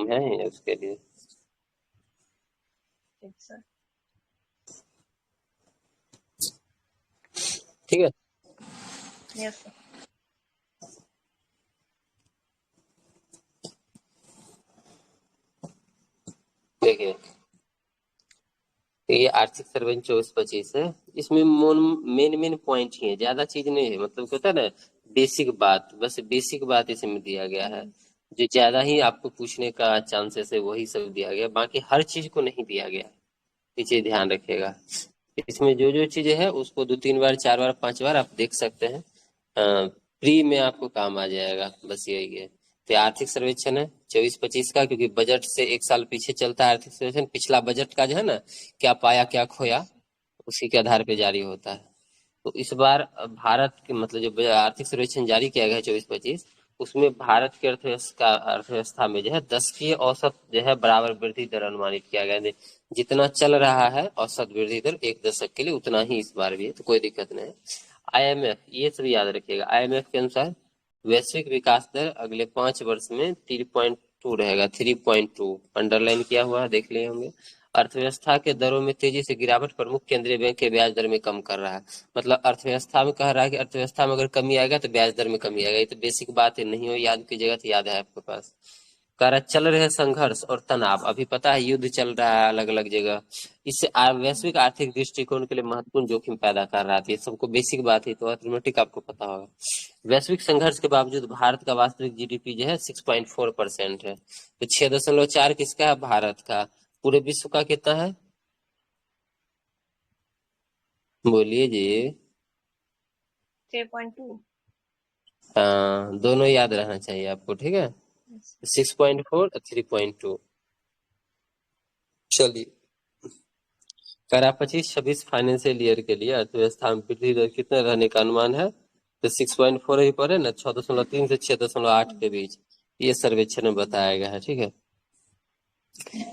हम हैं उसके लिए। ठीक सर। ठीक है। Yes sir. देखिए ये आर्थिक सर्वेक्षण 24-25 है। इसमें मेन मेन पॉइंट ही है, ज्यादा चीज नहीं है। मतलब क्या होता है ना, बेसिक बात, बस बेसिक बात इसमें दिया गया है। जो ज्यादा ही आपको पूछने का चांसेस है वही सब दिया गया, बाकी हर चीज को नहीं दिया गया। ये चीज ध्यान रखिएगा। इसमें जो जो चीजें है उसको 2-3 बार 4 बार 5 बार आप देख सकते हैं। प्री में आपको काम आ जाएगा, बस यही है। तो आर्थिक सर्वेक्षण है 24-25 का, क्योंकि बजट से एक साल पीछे चलता है आर्थिक सर्वेक्षण। पिछला बजट का जो है ना, क्या पाया क्या खोया, उसी के आधार पे जारी होता है। तो इस बार भारत के मतलब जो आर्थिक सर्वेक्षण जारी किया गया है 24-25, उसमें भारत के अर्थव्यवस्था में जो है 10 की औसत जो है बराबर वृद्धि दर अनुमानित किया गया है। जितना चल रहा है औसत वृद्धि दर 1 दशक के लिए, उतना ही इस बार भी है, तो कोई दिक्कत नहीं है। IMF, ये सब याद रखिएगा। IMF के अनुसार वैश्विक विकास दर अगले 5 वर्ष में 3.2 रहेगा। 3.2 अंडरलाइन किया हुआ है, देख लिए होंगे। अर्थव्यवस्था के दरों में तेजी से गिरावट प्रमुख केंद्रीय बैंक के ब्याज दर में कम कर रहा है। मतलब अर्थव्यवस्था में कह रहा है कि अर्थव्यवस्था में अगर कमी आएगा तो ब्याज दर में कमी आएगा। ये तो बेसिक बात है, नहीं हो याद कीजिएगा तो याद है आपके पास। कह रहा चल रहे संघर्ष और तनाव, अभी पता है युद्ध चल रहा है अलग अलग जगह। इससे वैश्विक आर्थिक दृष्टिकोण के लिए महत्वपूर्ण जोखिम पैदा कर रहा है। सबको बेसिक बात है, तो ऑटोमेटिक आपको पता होगा। वैश्विक संघर्ष के बावजूद भारत का वास्तविक GDP जो है 6.4% है। तो 6.4 किसका है? भारत का। पूरे विश्व का कितना है? बोलिए जी। 3.2। हाँ, दोनों याद रहना चाहिए आपको, ठीक है। 6.4 और 3.2। चलिए, करा 25-26 फाइनेंशियल ईयर के लिए अर्थव्यवस्था में वृद्धि दर कितना रहने का अनुमान है? तो 6.4 ही पड़े ना, 6.3 से 6.8 के बीच ये सर्वेक्षण में बताया गया है, ठीक है।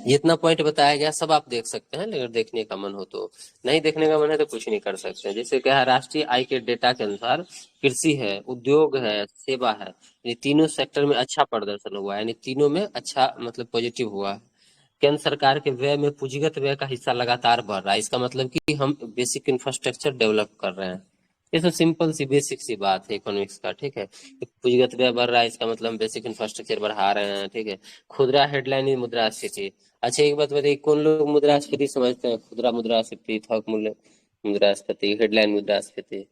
जितना पॉइंट बताया गया सब आप देख सकते हैं, लेकिन देखने का मन हो तो। नहीं देखने का मन है तो कुछ नहीं कर सकते। जैसे क्या है, राष्ट्रीय आय के डेटा के अनुसार कृषि है, उद्योग है, सेवा है, ये तीनों सेक्टर में अच्छा प्रदर्शन हुआ है। यानी तीनों में अच्छा मतलब पॉजिटिव हुआ है। केंद्र सरकार के व्यय में पूंजीगत व्यय का हिस्सा लगातार बढ़ रहा है। इसका मतलब कि हम बेसिक इंफ्रास्ट्रक्चर डेवलप कर रहे हैं। ये तो सिंपल सी बेसिक सी बात है इकोनॉमिक्स का, ठीक है। पूंजीगत व्यय बढ़ रहा है, इसका मतलब हम बेसिक इंफ्रास्ट्रक्चर बढ़ा रहे हैं, ठीक है। खुदरा हेडलाइन मुद्रास्फीति। अच्छा एक बात बताइए, कौन लोग मुद्रास्फीति समझते हैं? खुदरा मुद्रास्फीति, थोक मूल्य मुद्रास्फीति, हेडलाइन मुद्रास्फीति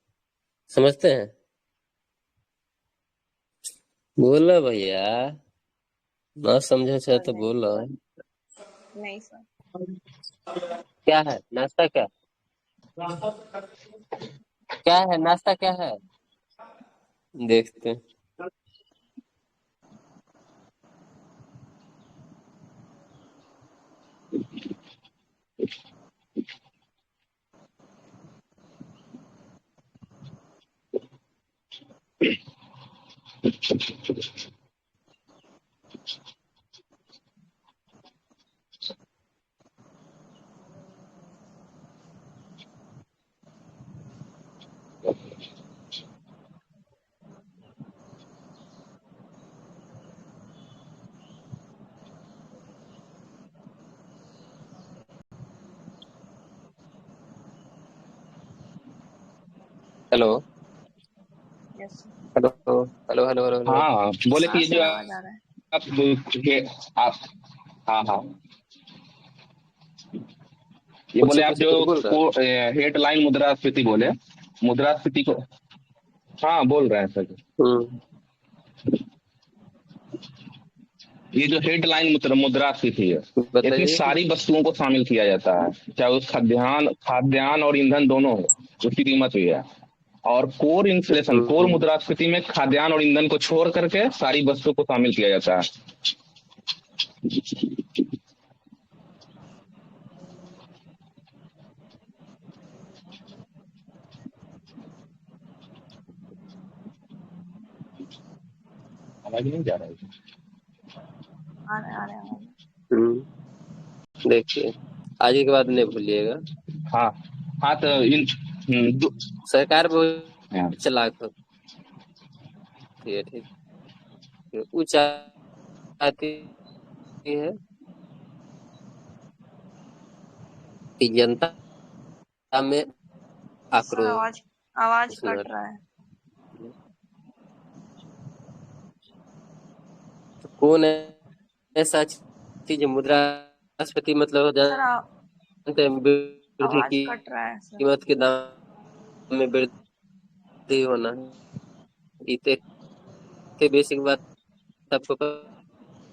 समझते हैं? बोलो भैया, ना समझे छे सर तो नहीं। बोलो। नहीं सर। क्या है नाश्ता? क्या है नाश्ता? क्या है देखते हैं। Hello yes sir. Hello hello hello hello hello. हाँ, बोले कि हाँ ये सर, जो आवाज आ रहा है। आप हाँ हाँ, ये बोले पूछो आप पूछो, जो कुछ बोल रहा है। हेडलाइन मुद्रास्फीति बोले, मुद्रास्फीति को हाँ बोल रहे हैं सर। हम्म ये जो हेडलाइन मुद्रास्फीति है, इसमें बताइए। सारी वस्तुओं को शामिल किया जाता है, चाहे वो खाद्यान्न और ईंधन दोनों हो, उसकी कीमत भी है। और कोर इन्फ्लेशन, कोर हम्म मुद्रास्फीति में खाद्यान्न और ईंधन को छोड़ करके सारी वस्तुओं को शामिल किया जाता है। समझ नहीं जा रहा है। आ रहा है, आ रहा है आवाज। देखिए, आगे के बाद नहीं भूलिएगा। हाँ हाँ, तो सरकार हाँ, बहुत चालाक होती है, ठीक है। वो चाहती है कि जनता में सर आवाज आवाज आक्रोश कट रहा है। तो कौन ऐसा चीज मुद्रास्फीति मतलब सर जानते हैं वृद्धि आवाज की कट रहा है सर। कीमत के दाम में वृद्धि होना इतने बेसिक बात आपको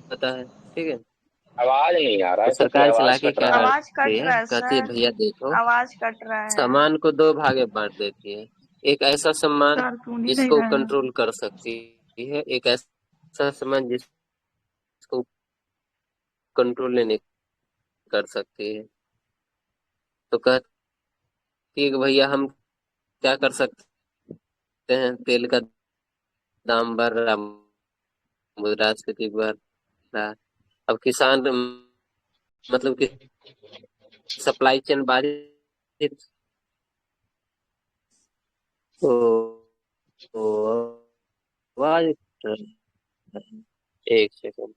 पता है, ठीक है। आवाज नहीं आ रहा तो है, तो फिर सरकार चला आवाज के कट क्या रहा है। आवाज करती कट है, रहा है कहती है सर। भैया देखो आवाज कट रहा है। सामान को दो भागे बांट देती है। एक ऐसा सामान सर सुन ही नहीं जिसको रहे हैं। कंट्रोल कर सकती है, एक ऐसा सामान जिसको कंट्रोल नहीं कर सकती है। तो कहती है कि भैया हम क्या कर सकते हैं, तेल का दाम बढ़ रहा, मुद्रास्फीति बढ़ रहा। अब किसान मतलब कि सप्लाई चेन बाधित तो आवाज एक सेकंड।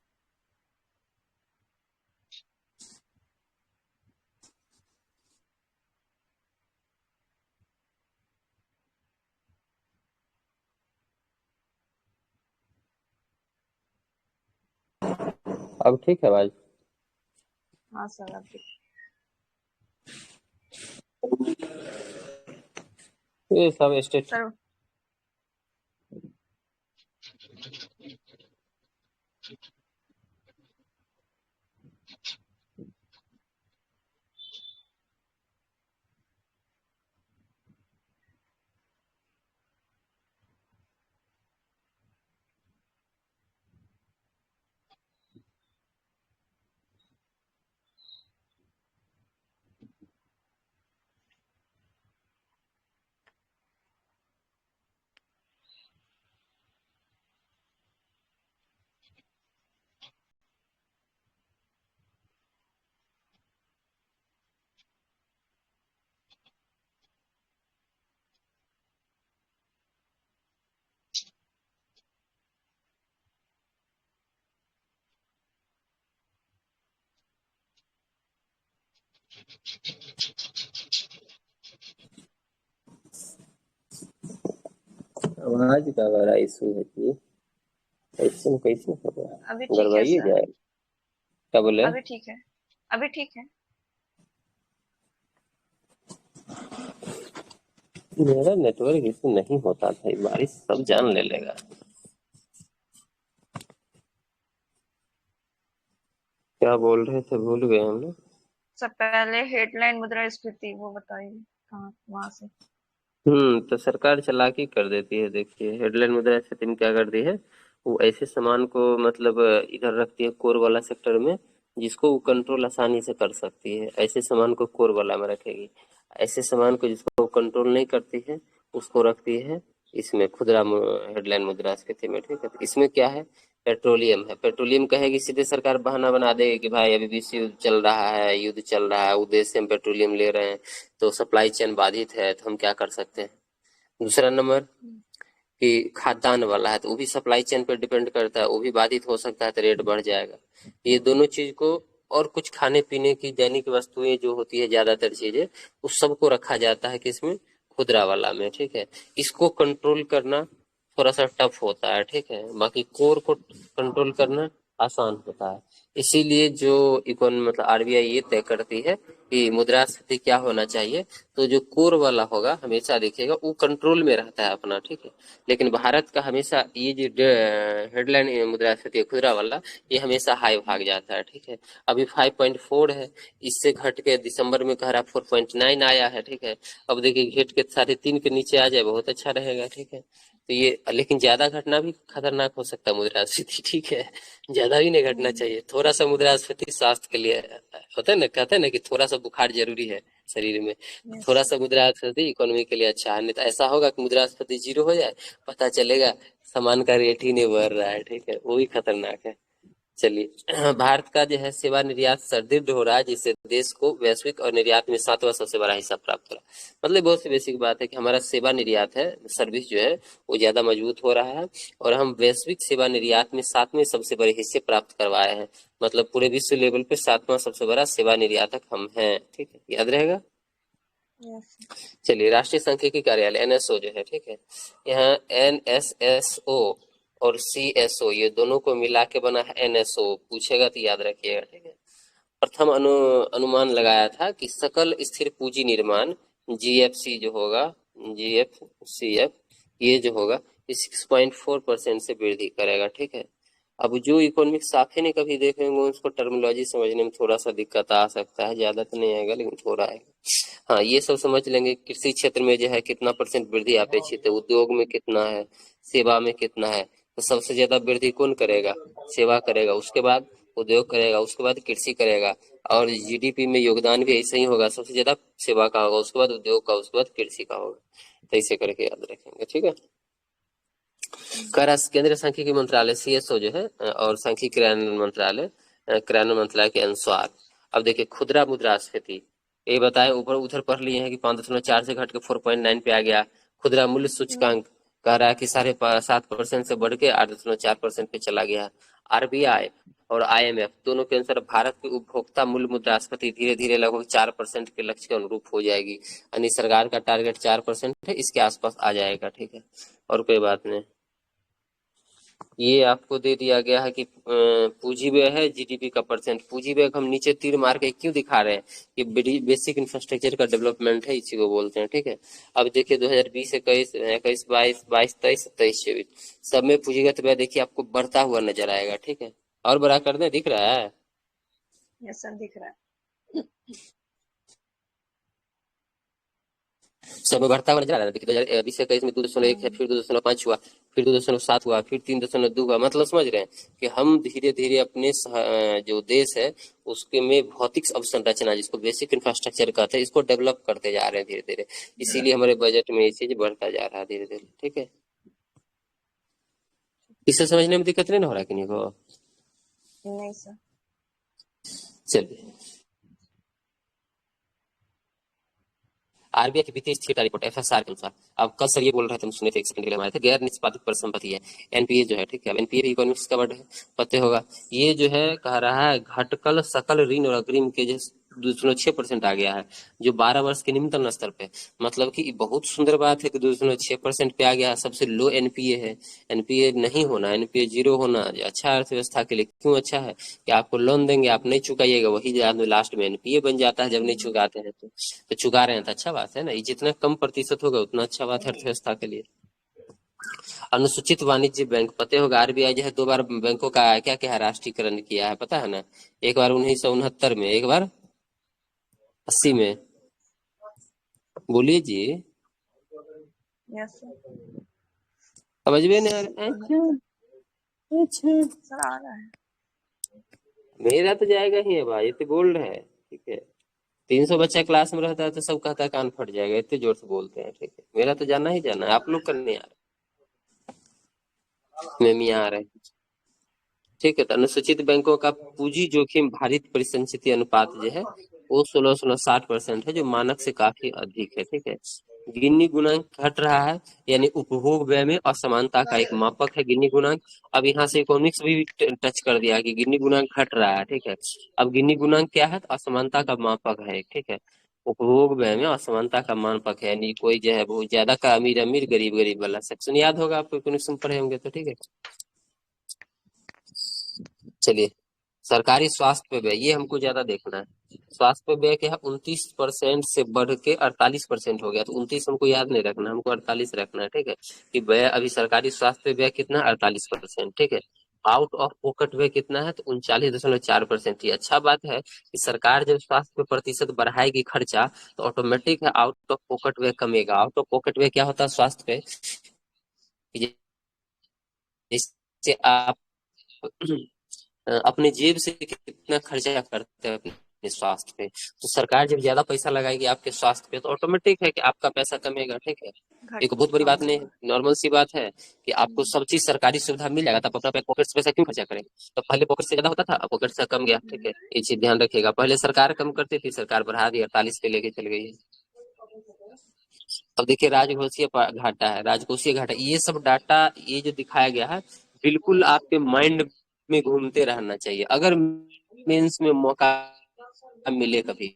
अब ठीक है आवाज? हाँ सर अभी। ये सब स्टेट सर आवाज का बड़ा इशू है कि कैसे होगा, अभी ठीक है गड़बड़ाइए सर। जाए। क्या बोले? अभी ठीक है। अभी ठीक है। मेरा नेटवर्क इशू नहीं होता था, बारिश सब जान ले लेगा। क्या बोल रहे थे, भूल गए हम लोग। सर पहले हेडलाइन मुद्रास्फीति वो बताइए कहाँ वहां से। तो सरकार चालाकी कर देती है। देखिए हेडलाइन मुद्रास्फीति ने क्या कर दी है, वो ऐसे सामान को मतलब इधर रखती है कोर वाला सेक्टर में, जिसको वो कंट्रोल आसानी से कर सकती है, ऐसे सामान को कोर वाला में रखेगी। ऐसे सामान को जिसको वो कंट्रोल नहीं करती है उसको रखती है इसमें खुदरा हेडलाइन मुद्रास्फीति में, ठीक है। तो इसमें क्या है, पेट्रोलियम है। पेट्रोलियम कहेगी सीधे सरकार बहाना बना देगी कि भाई अभी विश्व युद्ध चल रहा है, युद्ध चल रहा है, उद्देश्य से हम पेट्रोलियम ले रहे हैं, तो सप्लाई चेन बाधित है, तो हम क्या कर सकते हैं। दूसरा नंबर कि खाद्यान्न वाला है तो वो भी सप्लाई चेन पर डिपेंड करता है, वो भी बाधित हो सकता है, तो रेट बढ़ जाएगा। ये दोनों चीज को, और कुछ खाने पीने की दैनिक वस्तुएं जो होती है ज्यादातर चीजें, उस सबको रखा जाता है किसमें, खुदरा वाला में, ठीक है। इसको कंट्रोल करना थोड़ा सा टफ होता है, ठीक है। बाकी कोर को कंट्रोल करना आसान होता है। इसीलिए जो इकोन मतलब आरबीआई ये तय करती है कि मुद्रास्फीति क्या होना चाहिए, तो जो कोर वाला होगा हमेशा देखिएगा वो कंट्रोल में रहता है अपना, ठीक है। लेकिन भारत का हमेशा ये जो हेडलाइन मुद्रास्फीति खुदरा वाला, ये हमेशा हाई भाग जाता है, ठीक है। अभी 5.4 है, इससे घट के दिसंबर में कह रहा 4.9 आया है, ठीक है। अब देखिए घट के 3.5 के नीचे आ जाए बहुत अच्छा रहेगा, ठीक है। तो ये लेकिन ज्यादा घटना भी खतरनाक हो सकता है मुद्रास्फीति, ठीक है। ज्यादा भी नहीं घटना चाहिए, थोड़ा सा मुद्रास्फीति स्वास्थ्य के लिए होता है ना, कहते हैं ना कि थोड़ा सा बुखार जरूरी है शरीर में, थोड़ा सा मुद्रास्फीति इकोनॉमी के लिए अच्छा है। नहीं तो ऐसा होगा कि मुद्रास्फीति 0 हो जाए, पता चलेगा सामान का रेट ही नहीं बढ़ रहा है, ठीक है, वो भी खतरनाक है। चलिए, भारत का जो है सेवा निर्यात सुदृढ़ हो रहा है, जिससे देश को वैश्विक और निर्यात में 7वां सबसे बड़ा हिस्सा प्राप्त हो रहा है। मतलब बहुत सी बेसिक बात है कि हमारा सेवा निर्यात है, सर्विस जो है वो ज्यादा मजबूत हो रहा है, और हम वैश्विक सेवा निर्यात में 7वें सबसे बड़े हिस्से प्राप्त करवाए हैं। मतलब पूरे विश्व लेवल पे 7वां सबसे बड़ा सेवा निर्यातक हम हैं। ठीक है, याद रहेगा। यस चलिए, राष्ट्रीय सांख्यिकी कार्यालय एनएसओ जो है, ठीक है, यहाँ एनएसएसओ और सीएसओ ये दोनों को मिला के बना है एनएसओ। पूछेगा तो याद रखिएगा, ठीक है। प्रथम अनुमान लगाया था कि सकल स्थिर पूंजी निर्माण जीएफसी जो होगा, जीएफसीएफ ये जो होगा, ये 6.4% से वृद्धि करेगा। ठीक है, अब जो इकोनॉमिक्स आप ही नहीं कभी देखे होंगे उसको टर्मिनोलॉजी समझने में थोड़ा सा दिक्कत आ सकता है, ज्यादा तो नहीं आएगा लेकिन थोड़ा आएगा। हाँ, ये सब समझ लेंगे। कृषि क्षेत्र में जो है कितना % वृद्धि अपेक्षित है, उद्योग में कितना है, सेवा में कितना है। तो सबसे ज्यादा वृद्धि कौन करेगा? सेवा करेगा, उसके बाद उद्योग करेगा, उसके बाद कृषि करेगा, और जीडीपी में योगदान भी ऐसे ही होगा। सबसे ज्यादा सेवा का होगा, उसके बाद उद्योग का, उसके बाद कृषि का होगा। तो ऐसे करके याद रखेंगे, ठीक है। केंद्रीय सांख्यिकी मंत्रालय सीएसओ जो है और सांख्यिकी कार्यान्वयन मंत्रालय के अनुसार, अब देखिए खुदरा मुद्रास्फीति ये बताए, ऊपर उधर पढ़ लिए हैं कि 5.4 से घट के 4.9 पे आ गया। खुदरा मूल्य सूचकांक कह रहा है कि 7.5% से बढ़ के 8.4% पे चला गया। आरबीआई और आईएमएफ दोनों के अनुसार भारत की उपभोक्ता मूल्य मुद्रास्फीति धीरे धीरे लगभग 4% के लक्ष्य के अनुरूप हो जाएगी। यानी सरकार का टारगेट 4% है, इसके आसपास आ जाएगा। ठीक है, और कोई बात नहीं। ये आपको दे दिया गया है कि पूंजी व्यय है जीडीपी का %। पूंजी व्यय हम नीचे तीर मार के क्यों दिखा रहे हैं? ये बेसिक इंफ्रास्ट्रक्चर का डेवलपमेंट है, इसी को बोलते हैं। ठीक है, अब देखिए 2020 21 21 22 22 23 27 24 सब में पूंजीगत व्यय देखिए आपको बढ़ता हुआ नजर आएगा। ठीक है, और बड़ा कर दे, दिख रहा है? यस सर दिख रहा है। सब में बढ़ता हुआ नजर आ रहा है। देखिए 2020 से 21 में 2.1 है, फिर 2.5 हुआ, फिर 2.7 हुआ, फिर 3.2 हुआ। मतलब समझ रहे हैं कि हम धीरे धीरे अपने जो देश है उसके में भौतिक अवसंरचना, जिसको बेसिक इंफ्रास्ट्रक्चर कहते हैं, इसको डेवलप करते जा रहे हैं धीरे धीरे। इसीलिए हमारे बजट में ये चीज बढ़ता जा रहा है धीरे धीरे। ठीक है, इसे समझने में दिक्कत नहीं हो रहा किन्हीं को? नहीं सर। चलिए, आरबीआई की वित्तीय स्थिरता रिपोर्ट एफएसआर के अनुसार, अब कल सर ये बोल रहे थे, हम सुने थे, एक सेकंड के लिए हमारे थे, गैर निष्पादित परिसंपत्ति है एनपीए जो है। ठीक है, एनपीए भी इकोनॉमिक्स का वर्ड है, पते होगा। ये जो है कह रहा है घटकल सकल ऋण और अग्रिम के जो 2.6% आ गया है, जो 12 वर्ष के निम्नतम स्तर पे। मतलब कि बहुत सुंदर बात है कि 2.6% पे आ गया। सबसे लो एनपीए है। एनपीए नहीं होना, एनपीए 0 होना अच्छा अर्थव्यवस्था के लिए। क्यों अच्छा है? कि आपको लोन देंगे, आप नहीं चुकाइएगा, वही लास्ट में एनपीए बन जाता है जब नहीं चुकाते हैं। तो चुका रहे हैं तो अच्छा बात है ना। ये जितना कम प्रतिशत होगा उतना अच्छा बात है अर्थव्यवस्था के लिए। अनुसूचित वाणिज्य बैंक, पते होगा आरबीआई जो है 2 बार बैंकों का क्या क्या है राष्ट्रीयकरण किया है, पता है ना? एक बार 1969 में, एक बार 80 में। बोलिए जी। Yes sir. समझ में नहीं आ रहा? अच्छा अच्छा, सर आ रहा है। मेरा तो जाएगा ही है भाई, ये तो बोल रहे हैं। ठीक है, 300 बच्चा क्लास में रहता है तो सब कहता है कान फट जाएगा, इतने जोर से बोलते हैं। ठीक है, मेरा तो जाना ही जाना है, आप लोग करने आ रहे, मैं आ रहे। ठीक है, तो अनुसूचित बैंकों का पूंजी जोखिम भारित परिसंचित अनुपात जो है वो 16.60% है, जो मानक से काफी अधिक है। ठीक है, गिनी गुणांक घट रहा है, यानी उपभोग व्यय में असमानता का एक मापक है गिनी गुणांक। अब यहाँ से इकोनॉमिक्स भी टच कर दिया कि गिनी गुणांक घट रहा है। ठीक है, अब गिनी गुणांक क्या है? तो असमानता का मापक है। ठीक है, उपभोग व्यय में असमानता का मापक है, यानी कोई जो है बहुत ज्यादा का अमीर अमीर, गरीब गरीब वाला सेक्शन याद होगा आपको, इकोनॉमिक्स में पढ़े होंगे तो। ठीक है, चलिए, सरकारी स्वास्थ्य पे व्यय, ये हमको ज्यादा देखना है। स्वास्थ्य पे व्यय क्या है? 29% से बढ़ के 48% हो गया। तो 29 हमको याद नहीं रखना, हमको 48 रखना है। ठीक है, कि व्यय अभी सरकारी स्वास्थ्य पे व्यय कितना? 48%। ठीक है, आउट ऑफ पॉकेट व्यय कितना है? तो 39.4%। ये अच्छा बात है कि सरकार जब स्वास्थ्य पे प्रतिशत बढ़ाएगी खर्चा, तो ऑटोमेटिक है आउट ऑफ पॉकेट व्यय कमेगा। आउट ऑफ पॉकेट व्यय क्या होता है स्वास्थ्य पे? जैसे आप अपने जेब से कितना खर्चा करते हैं अपने आपके स्वास्थ्य पे। तो सरकार जब ज्यादा पैसा लगाएगी आपके स्वास्थ्य पे तो ऑटोमेटिक है कि आपका पैसा कमेगा, ठीक है। एक बहुत बड़ी कम बात नहीं है, होगा। नॉर्मल सी बात है कि आपको सब चीज सरकारी सुविधा मिल जाएगा, तो आप अपना पॉकेट से पैसा क्यों खर्चा करें। तो पहले पॉकेट से ज्यादा होता था, अब पॉकेट से कम गया, ठीक है। ये चीज ध्यान रखिएगा, पहले सरकार कम करती थी, सरकार बढ़ा दी 48 पे लेके चल गई है। अब देखिए राजकोषीय घाटा है, राजकोषीय घाटा, ये सब डाटा ये जो दिखाया गया है बिल्कुल आपके माइंड में घूमते रहना चाहिए, अगर मेंस में मौका मिले कभी,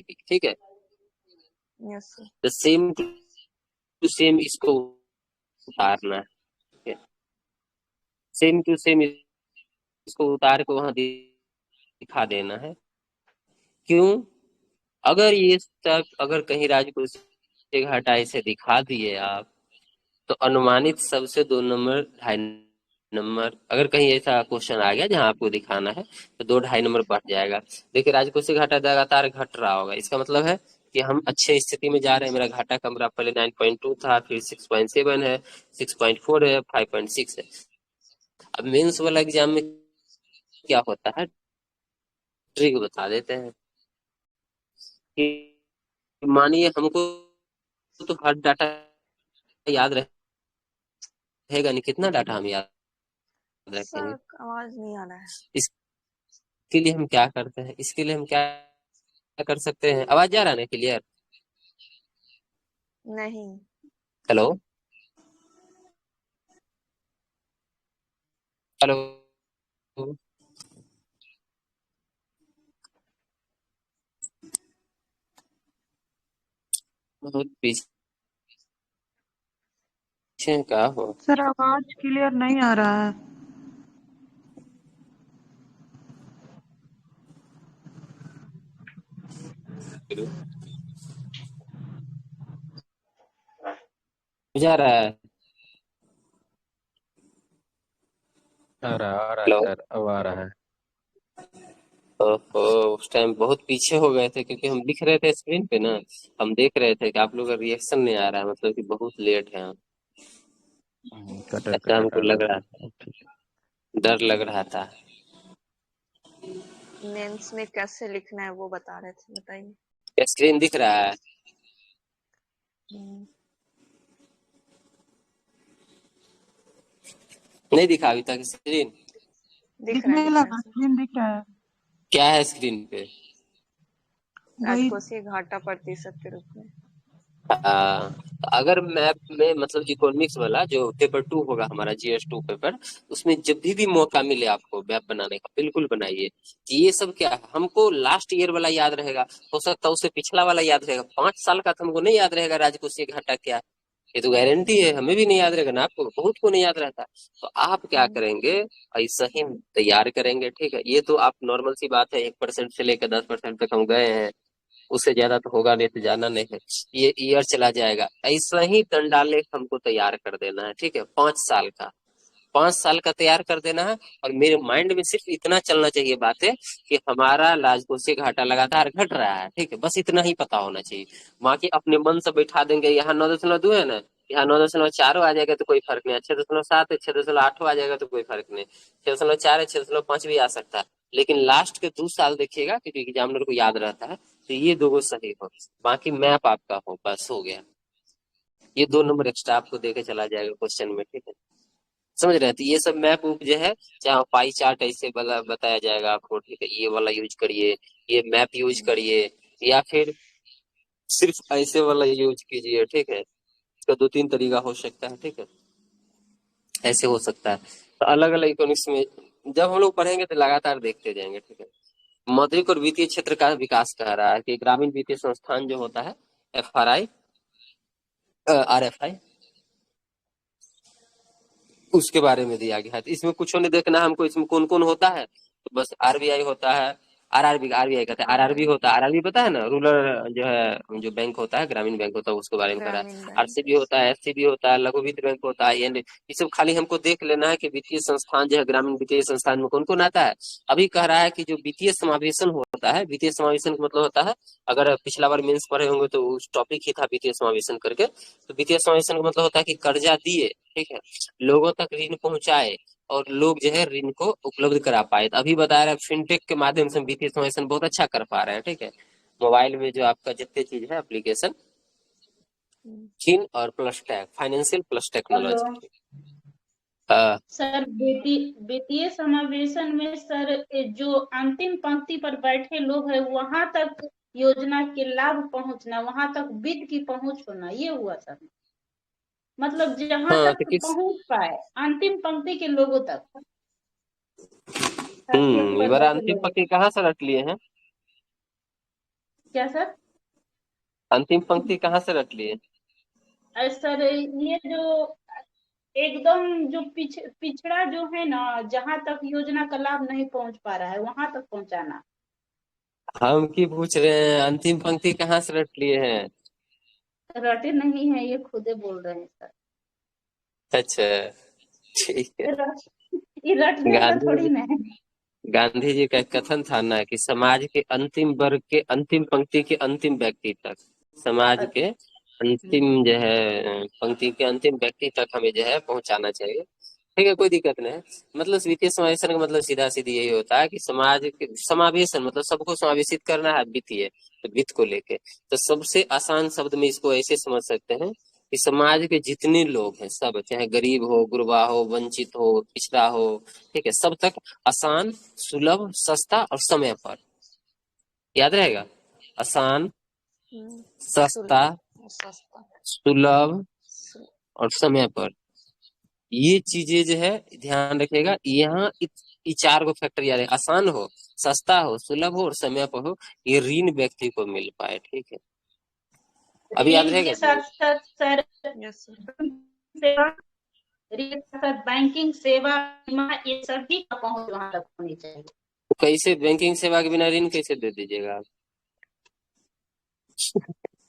ठीक है। Yes sir. The same to same इसको उतारना है, सेम टू सेम इसको उतार के वहां दिखा देना है। क्यों, अगर ये सब अगर कहीं राजकोषीय घाटा ऐसे दिखा दिए आप, तो अनुमानित सबसे 2 नंबर 2.5 नंबर, अगर कहीं ऐसा क्वेश्चन आ गया जहां आपको दिखाना है तो 2-2.5 नंबर बढ़ जाएगा। देखिए राजकोषीय घाटा लगातार घट रहा होगा, इसका मतलब है कि हम अच्छे स्थिति में जा रहे हैं। मेरा घाटा कम रहा, पहले 9.2 था, फिर 6.7 है, 6.4 है, 5.6 है। अब मेंस वाला एग्जाम में क्या होता है, ट्रिक बता देते हैं कि मानिए हमको तो हर डाटा याद रहेगा नहीं, कितना डाटा हम याद रखेंगे। सर आवाज नहीं आ रहा है। इसके लिए हम क्या करते हैं, इसके लिए हम क्या कर सकते हैं, आवाज जा रहा है ना क्लियर। नहीं। हेलो हेलो, बहुत पीछे का हो। सर आवाज क्लियर नहीं आ रहा है। जा रहा है, आ रहा है हेलो। सर, अब आ रहा है। ओहो, उस टाइम बहुत पीछे हो गए थे क्योंकि हम लिख रहे थे स्क्रीन पे ना, हम देख रहे थे कि आप लोग का रिएक्शन नहीं आ रहा है, मतलब कि बहुत लेट है। कटर ऐसा कटर हमको आ लग रहा रहा था। था, ठीक है। डर लग रहा था। मेंस में कैसे लिखना है वो बता रहे थे, बताइए। स्क्रीन दिख रहा है, हम्म, नहीं दिखा अभी तक स्क्रीन। दिखने दिख रहा लगा, है सर। स्क्रीन दिख रहा है। क्या है स्क्रीन पे, वही राजकोषीय घाटा प्रतिशत के रूप में। अगर मैप में मतलब इकोनॉमिक्स वाला जो पेपर 2 होगा हमारा, GS2 पेपर, उसमें जब भी मौका मिले आपको मैप बनाने का बिल्कुल बनाइए। ये सब क्या है, हमको लास्ट ईयर वाला याद रहेगा, हो सकता है उससे पिछला वाला याद रहेगा, 5 साल का तो हमको नहीं याद रहेगा राजकोषीय घाटा क्या है। ये तो गारंटी है, हमें भी नहीं याद रहेगा ना, आपको बहुत को नहीं याद रहता। तो आप क्या करेंगे, ऐसा ही तैयार करेंगे, ठीक है। ये तो आप नॉर्मल सी बात है, 1% से लेकर 10% तक हम गए हैं, उससे ज्यादा तो होगा नहीं, तो जाना नहीं है। ये ईयर चला जाएगा, ऐसा ही दंडालेख हमको तैयार कर देना है, ठीक है। 5 साल का, 5 साल का तैयार कर देना है। और मेरे माइंड में सिर्फ इतना चलना चाहिए बातें कि हमारा राजकोषीय घाटा लगातार घट रहा है, ठीक है, बस इतना ही पता होना चाहिए। बाकी अपने मन से बैठा देंगे, यहाँ 9.2 है ना, यहाँ 9.4 आ जाएगा तो कोई फर्क नहीं है, 6.7 है, 6.8 आ जाएगा तो कोई फर्क नहीं, 6.4 है, 6.5 भी आ सकता है। लेकिन लास्ट के 2 साल देखिएगा, क्योंकि एग्जामिनर को याद रहता है, तो ये 2 सही हो, बाकी मैप आपका हो, बस हो गया। ये 2 नंबर एक्स्ट्रा आपको देके चला जाएगा क्वेश्चन में, ठीक है। समझ रहे थे, ये सब मैप उप जो है, चाहे पाई चार्ट ऐसे बताया जाएगा आपको, ठीक है, ये वाला यूज करिए, ये मैप यूज करिए, या फिर सिर्फ ऐसे वाला यूज कीजिए, ठीक है। इसका 2-3 तरीका हो सकता है, ठीक है, ऐसे हो सकता है। तो अलग अलग इकोनॉमिक्स में जब हम लोग पढ़ेंगे तो लगातार देखते जाएंगे, ठीक है। मौद्रिक और वित्तीय क्षेत्र का विकास कह रहा है कि ग्रामीण वित्तीय संस्थान जो होता है, FRI, RFI, उसके बारे में दिया गया है। तो इसमें कुछ नहीं देखना हमको, इसमें कौन कौन होता है, तो बस RBI होता है, RRBI कहते हैं, RRB होता है, RRB पता है ना, रूरल जो है, जो बैंक होता है, ग्रामीण बैंक होता है, उसके बारे में कह रहा है। ग्रामीण बैंक। RCB होता है, SCB होता है, लघु वित्त बैंक होता है, ये सब खाली हमको देख लेना है कि वित्तीय संस्थान जो है, ग्रामीण वित्तीय संस्थान में कौन कौन आता है। अभी कह रहा है कि जो वित्तीय समावेशन होता है, वित्तीय समावेशन का मतलब होता है, अगर पिछला बार मेंस पढ़े होंगे तो उस टॉपिक ही था वित्तीय समावेशन करके। तो वित्तीय समावेशन का मतलब होता है कि कर्जा दिए, ठीक है, लोगों तक ऋण पहुंचाए, और लोग जो है ऋण को उपलब्ध करा पाए। तो अभी बता रहे हैं फिनटेक के माध्यम से हम वित्तीय समावेशन बहुत अच्छा कर पा रहे हैं, ठीक है। मोबाइल में जो आपका जितने चीज है एप्लीकेशन, फिन और plus tech, financial plus hello technology. Sir, वित्तीय समावेशन में सर जो अंतिम पंक्ति पर बैठे लोग हैं वहां तक योजना के लाभ पहुंचना, वहां तक वित्त की पहुंच होना, ये हुआ सर। मतलब जहां हाँ तक तो किस पहुंच पाए अंतिम पंक्ति के लोगों तक, हैसियत ये पर बार बैठे अंतिम लोगों पंक्ति तक। कहाँ से रट लिए हैं? क्या सर? अंतिम पंक्ति कहाँ से रट लिए? सर ये जो एकदम जो पिछड़ा जो है ना, जहां तक योजना का लाभ नहीं पहुंच पा रहा है वहां तक पहुंचाना। हम की पूछ रहे हैं अंतिम पंक्ति कहाँ से रट लिए हैं? रटे नहीं है, ये खुदे बोल रहे हैं सर। अच्छा, ठीक है। ये रटने का गांधी थोड़ी जी ना है। गांधी जी का एक कथन था ना कि समाज के अंतिम वर्ग के अंतिम पंक्ति के अंतिम व्यक्ति तक, समाज के अंतिम जो है पंक्ति के अंतिम व्यक्ति तक हमें जो है पहुंचाना चाहिए, ठीक है। कोई दिक्कत नहीं है। मतलब वित्तीय समावेशन का मतलब सीधा सीधी यही होता है कि समाज के समावेशन मतलब सबको समावेशित करना है वित्तीय, तो वित्त को लेके। तो सबसे आसान शब्द में इसको ऐसे समझ सकते हैं कि समाज के जितने लोग हैं सब, चाहे गरीब हो, गुरबा हो, वंचित हो, पिछड़ा हो, ठीक है, सब तक आसान, सुलभ, सस्ता और समय पर, याद रहेगा, आसान, सस्ता, सस्ता। सुलभ और समय पर। ये चीजें जो है ध्यान रखिएगा, यहाँ ये चार गो फैक्टर याद है, आसान हो, सस्ता हो, सुलभ हो और समय पर हो, ये ऋण व्यक्ति को मिल पाए, ठीक है। अभी याद ऋण रहेगा के साथ साथ सर यस सर। सेवा, ऋण के साथ बैंकिंग सेवा, बीमा, ये सभी का पहुंच वहां तक होनी चाहिए। तो कैसे बैंकिंग सेवा के बिना ऋण कैसे दे दीजिएगा आप?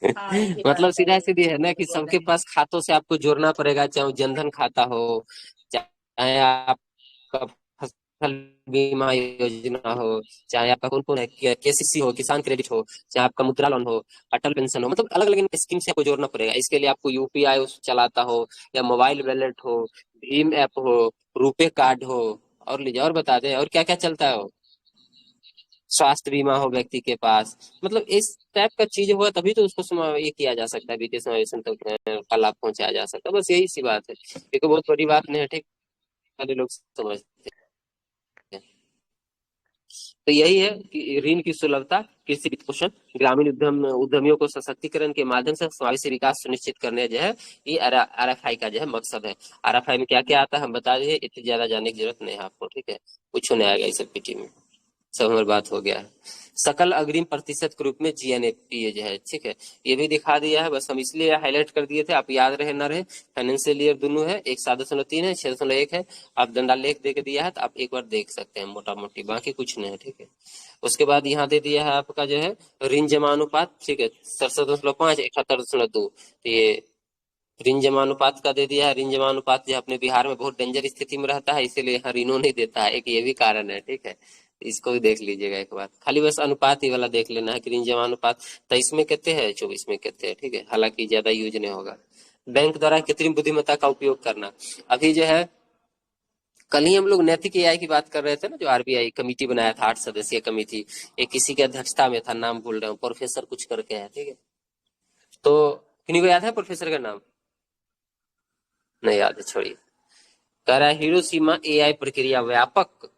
हाँ, ये भी बात मतलब सही सीधा है, सीधी है ना कि बोल रहे सबके हैं। पास खातों से आपको जोड़ना पड़ेगा, चाहे वो जनधन खाता हो, चाहे आपका फसल बीमा योजना हो, चाहे आपका कौन कौन है केसीसी हो, किसान क्रेडिट हो, चाहे आपका मुद्रा लोन हो, अटल पेंशन हो, मतलब अलग अलग स्कीम से आपको जोड़ना पड़ेगा। इसके लिए आपको यूपीआई चलाता हो, या मोबाइल वॉलेट हो, भीम ऐप हो, रुपे कार्ड हो, और लीजिए और बता दें और क्या क्या चलता है, स्वास्थ्य बीमा हो व्यक्ति के पास, मतलब इस टाइप का चीज हुआ तभी तो उसको ये किया जा सकता है, वित्तीय समावेशन तक का लाभ पहुंचाया जा सकता है। बस यही सी बात है, ये तो बहुत बड़ी बात नहीं है, ठीक, सारे लोग समझते हैं। तो यही है कि ऋण की सुलभता, कृषि वित्त पोषण, ग्रामीण उद्यमियों को सशक्तिकरण के माध्यम से समावेशी विकास सुनिश्चित करने जो है, ये आरएफआई का जो है मकसद है। आरएफआई में क्या क्या आता है हम बता दीजिए, इतनी ज्यादा जानने की जरूरत नहीं है आपको, ठीक है, कुछ नहीं आएगा इस पीटी में, सब हमारी बात हो गया है। सकल अग्रिम प्रतिशत के रूप में जीएनएफपी ये जो है, ठीक है, ये भी दिखा दिया है, बस हम इसलिए हाईलाइट कर दिए थे, आप याद रहे ना रहे। फाइनेंशियल ईयर दोनों है, एक 7.3 है, 6.1 है, आप दंडालेख दे के दिया है तो आप एक बार देख सकते हैं मोटा मोटी, बाकी कुछ नहीं है, ठीक है। उसके बाद यहाँ दे दिया है आपका जो है ऋण जमा अनुपात, ठीक है, 67.5, 71.2, तो ये ऋण जमा अनुपात का दे दिया है। ऋण जमा अनुपात जो अपने बिहार में बहुत डेंजर स्थिति में रहता है, इसीलिए यहाँ ऋणों नहीं देता है, एक ये भी कारण है, ठीक है। इसको भी देख लीजिएगा एक बार, खाली बस अनुपात ही वाला देख लेना है कि ऋण जमा अनुपात 23 में कितने है, 24 में कितने है, ठीक है, हालांकि ज्यादा यूज नहीं होगा। बैंक द्वारा कृत्रिम बुद्धिमत्ता का उपयोग करना, अभी जो है कल ही हम लोग नैतिक एआई की बात कर रहे थे ना, जो आरबीआई कमेटी बनाया था 8 सदस्यीय कमेटी, एक किसी की अध्यक्षता में था, नाम भूल रहा हूँ, प्रोफेसर कुछ करके है, ठीक है। तो किन्हीं को याद है प्रोफेसर का नाम? नहीं याद है, छोड़िए। कह रहा है हिरोशिमा एआई प्रक्रिया व्यापक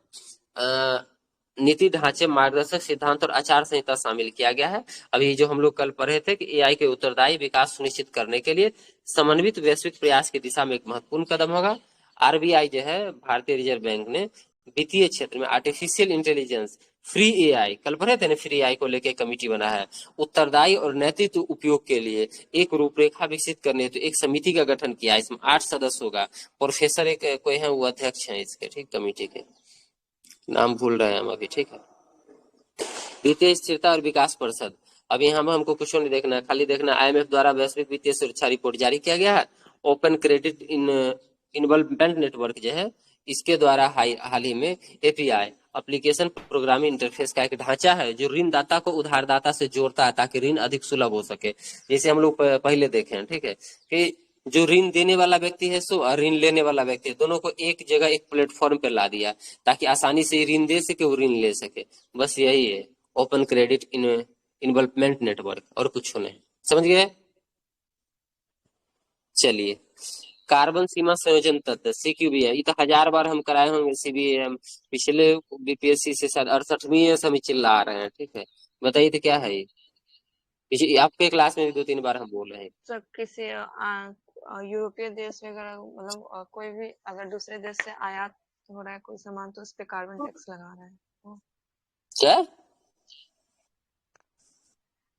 नीति ढांचे, मार्गदर्शक सिद्धांत और आचार संहिता शामिल किया गया है। अभी जो हम लोग कल पढ़े थे कि एआई के उत्तरदायी विकास सुनिश्चित करने के लिए समन्वित वैश्विक प्रयास की दिशा में एक महत्वपूर्ण कदम होगा। आरबीआई जो है, भारतीय रिजर्व बैंक ने वित्तीय क्षेत्र में आर्टिफिशियल इंटेलिजेंस, फ्री एआई, कल पढ़े थे ना, फ्री एआई को लेकर कमेटी बना है, उत्तरदायी और नैतिक उपयोग के लिए एक रूपरेखा विकसित करने हेतु एक समिति का गठन किया। इसमें 8 सदस्य होगा, प्रोफेसर एक कोई है, वो अध्यक्ष है इसके, ठीक, कमेटी के नाम भूल रहे हैं हम अभी, ठीक है। वित्तीय स्थिरता और विकास परिषद, अब यहाँ में हमको कुछ नहीं देखना है, खाली देखना आईएमएफ द्वारा वैश्विक वित्तीय सुरक्षा रिपोर्ट जारी किया गया है। ओपन क्रेडिट इन्वॉल्वमेंट नेटवर्क जो है, इसके द्वारा हाल ही में एपीआई, एप्लीकेशन प्रोग्रामिंग इंटरफेस का एक ढांचा है जो ऋणदाता को उधारदाता से जोड़ता है ताकि ऋण अधिक सुलभ हो सके। जैसे हम लोग पहले देखे हैं, ठीक है, कि जो ऋण देने वाला व्यक्ति है सो और ऋण लेने वाला व्यक्ति है, दोनों को एक जगह एक प्लेटफॉर्म पे ला दिया ताकि आसानी से ऋण दे सके वो ऋण ले सके। बस यही है ओपन क्रेडिट इन्वेलपमेंट नेटवर्क, और कुछ नहीं। समझ गए? चलिए, कार्बन सीमा संयोजन तत्व CQBM, ये तो 1000 बार हम कराए होंगे। CBAM पिछले BPSC से शायद 68वीं हम चिल्ला रहे हैं। ठीक है, बताइए तो क्या है ये? आपके क्लास में भी 2-3 बार हम बोल रहे हैं। सर किसी यूरोपीय देश में अगर मतलब कोई भी अगर दूसरे देश से आयात हो रहा है कोई सामान तो उस पे कार्बन टैक्स लगा रहा है। क्या?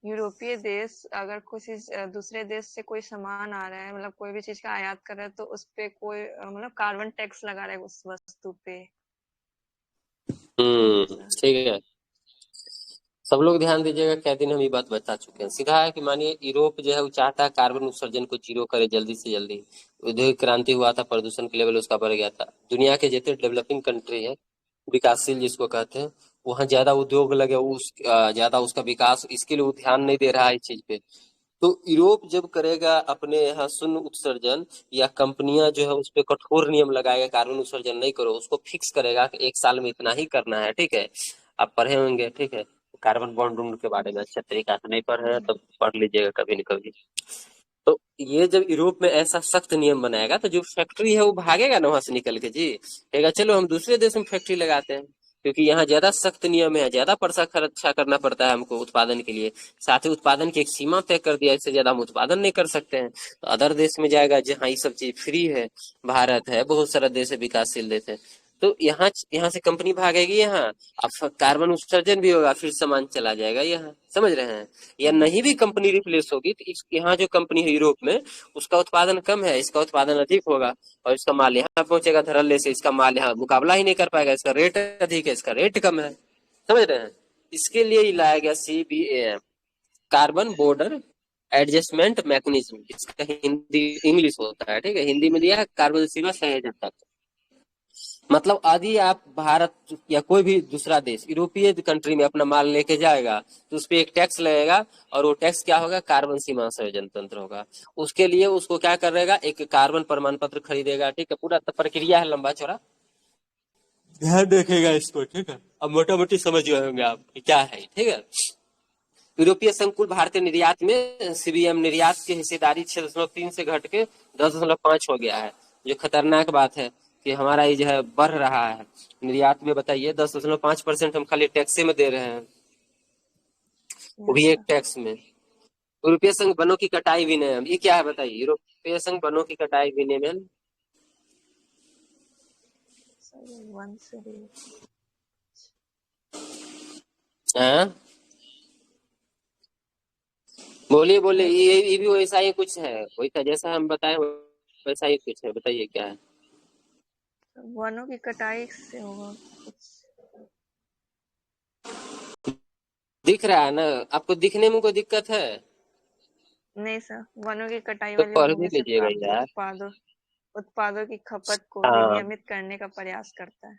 यूरोपीय देश अगर किसी दूसरे देश से कोई सामान आ रहा है, मतलब कोई भी चीज का आयात कर रहा है तो उस पे कोई मतलब कार्बन टैक्स लगा रहा है उस वस्तु पे। ठीक है, सब लोग ध्यान दीजिएगा। क्या दिन हम ये बात बता चुके हैं। सीधा है कि मानिए यूरोप जो है वो चाहता है कार्बन उत्सर्जन को जीरो करे जल्दी से जल्दी। औद्योगिक क्रांति हुआ था, प्रदूषण के लेवल उसका बढ़ गया था। दुनिया के जितने डेवलपिंग कंट्री है, विकासशील जिसको कहते हैं, वहाँ ज्यादा उद्योग लगे, ज्यादा उसका विकास, इसके लिए वो ध्यान नहीं दे रहा है इस चीज पे। तो यूरोप जब करेगा अपने यहाँ शून्य उत्सर्जन, या कंपनियां जो है उस पर कठोर नियम लगाएगा, कार्बन उत्सर्जन नहीं करो, उसको फिक्स करेगा कि 1 साल में इतना ही करना है। ठीक है, आप पढ़े होंगे। ठीक है, कार्बन बॉन्ड रूल के बारे में अच्छे तरीका से नहीं पढ़ रहे हैं तो पढ़ लीजिएगा कभी न कभी। तो ये जब यूरोप में ऐसा सख्त नियम बनाएगा तो जो फैक्ट्री है वो भागेगा ना वहां से निकल के जी, कहेगा चलो हम दूसरे देश में फैक्ट्री लगाते हैं, क्योंकि यहाँ ज्यादा सख्त नियम है, ज्यादा पैसा खर्चा करना पड़ता है हमको उत्पादन के लिए। साथ ही उत्पादन की एक सीमा तय कर दिया, इससे ज्यादा हम उत्पादन नहीं कर सकते हैं। तो अदर देश में जाएगा जहाँ ये सब चीज फ्री है। भारत है, बहुत सारा देश है, विकासशील देश है, तो यहाँ से कंपनी भागेगी, यहाँ अब कार्बन उत्सर्जन भी होगा, फिर सामान चला जाएगा यहाँ। समझ रहे हैं? या नहीं भी कंपनी रिप्लेस होगी तो यहाँ जो कंपनी है यूरोप में, उसका उत्पादन कम है, इसका उत्पादन अधिक होगा, और इसका माल यहाँ पहुंचेगा धड़ल्ले से, इसका माल यहाँ मुकाबला ही नहीं कर पाएगा, इसका रेट अधिक है, इसका रेट कम है। समझ रहे हैं? इसके लिए ही लाया गया CBAM, carbon border adjustment mechanism. इसका हिंदी इंग्लिश होता है। ठीक है, हिंदी में दिया है कार्बन सीमा संयोजन तत्व। मतलब यदि आप भारत या कोई भी दूसरा देश यूरोपीय कंट्री में अपना माल लेके जाएगा तो उस पर एक टैक्स लगेगा, और वो टैक्स क्या होगा? कार्बन सीमा संयोजन तंत्र होगा। उसके लिए उसको क्या करेगा? एक कार्बन प्रमाण पत्र खरीदेगा। ठीक है, पूरा प्रक्रिया है लंबा चौड़ा, ध्यान रखेगा इसको। ठीक है, अब मोटा मोटी समझ गए होंगे आप क्या है। ठीक है, यूरोपीय संकुल भारतीय निर्यात में CBM निर्यात की हिस्सेदारी 6.3 से घट के 10.5 हो गया है, जो खतरनाक बात है कि हमारा ये जो है बढ़ रहा है निर्यात में। बताइए 10.5% हम खाली टैक्स में दे रहे हैं, वो भी एक टैक्स में। यूरोपीय संघ वनों की कटाई विनियम, ये क्या है बताइए? यूरोपीय संघ वनों की कटाई विनियमन बोलिए बोलिए, ये भी वैसा ही कुछ है, वैसा जैसा हम बताए वैसा ही कुछ है। बताइए क्या है? वनों की कटाई से होगा कुछ। दिख रहा है ना आपको? दिखने में कोई दिक्कत है? नहीं सर, वनों की कटाई तो वाली पढ़ भूमि भी से लीजिएगा प्राप्त यार। उत्पादों की खपत को हाँ, विनियमित करने का प्रयास करता है।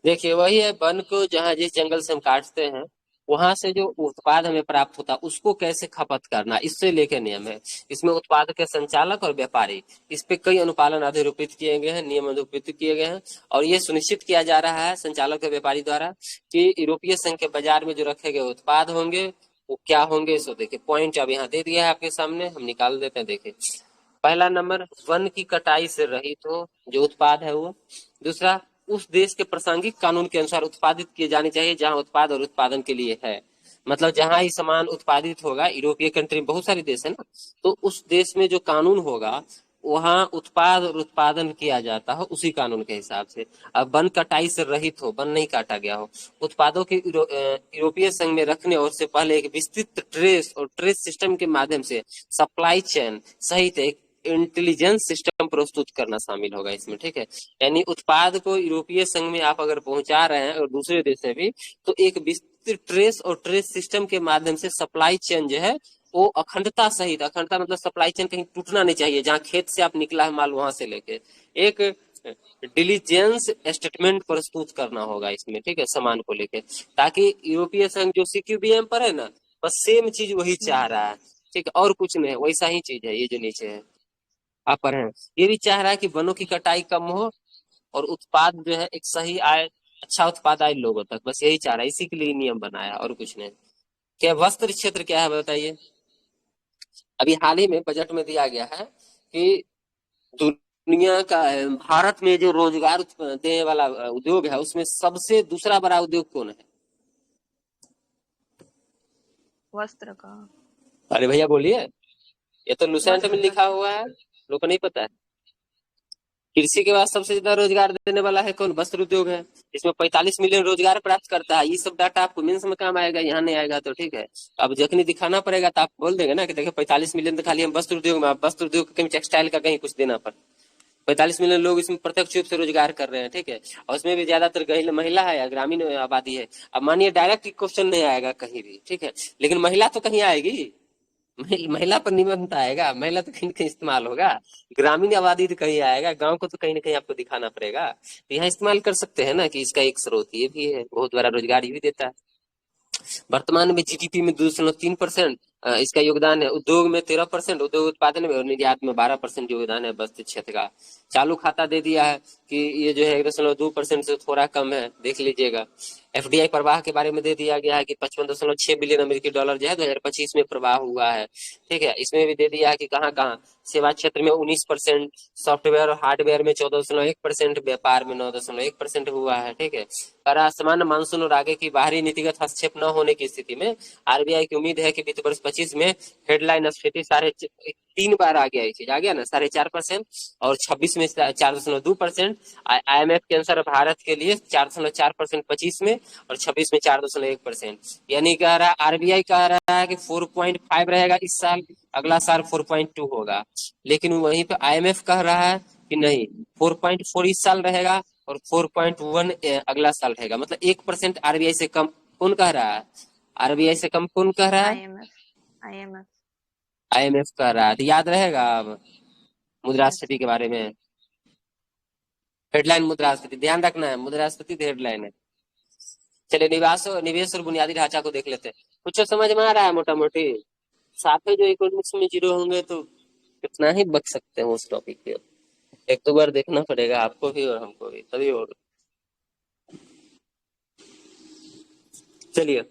देखिए वही है, वन को जहाँ जिस जंगल से हम काटते हैं वहां से जो उत्पाद हमें प्राप्त होता है उसको कैसे खपत करना, इससे लेके नियम है। इसमें उत्पाद के संचालक और व्यापारी, इस पे कई अनुपालन अधिरूपित किए गए हैं, नियम अधिरूपित किए गए हैं, और ये सुनिश्चित किया जा रहा है संचालक और व्यापारी द्वारा कि यूरोपीय संघ के बाजार में जो रखे गए उत्पाद होंगे वो क्या होंगे। इसको देखिए, पॉइंट अब यहाँ दे दिया है आपके सामने, हम निकाल देते हैं। देखिए, पहला नंबर, वन की कटाई से रहित हो जो उत्पाद है वो। दूसरा, उस देश के प्रासंगिक कानून के अनुसार उत्पादित किए जाने चाहिए जहां उत्पाद और उत्पादन के लिए है। मतलब जहां ही सामान उत्पादित होगा, यूरोपीय कंट्री में बहुत सारे देश है ना, तो उस देश में जो कानून होगा वहां उत्पाद और उत्पादन किया जाता है उसी कानून के हिसाब से। अब वन कटाई से रहित हो, वन नहीं काटा गया हो, उत्पादों के यूरोपीय संघ में रखने और से पहले एक विस्तृत ट्रेस सिस्टम के माध्यम से सप्लाई चेन सहित एक इंटेलिजेंस सिस्टम प्रस्तुत करना शामिल होगा इसमें। ठीक है, यानी उत्पाद को यूरोपीय संघ में आप अगर पहुंचा रहे हैं और दूसरे देश में भी, तो एक विस्तृत ट्रेस सिस्टम के माध्यम से सप्लाई चेन जो है वो अखंडता सहित, अखंडता मतलब सप्लाई चेन कहीं टूटना नहीं चाहिए, जहाँ खेत से आप निकला है माल वहां से लेके एक डिलीजेंस स्टेटमेंट प्रस्तुत करना होगा इसमें। ठीक है, सामान को लेके, ताकि यूरोपीय संघ जो CQBM पर है ना, बस सेम चीज वही चाह रहा है, ठीक है, और कुछ नहीं, वैसा ही चीज है ये जो नीचे है आप पढ़े हैं। ये भी चाह रहा है कि वनों की कटाई कम हो और उत्पाद जो है एक सही आए, अच्छा उत्पाद आए लोगों तक, बस यही चाह रहा है, इसी के लिए नियम बनाया और कुछ नहीं। क्या वस्त्र क्षेत्र क्या है बताइए? अभी हाल ही में बजट में दिया गया है कि दुनिया का भारत में जो रोजगार देने वाला उद्योग है उसमें सबसे दूसरा बड़ा उद्योग कौन है? वस्त्र का। अरे भैया बोलिए, ये तो लुसेंट में वस्त्र लिखा हुआ है, लोग को नहीं पता है। कृषि के बाद सबसे ज्यादा रोजगार देने वाला है कौन? वस्त्र उद्योग है। इसमें 45 मिलियन रोजगार प्राप्त करता है। ये सब डाटा आपको मेंस में काम आएगा, यहाँ नहीं आएगा तो ठीक है। अब जखनी दिखाना पड़ेगा तो आप बोल देंगे ना कि देखिए 45 मिलियन तो खाली हम वस्त्र उद्योग में, वस्त्र उद्योग कहीं टेक्सटाइल का कहीं कुछ देना पड़, 45 मिलियन लोग इसमें प्रत्यक्ष रूप से रोजगार कर रहे हैं, ठीक है, और उसमें भी ज्यादातर महिला है या ग्रामीण आबादी है। अब मानिए डायरेक्ट क्वेश्चन नहीं आएगा कहीं भी, ठीक है, लेकिन महिला तो कहीं आएगी, महिला पर निबंध आएगा, महिला तो कहीं ना कहीं इस्तेमाल होगा, ग्रामीण आबादी तो कहीं आएगा, गांव को तो कहीं ना कहीं आपको दिखाना पड़ेगा, तो यहाँ इस्तेमाल कर सकते हैं ना कि इसका एक स्रोत ये भी है, बहुत बड़ा रोजगार ये भी देता है। वर्तमान में जीडीपी में 2.3% इसका योगदान है, उद्योग में 13%, उद्योग उत्पादन में और निर्यात में 12% योगदान है वस्त्र क्षेत्र का। चालू खाता दे दिया है कि ये जो है 1.2% से थोड़ा कम है, देख लीजिएगा। एफडीआई प्रवाह के बारे में दे दिया गया है कि 55.6 बिलियन अमेरिकी डॉलर जो है 2025 में प्रवाह हुआ है, ठीक है। इसमें भी दे दिया है कि कहाँ कहाँ सेवा क्षेत्र में 19%, सॉफ्टवेयर और हार्डवेयर में 14.1%, व्यापार में 9.1% हुआ है, ठीक है। पर सामान्य मानसून और आगे की बाहरी नीतिगत हस्तक्षेप न होने की स्थिति में आरबीआई की उम्मीद है कि वित्त वर्ष 25 में हेडलाइन स्फीति 3 बार आ गया, ये चीज आ गया ना 4.5%, और 26 में 4.2%। IMF के अनुसार भारत के लिए 4.4% 25 में और 26 में 4.1%, यानी कह रहा है आरबीआई कह रहा है कि 4.5 रहेगा इस साल, अगला साल 4.2 होगा, लेकिन वहीं पे IMF कह रहा है कि नहीं 4.4 इस साल रहेगा और 4.1 अगला साल रहेगा, मतलब 1% आरबीआई से कम कौन कह रहा है? आरबीआई से कम कौन कह रहा है? आईएमएफ IMF कह रहा है, तो याद रहेगा अब मुद्रास्फीति के बारे में, हेडलाइन मुद्रास्फीति ध्यान रखना है, मुद्रास्फीति हेडलाइन है। चलिए निवेश और बुनियादी ढांचा को देख लेते हैं, कुछ समझ में आ रहा है मोटा मोटी? साथ में जो इकोनॉमिक्स में जीरो होंगे तो कितना ही बच सकते हैं उस टॉपिक पे, एक दो बार देखना पड़ेगा आपको भी और हमको भी, तभी होगा। चलिए,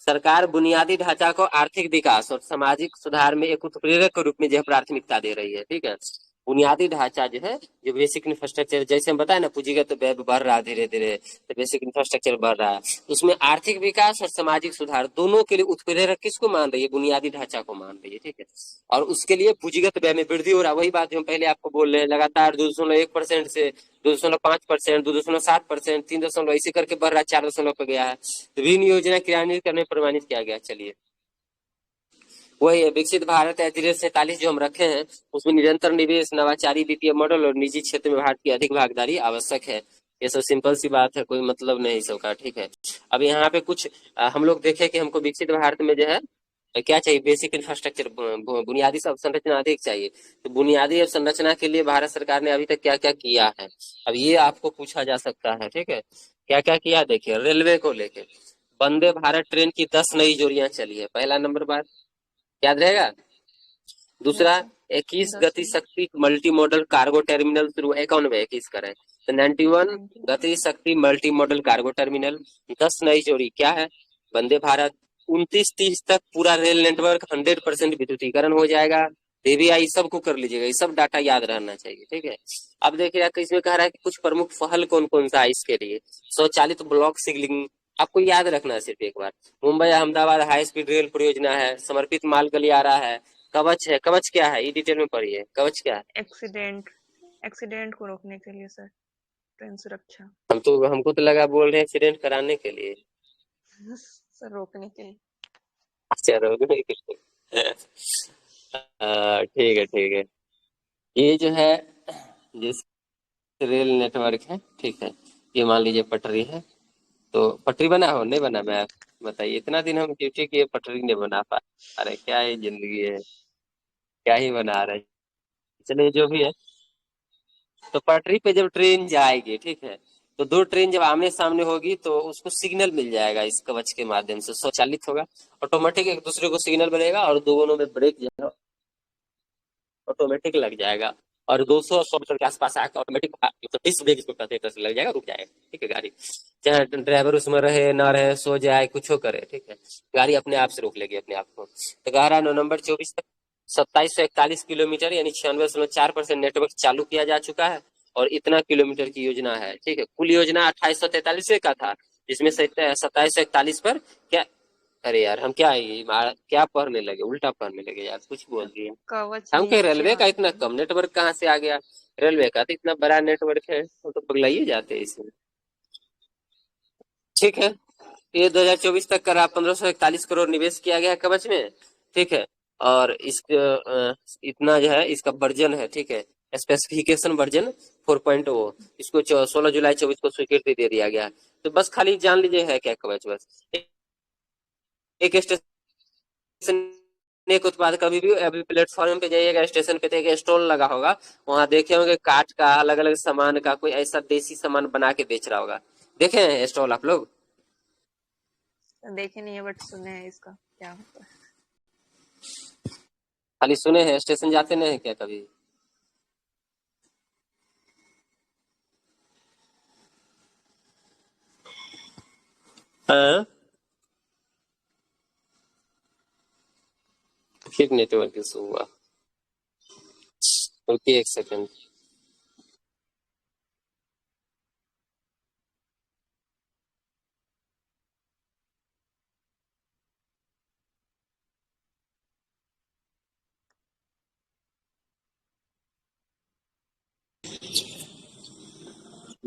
सरकार बुनियादी ढांचा को आर्थिक विकास और सामाजिक सुधार में एक उत्प्रेरक के रूप में जो प्राथमिकता दे रही है, ठीक है। बुनियादी ढांचा जो है, जो बेसिक इंफ्रास्ट्रक्चर, जैसे हम बताए ना पूंजीगत व्यय बढ़ रहा है धीरे धीरे, तो बेसिक इंफ्रास्ट्रक्चर बढ़ रहा है, उसमें आर्थिक विकास और सामाजिक सुधार दोनों के लिए उत्प्रेरक किसको मान रही है? बुनियादी ढांचा को मान रही है, ठीक है। और उसके लिए पूंजीगत व्यय में वृद्धि हो रहा है, वही बात जो हम पहले आपको बोल रहे हैं, लगातार 2.1% से 2.5%, 2.7%, 3 ऐसे करके बढ़ रहा है, 4 पे गया है। विभिन्न योजना क्रियान्वित करने प्रमाणित किया गया। चलिए, वही है विकसित भारत एजेंडा 47 जो हम रखे हैं, उसमें निरंतर निवेश, नवाचारी वित्तीय मॉडल और निजी क्षेत्र में भारत की अधिक भागीदारी आवश्यक है। ये सब सिंपल सी बात है, कोई मतलब नहीं सबका, ठीक है। अब यहाँ पे कुछ हम लोग देखें कि हमको विकसित भारत में जो है क्या चाहिए? बेसिक इंफ्रास्ट्रक्चर, बुनियादी संरचना अधिक चाहिए। तो बुनियादी संरचना के लिए भारत सरकार ने अभी तक क्या क्या किया है, अब ये आपको पूछा जा सकता है, ठीक है। क्या क्या किया देखिए, रेलवे को लेके वंदे भारत ट्रेन की 10 नई जोड़ियां चली है, पहला नंबर बात याद रहेगा। दूसरा 21 गति शक्ति मल्टी मॉडल कार्गो टर्मिनल शुरू, 51 में 21 करें तो 91 गति शक्ति मल्टी मॉडल कार्गो टर्मिनल, 10 नई जोड़ी क्या है? वंदे भारत। 29-30 तक पूरा रेल नेटवर्क 100% विद्युतीकरण हो जाएगा। DBI सबको कर लीजिएगा, ये सब डाटा याद रहना चाहिए, ठीक है। अब देखिए इसमें कह रहा है कि कुछ प्रमुख पहल कौन कौन सा है इसके लिए। स्वचालित ब्लॉक सिग्नलिंग आपको याद रखना है सिर्फ एक बार। Mumbai Ahmedabad high speed rail परियोजना है। समर्पित माल गलियारा है। कवच है। कवच क्या है ये डिटेल में पढ़िए, कवच क्या है? एक्सीडेंट को रोकने के लिए सर, ट्रेन सुरक्षा। हमको तो लगा बोल रहे हैं एक्सीडेंट कराने के लिए। सर रोकने के लिए। अच्छा रोकने के लिए। ठीक है ठीक है। ये जो है जिस रेल नेटवर्क है, ठीक है, ये मान लीजिए पटरी है, तो पटरी बना हो नहीं बना? मैं बताइए, इतना दिन हम ड्यूटी किए पटरी नहीं बना पा रहे, क्या ये जिंदगी है, क्या ही बना रहे। चलिए जो भी है, तो पटरी पे जब ट्रेन जाएगी, ठीक है, तो दो ट्रेन जब आमने सामने होगी तो उसको सिग्नल मिल जाएगा इस कवच के माध्यम से, स्वचालित होगा, ऑटोमेटिक एक दूसरे को सिग्नल बनेगा और दोनों में ब्रेक जो है ऑटोमेटिक लग जाएगा और 200 और 100 मीटर के आसपास आकर ऑटोमेटिक डिस्क ब्रेक इसको कहते हैं, तरह से लग जाएगा, रुक जाएगा। ठीक है, गाड़ी चाहे ड्राइवर उसमें रहे ना रहे, सो जाए, कुछ हो करे, ठीक है, गाड़ी अपने आप से रोक लेगी अपने आप को। तो कह रहा है नवंबर 24 तक 2741 किलोमीटर यानी 96.4% नेटवर्क चालू किया जा चुका है और इतना किलोमीटर की योजना है। ठीक है, कुल योजना 2843 का था, जिसमें 2741 पर क्या, अरे यार हम क्या पढ़ने लगे, उल्टा पढ़ने लगे यार, कुछ बोल दिए कवच हम। कहीं नीचे रेलवे का वाला। इतना कम नेटवर्क कहाँ से आ गया, रेलवे का तो इतना बड़ा नेटवर्क है, वो तो पगलाइए जाते हैं इसमें। ठीक है, ये 2024 तक करा 1541 करोड़ निवेश किया गया है कवच में। ठीक है, और इस इतना जो है इसका वर्जन है, ठीक है, स्पेसिफिकेशन वर्जन 4.0, इसको 16 जुलाई 24 को स्वीकृति दे दिया गया है। तो बस खाली जान लीजिए है क्या कवच, बस एक स्टेशन, एक उत्पाद कभी भी अभी प्लेटफॉर्म पे जाइएगा, स्टेशन पे एक स्टॉल लगा होगा, वहां देखे होंगे काठ का अलग अलग सामान का कोई ऐसा देसी सामान बना के बेच रहा होगा, देखे हैं स्टॉल आप लोग? देखे नहीं है बट सुने हैं इसका क्या होता है। खाली सुने हैं, स्टेशन जाते नहीं है क्या कभी? हाँ, फिर नेटवर्क इशू हुआ, रुकिए एक सेकंड।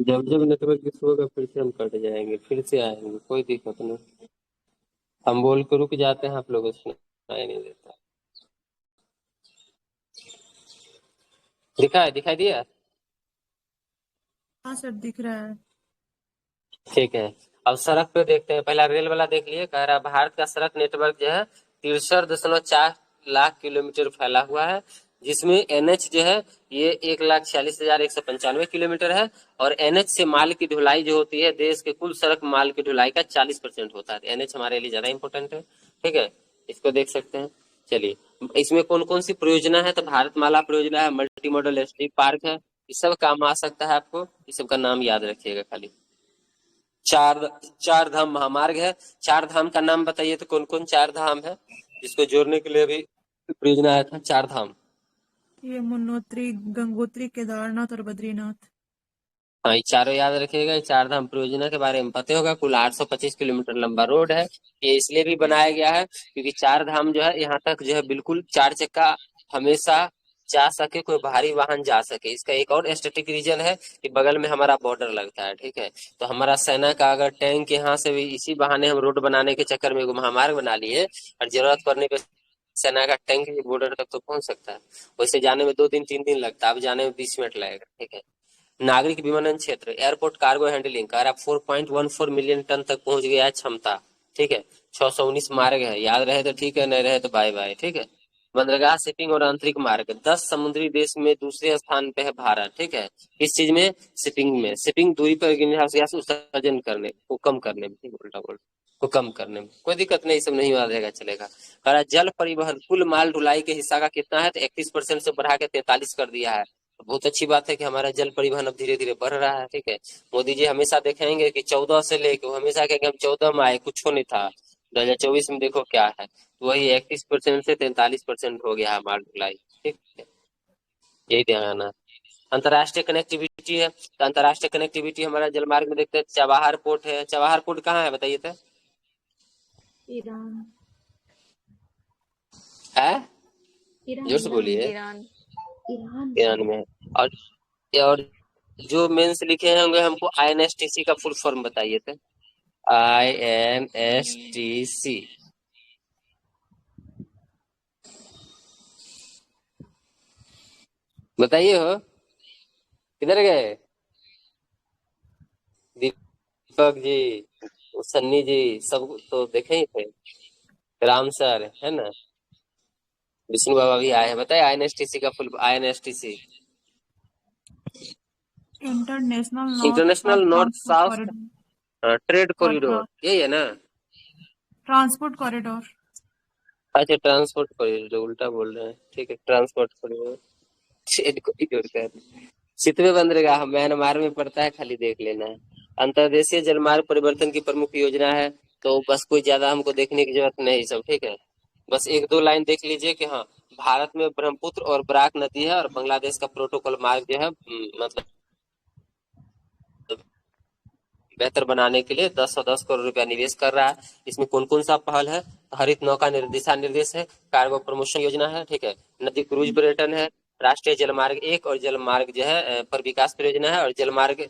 जब जब नेटवर्क इशू होगा फिर से हम कट जाएंगे, फिर से आएंगे, कोई दिक्कत नहीं। हम बोल के रुक जाते हैं, आप लोग सुनाई नहीं देता। दिखाई दिया? हाँ सर दिख रहा है। ठीक है, अब सड़क पे देखते हैं, पहला रेल वाला देख लिए। कह रहा भारत का सड़क नेटवर्क जो है 63.4 लाख किलोमीटर फैला हुआ है, जिसमें एनएच जो है ये 1,46,195 किलोमीटर है और एनएच से माल की ढुलाई जो होती है देश के कुल सड़क माल की ढुलाई का 40% होता है। एनएच हमारे लिए ज्यादा इंपॉर्टेंट है। ठीक है, इसको देख सकते हैं। चलिए, इसमें कौन कौन सी परियोजना है, तो भारत माला परियोजना है, मल्टी मॉडल एसटी पार्क है, ये सब काम आ सकता है आपको, इस सब का नाम याद रखिएगा खाली। चार धाम महामार्ग है, चार धाम का नाम बताइए तो कौन कौन चार धाम है, जिसको जोड़ने के लिए अभी परियोजना आया था, चार धाम। ये यमुनोत्री, गंगोत्री, केदारनाथ और बद्रीनाथ। हाँ, ये चारों याद रखिएगा। ये चार धाम परियोजना के बारे में पता होगा। कुल 825 किलोमीटर लंबा रोड है। ये इसलिए भी बनाया गया है क्योंकि चार धाम जो है यहाँ तक जो है बिल्कुल चार चक्का हमेशा जा सके, कोई भारी वाहन जा सके। इसका एक और एस्थेटिक रीजन है कि बगल में हमारा बॉर्डर लगता है। ठीक है, तो हमारा सेना का अगर टैंक यहाँ से भी, इसी बहाने हम रोड बनाने के चक्कर में महामार्ग बना लिए और जरूरत पड़ने पे सेना का टैंक बॉर्डर तक तो पहुंच सकता है। वैसे जाने में 2 दिन 3 दिन लगता है, अब जाने में 20 मिनट लगेगा। ठीक है, नागरिक विमानन क्षेत्र, एयरपोर्ट कार्गो हैंडलिंग का 4.14 मिलियन टन तक पहुंच गया है क्षमता। ठीक है, 619 मार्ग है, याद रहे तो ठीक है, नहीं रहे तो बाय बाय। ठीक है, बंदरगाह, शिपिंग और आंतरिक मार्ग, 10 समुद्री देश में दूसरे स्थान पे है भारत। ठीक है, इस चीज में, शिपिंग में, शिपिंग दूरी पर ग्रीन हाउस गैस उत्सर्जन करने को कम करने में, उल्टा बोल को कम करने में कोई दिक्कत नहीं, सब नहीं याद रहेगा चलेगा। कह जल परिवहन, कुल माल ढुलाई के हिस्सा का कितना है, तो 31% से बढ़ा के 43 कर दिया है। बहुत अच्छी बात है कि हमारा जल परिवहन अब धीरे धीरे बढ़ रहा है। ठीक है, मोदी जी हमेशा दिखाएंगे कि 14 से लेके, वो हमेशा कहेंगे हम 14 में आए, कुछ नहीं था। 2024 में देखो क्या है, तो वही 31% से 43% हो गया है माल ढुलाई। ठीक है, यही ध्यान आना। अंतर्राष्ट्रीय कनेक्टिविटी है, तो अंतर्राष्ट्रीय कनेक्टिविटी हमारा जलमार्ग में देखते हैं, चबाहार पोर्ट है। चबाहार पोर्ट कहाँ है बताइए तो? ईरान। है, ईरान। जोर से बोलिए। ईरान। ईरान में। और जो मेंस लिखे होंगे हमको INSTC का फुल फॉर्म बताइए तो? INSTC बताइए हो, किधर गए दीपक जी, सन्नी जी, सब तो देखे ही थे। राम सर है ना, विष्णु बाबा भी आए हैं। बताइए INSTC का full, INSTC international north international south north transport south corridor trade और कॉरिडोर, यही है ना? Transport corridor. अच्छा, ट्रांसपोर्ट कॉरिडोर, उल्टा बोल रहे हैं। ठीक है, ट्रांसपोर्ट कॉरिडोर, ट्रेड कॉरिडोर का चितवे बंदरगाह म्यांमार में पड़ता है, खाली देख लेना है। अंतर्देशीय जलमार्ग परिवर्तन की प्रमुख योजना है, तो बस कोई ज्यादा हमको देखने की जरूरत नहीं, सब ठीक है। बस एक दो लाइन देख लीजिए कि हाँ, भारत में ब्रह्मपुत्र और बराक नदी है और बांग्लादेश का प्रोटोकॉल मार्ग जो है मतलब बेहतर बनाने के लिए 10 करोड़ रुपया निवेश कर रहा है। इसमें कौन कौन सा पहल है? हरित नौका दिशा निर्देश है, कार्गो प्रमोशन योजना है, ठीक है, नदी क्रूज पर्यटन है, राष्ट्रीय जलमार्ग 1 और जलमार्ग जो है पर विकास परियोजना है, और जलमार्ग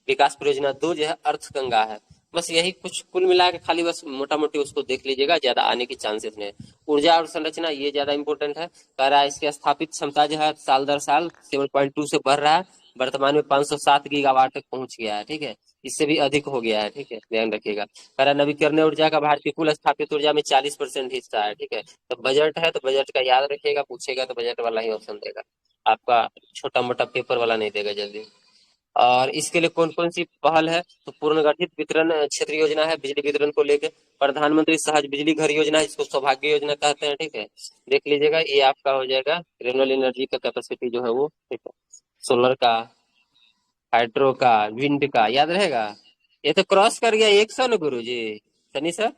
विकास परियोजना 2 जो है अर्थ गंगा है। बस यही कुछ कुल मिला के खाली बस मोटा मोटी उसको देख लीजिएगा, ज्यादा आने की चांसेस नहीं। ऊर्जा और संरचना ये ज्यादा इंपॉर्टेंट है। कह रहा है इसकी स्थापित क्षमता जो है साल दर साल 7.2 से बढ़ रहा है, वर्तमान में 507 गीगावाट तक पहुंच गया है, ठीक है, इससे भी अधिक हो गया है, ठीक है, ध्यान रखिएगा। कह रहा नवीकरणीय ऊर्जा का भारत की कुल स्थापित ऊर्जा में 40% हिस्सा है, ठीक है। तो बजट है तो बजट का याद रखिएगा, पूछेगा तो बजट वाला ही ऑप्शन देगा, आपका छोटा मोटा पेपर वाला नहीं देगा जल्दी। और इसके लिए कौन कौन सी पहल है? तो पुनर्गठित वितरण क्षेत्र योजना है बिजली वितरण को लेकर, प्रधानमंत्री सहज बिजली घर योजना है, इसको सौभाग्य योजना कहते हैं, ठीक है, देख लीजिएगा। ये आपका हो जाएगा रिन्यूएबल एनर्जी का कैपेसिटी जो है वो, ठीक है, सोलर का, हाइड्रो का, विंड का, याद रहेगा। ये तो क्रॉस कर गया 100 न गुरु जी, सनी सर,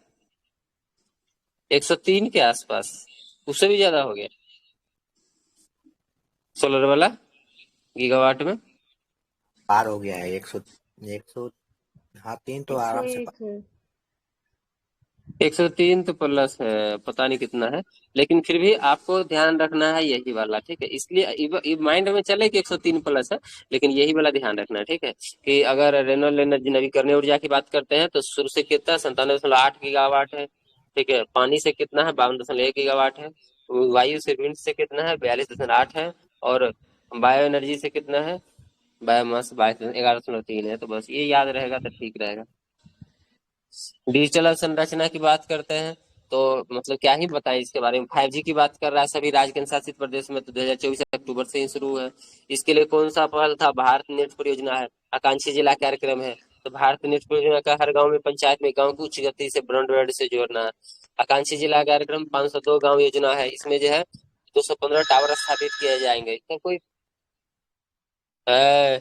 103 के आसपास, उससे भी ज्यादा हो गया सोलर वाला गीगावाट में। पार हो गया है 100 हाँ 3 तो आराम से 103 तो प्लस है, पता नहीं कितना है, लेकिन फिर भी आपको ध्यान रखना है यही वाला, ठीक है। इसलिए माइंड में चले कि 103 प्लस है, लेकिन यही वाला ध्यान रखना है, ठीक है, कि अगर रेनोल एनर्जी नवीकरणीय ऊर्जा की बात करते हैं तो सूर्य से कितना 97.8 गीगावाट है, ठीक है, पानी से कितना है 52.1 गीगावाट है, वायु से विंड से कितना है 42.8 है, और बायो एनर्जी से कितना है, बायोमास 11.3 है। तो बस ये याद रहेगा तो ठीक रहेगा। डिजिटल संरचना की बात करते हैं तो मतलब क्या ही बताएं इसके बारे में। 5G की बात कर रहा है सभी राज्य केंद्र शासित प्रदेश में, तो 2024 अक्टूबर से ही शुरू है। इसके लिए कौन सा पहल था? भारत नेट परियोजना है, आकांक्षी जिला कार्यक्रम है। तो भारत नेट परियोजना का हर गांव में पंचायत में गांव को उच्च गति से ब्रॉडबैंड से जोड़ना है। आकांक्षी जिला कार्यक्रम 502 गाँव योजना है, इसमें जो है 215 टावर स्थापित किए जाएंगे। क्या कोई है?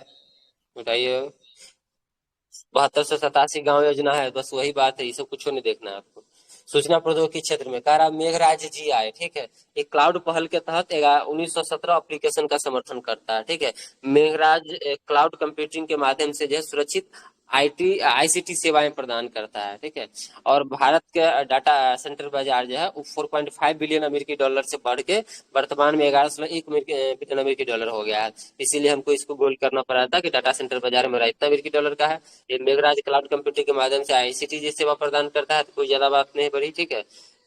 बताइए। 7287 गांव योजना है, बस वही बात है, ये सब कुछ नहीं देखना है आपको। सूचना प्रौद्योगिकी क्षेत्र में कह रहा मेघराज जी आए, ठीक है, एक क्लाउड पहल के तहत 1917 एप्लीकेशन का समर्थन करता है, ठीक है। मेघराज क्लाउड कंप्यूटिंग के माध्यम से जो है सुरक्षित ICT सेवाएं प्रदान करता है, ठीक है। और भारत के डाटा सेंटर बाजार जो है वो 4.5 बिलियन अमेरिकी डॉलर से बढ़ के वर्तमान में 11.1 बिलियन अमेरिकी डॉलर हो गया है। इसीलिए हमको इसको गोल करना पड़ा था कि डाटा सेंटर बाजार में इतना अमेरिकी डॉलर का है। ये मेघराज क्लाउड कंप्यूटिंग के माध्यम से ICT सेवा प्रदान करता है, तो कोई ज्यादा बात नहीं बड़ी, ठीक है।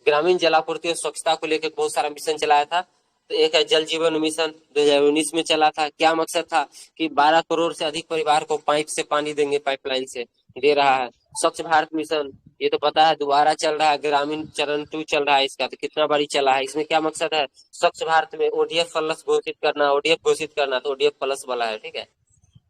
ग्रामीण जलापूर्ति और स्वच्छता को लेकर बहुत सारा मिशन चलाया था। तो एक है जल जीवन मिशन, 2019 में चला था। क्या मकसद था? कि 12 करोड़ से अधिक परिवार को पाइप से पानी देंगे, पाइपलाइन से दे रहा है। स्वच्छ भारत मिशन, ये तो पता है दोबारा चल रहा है, ग्रामीण चरण 2 चल रहा है इसका, तो कितना बड़ी चला है। इसमें क्या मकसद है? स्वच्छ भारत में ODF प्लस घोषित करना, ODF घोषित करना, तो ODF प्लस वाला है, ठीक है।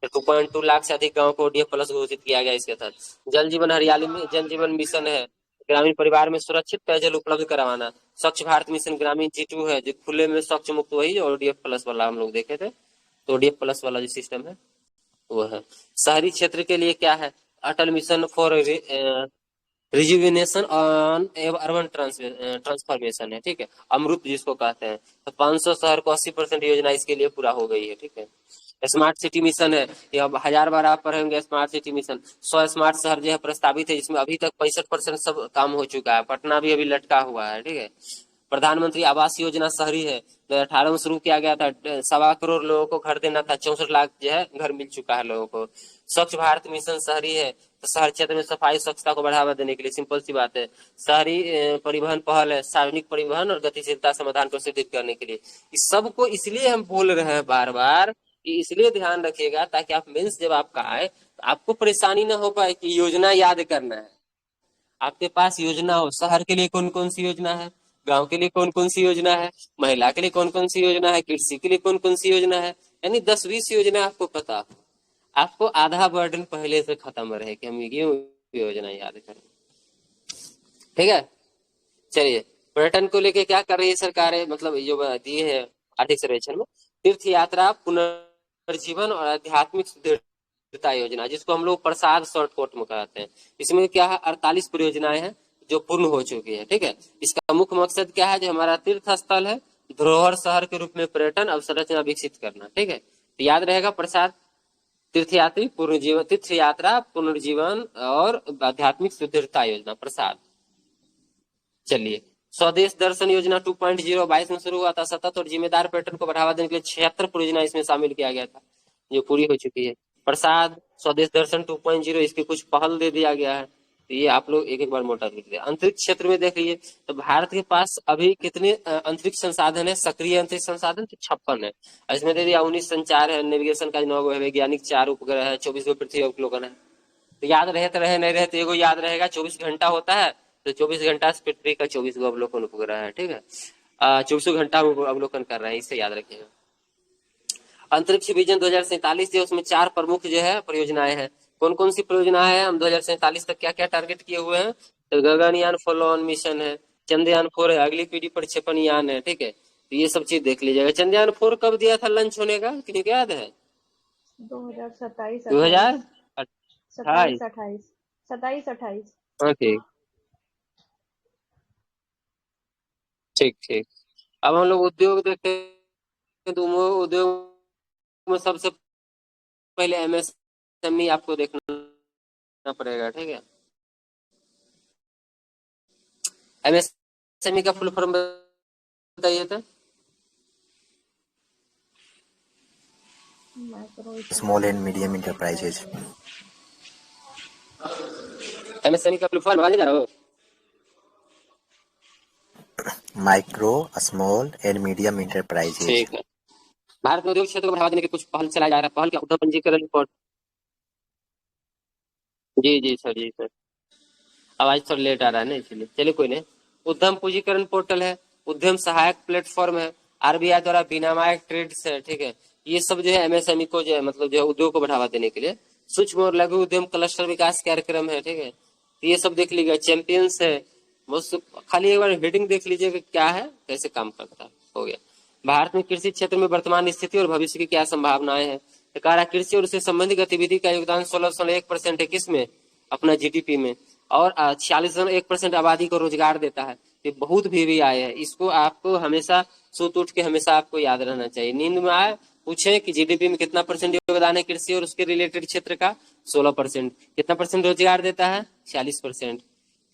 2.2 लाख से अधिक गाँव को ODF प्लस घोषित किया गया इसके तहत। जल जीवन हरियाली में जल जीवन मिशन है, ग्रामीण परिवार में सुरक्षित पेयजल उपलब्ध करवाना। स्वच्छ भारत मिशन ग्रामीण G2 है, जो खुले में स्वच्छ मुक्त, वही ODF प्लस वाला हम लोग देखे थे, तो ODF प्लस वाला जो सिस्टम है वो है। शहरी क्षेत्र के लिए क्या है? Atal mission for rejuvenation on urban transformation है, ठीक है, अमृत जिसको कहते हैं। तो 500 शहर को 80% योजना इसके लिए पूरा हो गई है, ठीक है। स्मार्ट सिटी मिशन है, ये अब 1000 बार आप पढ़ेंगे। स्मार्ट सिटी मिशन 100 स्मार्ट शहर जो है प्रस्तावित है, जिसमें अभी तक 65% सब काम हो चुका है, पटना भी अभी लटका हुआ है, ठीक है। प्रधानमंत्री आवास योजना शहरी है, 2018 में शुरू किया गया था, 1.25 करोड़ लोगों को घर देना था, 64 लाख जो है घर मिल चुका है लोगों को। स्वच्छ भारत मिशन शहरी है, तो शहर क्षेत्र में सफाई स्वच्छता को बढ़ावा देने के लिए, सिंपल सी बात है। शहरी परिवहन पहल है, सार्वजनिक परिवहन और गतिशीलता समाधान को सिद्ध करने के लिए। इस सब को इसलिए हम बोल रहे हैं बार बार, कि इसलिए ध्यान रखिएगा ताकि आप मेंस जब आपका आए तो आपको परेशानी ना हो पाए कि योजना याद करना है। आपके पास योजना हो, शहर के लिए कौन कौन सी योजना है, गांव के लिए कौन कौन सी योजना है, महिला के लिए कौन कौन सी योजना है, कृषि के लिए कौन कौन सी योजना है, यानी 10-20 योजना आपको पता हो। आपको आधा बर्डन पहले से खत्म रहे कि हम ये योजना याद करें। ठीक है, चलिए पर्यटन को लेके क्या कर रही है सरकार, मतलब जो दिए है आर्थिक सर्वेक्षण में, तीर्थ यात्रा, पुनर्जीवन और आध्यात्मिक सुदृढ़ता योजना, जिसको हम लोग प्रसाद शॉर्टकट में कहते हैं। इसमें क्या है, 48 परियोजनाएं हैं जो पूर्ण हो चुकी है। ठीक है, इसका मुख्य मकसद क्या है, जो हमारा तीर्थ स्थल है, धरोहर शहर के रूप में पर्यटन अवसंरचना विकसित करना। ठीक है, तो याद रहेगा प्रसाद, तीर्थयात्री, पुनर्जीवन, तीर्थ यात्रा, पुनर्जीवन और आध्यात्मिक सुदृढ़ता योजना, प्रसाद। चलिए, स्वदेश दर्शन योजना 2.0 22 में शुरू हुआ था। सतत और जिम्मेदार पर्यटन को बढ़ावा देने के लिए 76 परियोजना इसमें शामिल किया गया था, जो पूरी हो चुकी है। प्रसाद, स्वदेश दर्शन 2.0, इसके कुछ पहल दे दिया गया है, तो ये आप लोग एक एक बार मोटा लिख लिया। अंतरिक्ष क्षेत्र में देख लीजिए, तो भारत के पास अभी कितने अंतरिक्ष संसाधन है, सक्रिय अंतरिक्ष संसाधन तो 56 है। इसमें दे दिया 19 संचार है, नेविगेशन का 9 है, वैज्ञानिक 4 उपग्रह है, 24 पृथ्वी अवलोकन है। तो याद रहे तो रहे, नहीं रहे तो एगो याद रहेगा, 24 घंटा होता है तो 24 घंटा पृथ्वी का 24 गो अवलोकन उपग्रह है। ठीक है, 24 घंटा अवलोकन कर रहे हैं, इससे याद रखिएगा। अंतरिक्ष विजन 2047 जो, उसमें 4 प्रमुख जो है परियोजनाएं हैं। कौन कौन सी परियोजना है, हम 2047 तक क्या क्या टारगेट किए हुए हैं, तो गगनयान फॉलो ऑन मिशन है, चंद्रयान 4 है, अगली पीढ़ी प्रक्षेपण यान है। ठीक है, तो ये सब चीज देख लीजिएगा। चंद्रयान 4 कब दिया था लंच होने का, किसी को याद है? 2027 2028। 27-28 ओके, ठीक ठीक। अब हम लोग उद्योग देखते हैं, तो उद्योग में सबसे पहले एमएसएमई आपको देखना पड़ेगा। ठीक है, एमएसएमई का फुल फॉर्म बताइए तो। Small and medium enterprises. MSME का फुल फॉर्म आगे जा रहा हो, micro small and medium enterprises. ठीक है। भारत में उद्योग क्षेत्र को बढ़ावा देने के कुछ पहल चलाया जा रहा है। पहल क्या, उद्यम पंजीकरण रिपोर्ट। जी जी सर, जी सर, आवाज थोड़ा लेट आ रहा है ना, इसलिए। चलिए कोई नहीं। उद्यम पंजीकरण पोर्टल है, उद्यम सहायक प्लेटफॉर्म है, आरबीआई द्वारा विनियामक ट्रेड्स है। ठीक है, ये सब जो है एमएसएमई को जो है, मतलब जो है उद्योग को बढ़ावा देने के लिए। सूक्ष्म और लघु उद्यम क्लस्टर विकास कार्यक्रम है। ठीक है, तो ये सब देख लीजिएगा। चैंपियंस है, बस खाली एक बार हेडिंग देख लीजिएगा क्या है, कैसे काम करता है, हो गया। भारत में कृषि क्षेत्र में वर्तमान स्थिति और भविष्य की क्या संभावनाएं हैं, तो कह रहा कृषि और उससे संबंधित गतिविधि का योगदान 16.1% है, किसमें, अपना जीडीपी में, और 46.1% आबादी को रोजगार देता है। ये बहुत भी आए हैं, इसको आपको हमेशा सुत उठ के हमेशा आपको याद रहना चाहिए। नींद में आए पूछे कि जीडीपी में कितना परसेंट योगदान है कृषि और उसके रिलेटेड क्षेत्र का, 16%। कितना परसेंट रोजगार देता है, 46%।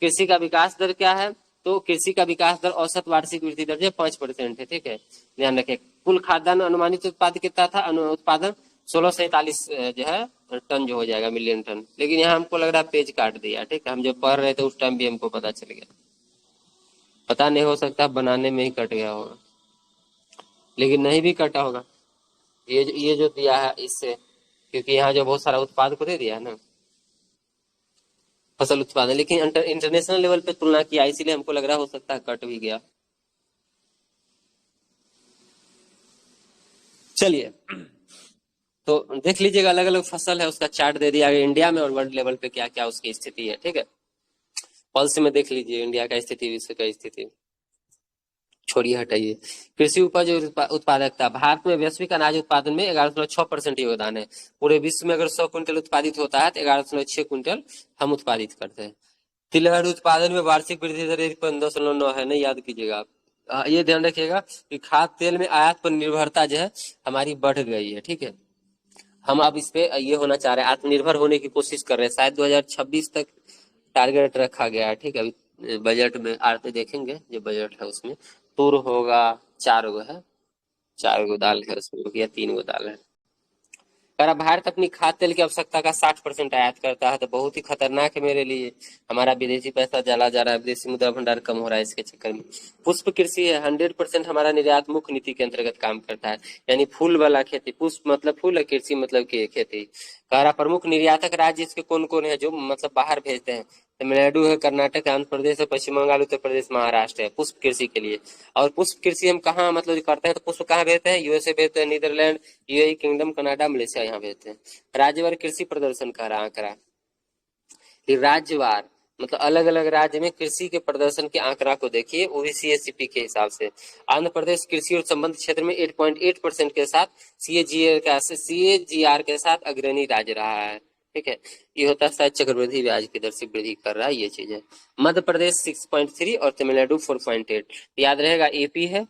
कृषि का विकास दर क्या है, तो कृषि का विकास दर औसत वार्षिक वृद्धि दर जो 5% है। ठीक है, ध्यान रखें। कुल खाद्यान्न अनुमानित उत्पादन कितना था, उत्पादन 1647 जो है टन जो हो जाएगा, मिलियन टन। लेकिन यहाँ हमको लग रहा है पेज काट दिया। ठीक है, हम जब पढ़ रहे थे उस टाइम भी हमको पता चल गया, पता नहीं, हो सकता बनाने में ही कट गया होगा, लेकिन नहीं भी कटा होगा। ये जो दिया है इससे, क्योंकि यहाँ जो बहुत सारा उत्पाद को दे दिया है ना, फसल उत्पादन, लेकिन इंटरनेशनल लेवल पे तुलना किया, इसीलिए हमको लग रहा हो सकता है कट भी गया। चलिए, तो देख लीजिएगा अलग अलग फसल है, उसका चार्ट दे दिया गया इंडिया में और वर्ल्ड लेवल पे क्या क्या उसकी स्थिति है। ठीक है, पॉलिसी में देख लीजिए इंडिया का स्थिति, विश्व का स्थिति, छोड़िए हटाइए। कृषि उपज उत्पादकता, भारत में वैश्विक अनाज उत्पादन में 11.6% योगदान है। पूरे विश्व में अगर 100 क्विंटल उत्पादित होता है तो 11.6 क्विंटल हम उत्पादित करते हैं। तिलहन उत्पादन में वार्षिक वृद्धि दर 15.9 है, नहीं याद कीजिएगा आप। ये ध्यान रखिएगा कि खाद्य तेल में आयात पर निर्भरता जो है हमारी बढ़ गई है। ठीक है, हम अब इस पे ये होना चाह रहे हैं, आत्मनिर्भर होने की कोशिश कर रहे हैं। शायद 2026 तक टारगेट रखा गया है। ठीक है, अभी बजट में आते देखेंगे, जो बजट है उसमें तूर होगा, 4 गो है, 4 गो दाल है उसमें, या 3 गो दाल है। अगर भारत अपनी खाद्य तेल की आवश्यकता का 60% आयात करता है तो बहुत ही खतरनाक है मेरे लिए। हमारा विदेशी पैसा जला जा रहा है, विदेशी मुद्रा भंडार कम हो रहा है इसके चक्कर में। पुष्प कृषि है, 100% हमारा निर्यात मुख्य नीति के अंतर्गत काम करता है, यानी फूल वाला खेती। पुष्प मतलब फूल, कृषि मतलब की खेती। कह रहा प्रमुख निर्यातक राज्य इसके कौन कौन है, जो मतलब बाहर भेजते हैं, तमिलनाडु है, कर्नाटक है, आंध्र प्रदेश है, पश्चिम बंगाल, उत्तर प्रदेश, महाराष्ट्र है पुष्प कृषि के लिए। और पुष्प कृषि हम कहाँ मतलब करते हैं, तो पुष्प कहाँ भेजते हैं, यूएसए भेजते हैं, Netherland, UAE kingdom, Canada, Malaysia यहाँ भेजते हैं। राज्यवार कृषि प्रदर्शन का आंकड़ा, राज्यवार मतलब अलग अलग राज्य में कृषि के प्रदर्शन के आंकड़ा को देखिए, वो भी सीएससीपी के हिसाब से। आंध्र प्रदेश कृषि और संबंध क्षेत्र में 8.8% के साथ सीएजीआर के साथ अग्रणी राज्य रहा है। ठीक है, ये होता है शायद चक्रवृद्धि ब्याज की दर से वृद्धि कर रहा है, ये चीज है। मध्य प्रदेश 6.3 और तमिलनाडु 4.8। याद रहेगा, एपी है,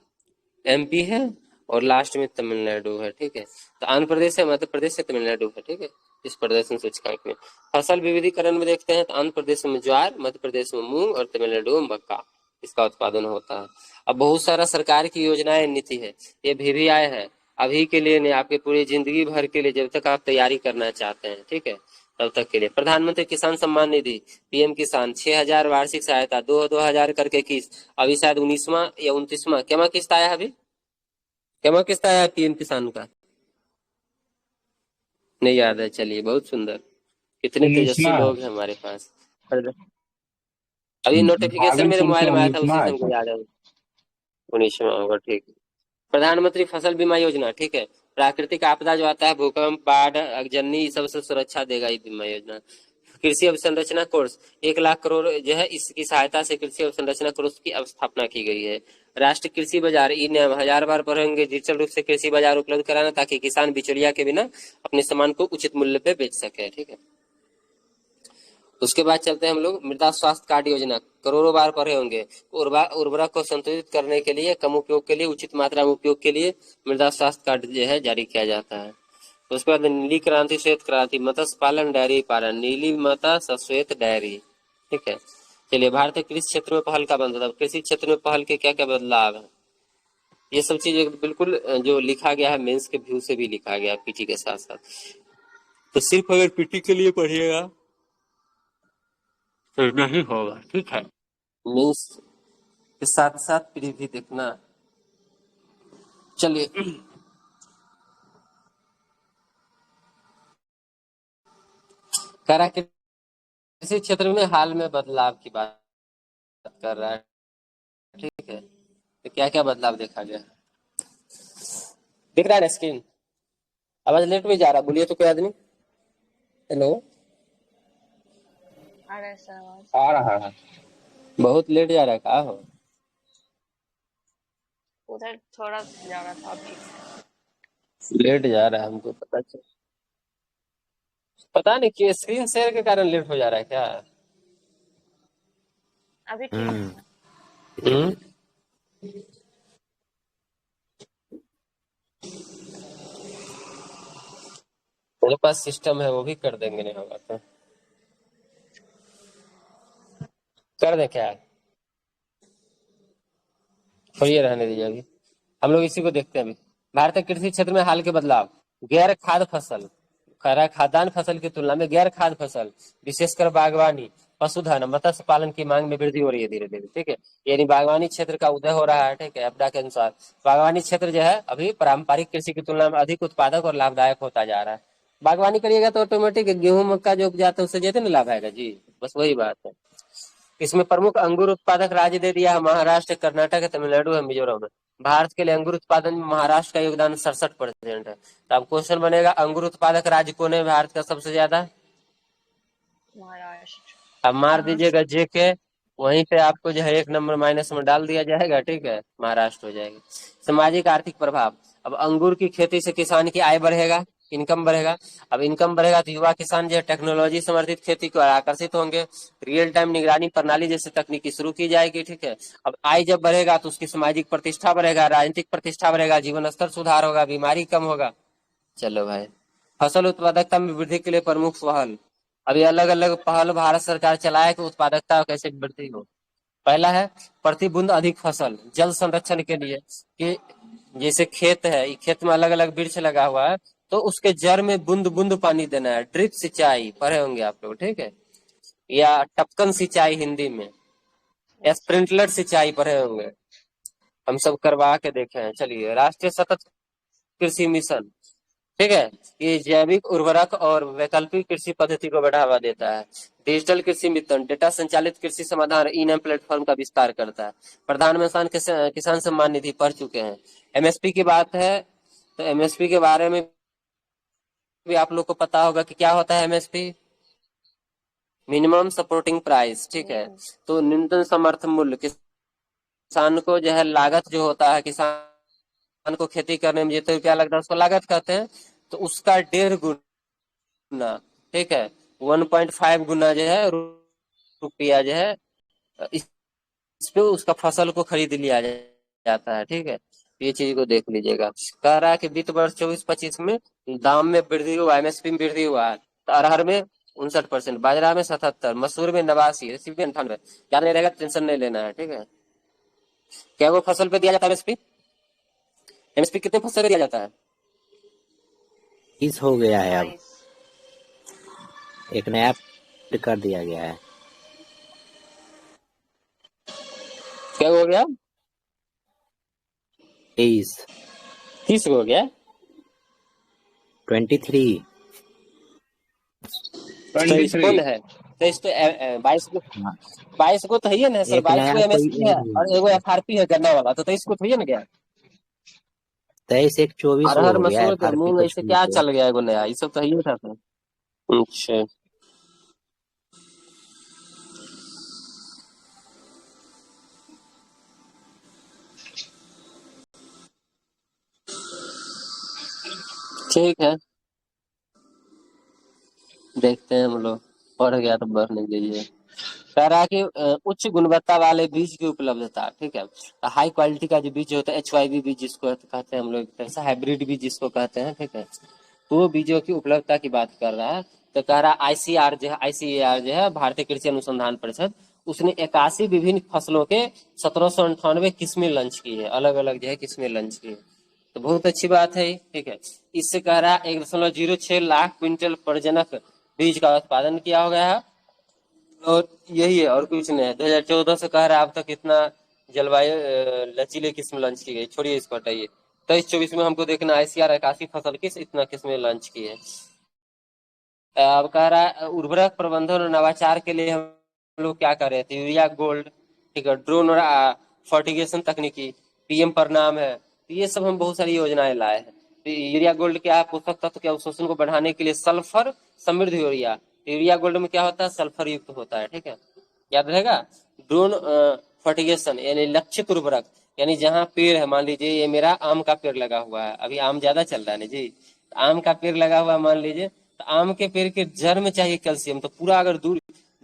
एमपी है और लास्ट में तमिलनाडु है। ठीक है, तो आंध्र प्रदेश है, मध्य प्रदेश है, तमिलनाडु है। ठीक है, इस प्रदर्शन सूचकांक में फसल विविधीकरण में देखते हैं तो आंध्र प्रदेश में ज्वार, मध्य प्रदेश में मूंग और तमिलनाडु में मक्का, इसका उत्पादन होता है। अब बहुत सारा सरकार की योजनाएं नीति है, ये भी आए हैं अभी के लिए नहीं, आपके पूरी जिंदगी भर के लिए, जब तक आप तैयारी करना चाहते हैं। ठीक है, तब तक के लिए प्रधानमंत्री किसान सम्मान निधि, पीएम किसान 6,000 वार्षिक सहायता, 2,000 करके किस्त, अभी शायद 19वां या 29वां क्या किस्त आया है, अभी क्या किस्त आया है पीएम किसान का, नहीं याद है। चलिए, बहुत सुंदर, कितने तेजस्वी लोग हैं हमारे पास। अभी नोटिफिकेशन मेरे मोबाइल में आया था, उसी से हमको याद है, 19वां होगा। ठीक है, प्रधानमंत्री फसल बीमा योजना। ठीक है, प्राकृतिक आपदा जो आता है, भूकंप, बाढ़, अग्नि, सबसे सुरक्षा देगा ये बीमा योजना। कृषि अवसंरचना कोर्स 1 लाख करोड़ जो है, इसकी सहायता से कृषि अवसंरचना कोर्स की स्थापना की गई है। राष्ट्रीय कृषि बाजार, ई नाम 1000 बार पढ़ेंगे, डिजिटल रूप से कृषि बाजार उपलब्ध कराना, ताकि किसान बिचौलिया के बिना अपने सामान को उचित मूल्य पे बेच सके। ठीक है, उसके बाद चलते हैं हम लोग मृदा स्वास्थ्य कार्ड योजना, करोड़ों बार पढ़े होंगे। उर्वरक को संतुलित करने के लिए, कम उपयोग के लिए, उचित मात्रा में उपयोग के लिए मृदा स्वास्थ्य कार्ड जो है जारी किया जाता है। उसके बाद नीली क्रांति, श्वेत क्रांति, मत्स्य पालन, डेयरी पालन, नीली मत्स्य श्वेत डेयरी। ठीक है, चलिए, भारतीय कृषि क्षेत्र में पहल का बदलाव, कृषि क्षेत्र में पहल के क्या क्या बदलाव है, ये सब चीजें बिल्कुल जो लिखा गया है मेंस के व्यू से भी लिखा गया है, पीटी के साथ साथ। तो सिर्फ अगर पीटी के लिए पढ़िएगा तो नहीं होगा। ठीक है, मेंस के साथ साथ पीटी भी देखना। चलिए, कृषि क्षेत्र में हाल में बदलाव की बात कर रहा है। ठीक है, तो क्या क्या बदलाव देखा गया, दिख रहा है ना स्क्रीन? आवाज लेट में जा रहा, बोलिए तो कोई आदमी। हेलो, आ रहा है सर आवाज? आ रहा है। बहुत लेट जा रहा है, क्या हो? उधर थोड़ा जा रहा था, अभी लेट जा रहा है, हमको पता नहीं कि स्क्रीन शेयर के कारण लेट हो जा रहा है क्या? अभी ठीक है। मेरे पास सिस्टम है, वो भी कर देंगे, नहीं होगा तो कर दे क्या, छोड़िए, रहने दीजिए। अभी हम लोग इसी को देखते हैं। अभी भारतीय कृषि क्षेत्र में हाल के बदलाव, गैर खाद्य फसल, खाद्यान्न फसल की तुलना में गैर खाद्य फसल, विशेषकर बागवानी, पशुधन, मत्स्य पालन की मांग में वृद्धि हो रही है धीरे धीरे। ठीक है, यानी बागवानी क्षेत्र का उदय हो रहा है। ठीक है, अपना के अनुसार बागवानी क्षेत्र जो है अभी पारंपरिक कृषि की तुलना में अधिक उत्पादक और लाभदायक होता जा रहा है। बागवानी करिएगा तो ऑटोमेटिक गेहूं मक्का जो उपजाता है उससे ज्यादा ना लाभ आएगा जी, बस वही बात है। इसमें प्रमुख अंगूर उत्पादक राज्य दे दिया है, महाराष्ट्र, कर्नाटक, तमिलनाडु है, मिजोरम है। भारत के लिए अंगूर उत्पादन में महाराष्ट्र का योगदान 67% है। तो अब क्वेश्चन बनेगा, अंगूर उत्पादक राज्य कौन है भारत का सबसे ज्यादा? महाराष्ट्र। अब मार दीजिएगा जेके, वहीं पे आपको जो है 1 नंबर माइनस में डाल दिया जाएगा। ठीक है, महाराष्ट्र हो जाएगा। सामाजिक आर्थिक प्रभाव, अब अंगूर की खेती से किसान की आय बढ़ेगा, इनकम बढ़ेगा। अब इनकम बढ़ेगा तो युवा किसान जो है टेक्नोलॉजी समर्थित खेती को आकर्षित होंगे, रियल टाइम निगरानी प्रणाली जैसे तकनीकी शुरू की जाएगी। ठीक है, अब आय जब बढ़ेगा तो उसकी सामाजिक प्रतिष्ठा बढ़ेगा, राजनीतिक प्रतिष्ठा बढ़ेगा, जीवन स्तर सुधार होगा, बीमारी कम होगा। चलो भाई, फसल उत्पादकता में वृद्धि के लिए प्रमुख पहल, अभी अलग अलग पहल भारत सरकार चलाए कि उत्पादकता कैसे वृद्धि हो। पहला है प्रति बूंद अधिक फसल, जल संरक्षण के लिए, कि जैसे खेत है, खेत में अलग अलग वृक्ष लगा हुआ है तो उसके जड़ में बूंद बूंद पानी देना है, ड्रिप सिंचाई पढ़े होंगे आप लोग। ठीक है, या टपकन सिंचाई हिंदी में, या स्प्रिंकलर सिंचाई पढ़े होंगे, हम सब करवा के देखे हैं। चलिए, राष्ट्रीय सतत कृषि मिशन, ठीक है। ये जैविक उर्वरक और वैकल्पिक कृषि पद्धति को बढ़ावा देता है। डिजिटल कृषि मित्र डेटा संचालित कृषि समाधान ई नैम प्लेटफॉर्म का विस्तार करता है। प्रधानमंत्री किसान सम्मान निधि पढ़ चुके हैं। एमएसपी की बात है तो एमएसपी के बारे में भी आप लोग को पता होगा कि क्या होता है एमएसपी, मिनिमम सपोर्टिंग प्राइस। ठीक है, तो न्यूनतम समर्थन मूल्य किसान को जो है लागत जो होता है किसान को खेती करने में जितना रुपया लगता है उसको लागत कहते हैं, तो उसका 1.5 गुना, ठीक है, 1.5 गुना जो है रुपया जो है इस पे उसका फसल को खरीद लिया जाता है। ठीक है, ये चीज को देख लीजिएगा। कह रहा है कि वित्त वर्ष 24-25 में दाम में वृद्धि हुआ, एमएसपी में वृद्धि हुआ है। तो अरहर में 59%, बाजरा में 77, मसूर में 89, रेसिपी में 98। क्या नहीं रहेगा, टेंशन नहीं लेना है। ठीक है, क्या वो फसल पे दिया जाता है एमएसपी? एमएसपी कितने फसल पे दिया जाता है? 30 हो गया है, अब 22। एक नया कर दिया गया है। क्या हो गया? 30 हो गया 23 23 कौन है? 23 तो 22 को तो है ना सर, एक 22 नया को एमएसपी है और एगो एफआरपी है गन्ना वाला, तो 23 को तो है ना गया। 23 एक 24 अरहर हो गया है, मसूर एफआरपी मूंग को ऐसे छोड़ क्या के। चल गया एगो नया, ये सब तो है था सर। अच्छा, ठीक है, देखते हैं हम लोग, बढ़ गया तो बढ़ने दीजिए। कह रहा है कि उच्च गुणवत्ता वाले बीज की उपलब्धता। ठीक है, हाई क्वालिटी का जो बीज होता है HYV बीज जिसको कहते हैं हम लोग, ऐसा हाइब्रिड बीज जिसको कहते हैं। ठीक है, तो वो बीजों की उपलब्धता की बात कर रहा है। तो कह रहा है ICAR जो है भारतीय कृषि अनुसंधान परिषद, उसने 81 विभिन्न फसलों के 1798 किस्में लॉन्च की है, अलग अलग जो है किस्में लॉन्च की है। तो बहुत अच्छी बात है। ठीक है, इससे कह रहा है 1.06 लाख क्विंटल प्रजनक बीज का उत्पादन किया हो गया है, और यही है और कुछ नहीं है। 2014 से कह रहा है अब तक इतना जलवायु लचीले किस्म लॉन्च की गई, छोड़िए इसको हटाइए। 23-24 में हमको देखना ICAR 81 फसल किस इतना किस्में लॉन्च की है। अब कह रहा है उर्वरक प्रबंधन और नवाचार के लिए हम लोग क्या कर रहे थे, यूरिया गोल्ड, ठीक है, ड्रोन और फर्टिगेशन तकनीकी, PM प्रणाम है। तो ये सब हम बहुत सारी योजनाएं लाए हैं। तो यूरिया गोल्ड क्या है, पोषक तत्व के अवशोषण को बढ़ाने के लिए सल्फर समृद्ध यूरिया। यूरिया गोल्ड में क्या होता है, सल्फर युक्त होता है। ठीक है, याद रहेगा। ड्रोन फर्टिगेशन यानी लक्षित उर्वरक, यानी जहाँ पेड़ है, मान लीजिए ये मेरा आम का पेड़ लगा हुआ है, अभी आम ज्यादा चल रहा है ना जी, आम का पेड़ लगा हुआ है मान लीजिए, तो आम के पेड़ के जड़ में चाहिए कैल्शियम, तो पूरा अगर दूर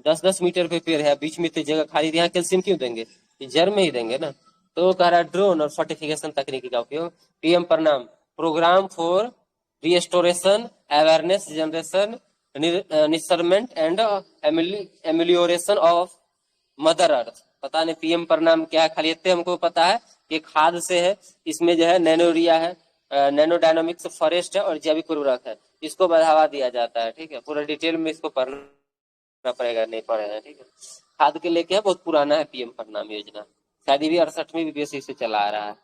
10-10 मीटर पे पेड़ है, बीच में तो जगह खाली, यहाँ कैल्शियम क्यों देंगे, जड़ में ही देंगे ना। तो कह रहा है ड्रोन और फर्टिफिकेशन तकनीकी का उपयोग। PM प्रणाम, programme for restoration awareness generation nourishment and amelioration of mother earth. पता नहीं PM प्रणाम क्या है, खाली इतने हमको पता है कि खाद से है, इसमें जो है नैनो यूरिया है, नैनो डायनामिक्स फॉरेस्ट है और जैविक उर्वरक है, इसको बढ़ावा दिया जाता है। ठीक है, पूरा डिटेल में इसको पढ़ना पड़ेगा, नहीं पढ़ेगा। ठीक है, खाद के लेके है, बहुत पुराना है PM प्रणाम योजना, शायद ये भी 68वीं बीपीएससी से चला आ रहा है।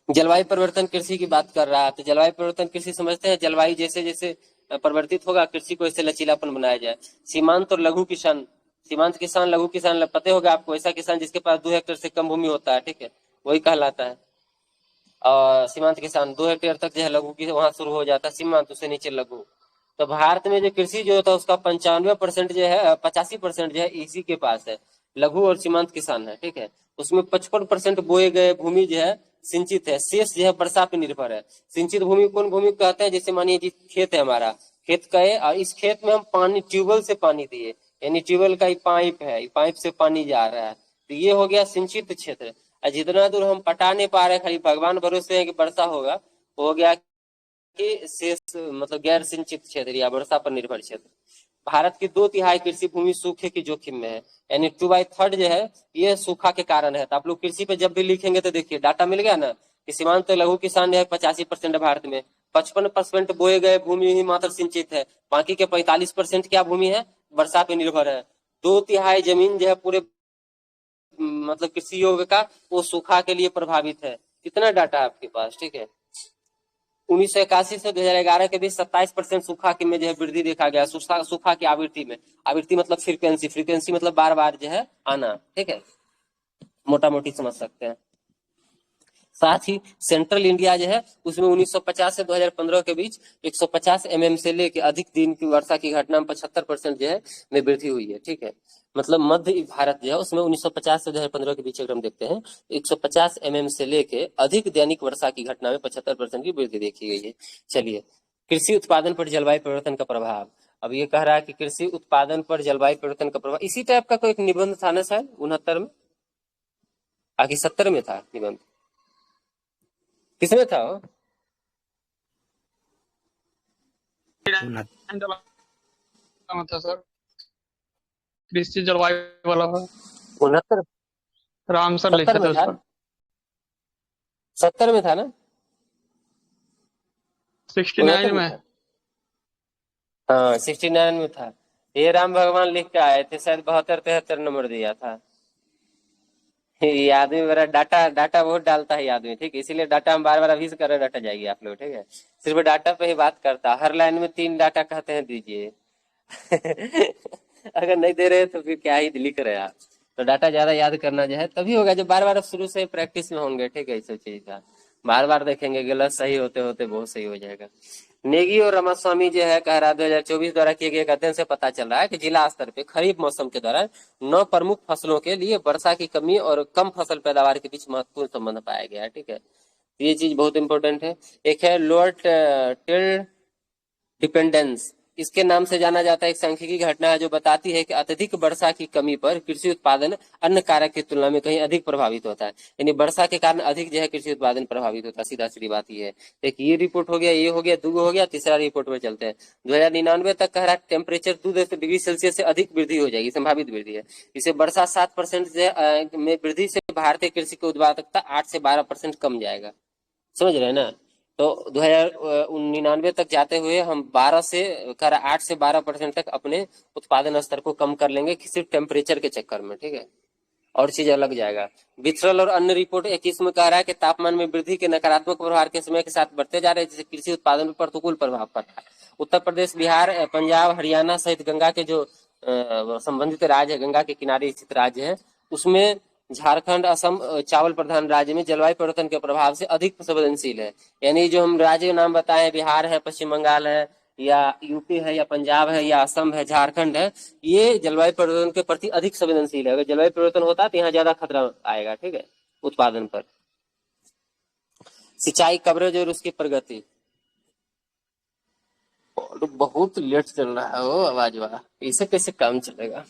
जलवायु परिवर्तन कृषि की बात कर रहा है, तो जलवायु परिवर्तन कृषि समझते हैं, जलवायु जैसे जैसे परिवर्तित होगा कृषि को ऐसे लचीलापन बनाया जाए। सीमांत और लघु किसान, सीमांत किसान, लघु किसान पता होगा आपको, ऐसा किसान जिसके पास 2 हेक्टेयर से कम भूमि होता है। ठीक है, वही कहलाता है। और सीमांत किसान 2 हेक्टेयर तक जो है लघु की वहां शुरू हो जाता है सीमांत, उससे नीचे लघु। तो भारत में जो कृषि जो होता है उसका 95% जो है, 85% जो है इसी के पास है, लघु और सीमांत किसान है। ठीक है, उसमें 55% बोए गए भूमि जो है सिंचित है, शेष जो है वर्षा पे निर्भर है। सिंचित भूमि कौन भूमि कहते हैं, जैसे मानिए जी खेत है हमारा, खेत का है और इस खेत में हम पानी ट्यूबवेल से पानी दिए, यानी ट्यूबवेल का पाइप है, पाइप से पानी जा रहा है, तो ये हो गया सिंचित क्षेत्र। और जितना दूर हम पटा नहीं पा रहे, खाली भगवान भरोसे है कि वर्षा होगा, हो गया कि शेष मतलब गैर सिंचित क्षेत्र या वर्षा पर निर्भर क्षेत्र। भारत की 2/3 कृषि भूमि सूखे की जोखिम में है, यानी 2/3 जो है ये सूखा के कारण है। तो आप लोग कृषि पे जब भी लिखेंगे तो देखिए डाटा मिल गया ना कि सीमांत तो लघु किसान है 85% भारत में, 55% बोए गए भूमि ही मात्र सिंचित है, बाकी के 45% क्या भूमि है, वर्षा पे निर्भर है। 2/3 जमीन जो है पूरे मतलब कृषि योग्य का, वो सूखा के लिए प्रभावित है। कितना डाटा है आपके पास? ठीक है, 1981 से 2011 के बीच 27% सूखा की में जो है वृद्धि देखा गया। सूखा की आवृत्ति मतलब फ्रीक्वेंसी मतलब बार बार जो है आना, ठीक है, मोटा मोटी समझ सकते हैं। साथ ही सेंट्रल इंडिया जो है उसमें 1950 से 2015 के बीच 150 mm से लेकर अधिक दिन की वर्षा की घटना में 75% जो है में वृद्धि हुई है, ठीक है। मतलब मध्य भारत जो है उसमें 1950 से 2015 के बीच अगर हम देखते हैं 150 mm से लेके अधिक दैनिक वर्षा की घटना में 75% की वृद्धि देखी गई है। चलिए, कृषि उत्पादन पर जलवायु परिवर्तन का प्रभाव। अब ये कह रहा है कि कृषि उत्पादन पर जलवायु परिवर्तन का प्रभाव, इसी टाइप का कोई एक निबंध था ना शायद 69 में, आगे 70 में था निबंध, किसमें था वो? था सर, कृषि जलवायु वाला है। 69 राम सर लिखे थे उस पर। 70 में था ना, 69 में। हाँ 69 में था। ये राम भगवान लिख के आए थे शायद, 72-73 नंबर दिया था। ये आदमी मेरा डाटा बहुत डालता है ये आदमी, ठीक है, इसीलिए डाटा हम बार बार अभी से कर रहे, डाटा जाएगी आप लोग, ठीक है। सिर्फ डाटा पे ही बात करता, हर लाइन में 3 डाटा कहते हैं दीजिए। अगर नहीं दे रहे तो फिर क्या ही लिख रहे आप। तो डाटा ज्यादा याद करना जो है तभी होगा जब बार बार शुरू से प्रैक्टिस में होंगे, ठीक है। इस चीज का बार बार देखेंगे, गलत सही होते होते बहुत सही हो जाएगा। नेगी और रामास्वामी जो है कह रहा 2024 द्वारा किए गए अध्ययन से पता चल रहा है कि जिला स्तर पे खरीफ मौसम के दौरान 9 प्रमुख फसलों के लिए वर्षा की कमी और कम फसल पैदावार के बीच महत्वपूर्ण संबंध पाया गया है, ठीक है। ये चीज बहुत इंपॉर्टेंट है। एक है लोअर टिल्ड डिपेंडेंस, इसके नाम से जाना जाता है। एक सांख्यिकी घटना है जो बताती है कि अत्यधिक वर्षा की कमी पर कृषि उत्पादन अन्य कारक की तुलना में कहीं अधिक प्रभावित होता है। यानी वर्षा के कारण अधिक जो है कृषि उत्पादन प्रभावित होता है, सीधा सीधी बात ये है। एक ये रिपोर्ट हो गया, ये हो गया, 2 हो गया, तीसरा रिपोर्ट में चलते हैं। 2099 तक कह रहा है टेम्परेचर 2 डिग्री सेल्सियस से अधिक वृद्धि हो जाएगी, संभावित वृद्धि है। इसे वर्षा 7% में वृद्धि से भारतीय कृषि की उत्पादकता 8 से 12% कम जाएगा, समझ रहे हैं ना। तो 2099 तक जाते हुए हम 8 से 12% तक अपने उत्पादन स्तर को कम कर लेंगे सिर्फ टेम्परेचर के चक्कर में, ठीक है। और चीज अलग जाएगा। विथरल और अन्य रिपोर्ट 21 में कह रहा है कि तापमान में वृद्धि के नकारात्मक प्रभाव के समय के साथ बढ़ते जा रहे हैं, जिससे कृषि उत्पादन पर प्रतिकूल प्रभाव पड़ रहा है। उत्तर प्रदेश, बिहार, पंजाब, हरियाणा सहित गंगा के जो संबंधित राज्य है, गंगा के किनारे स्थित राज्य है, उसमें झारखंड, असम चावल प्रधान राज्य में जलवायु परिवर्तन के प्रभाव से अधिक संवेदनशील है। यानी जो हम राज्य नाम बताए, बिहार है, पश्चिम बंगाल है, या यूपी है, या पंजाब है, या असम है, झारखंड है, ये जलवायु परिवर्तन के प्रति अधिक संवेदनशील है। अगर जलवायु परिवर्तन होता है तो यहाँ ज्यादा खतरा आएगा, ठीक है, उत्पादन पर। सिंचाई कवरेज और उसकी प्रगति बहुत लेट चल रहा है वो आवाज वाला, इसे कैसे काम चलेगा।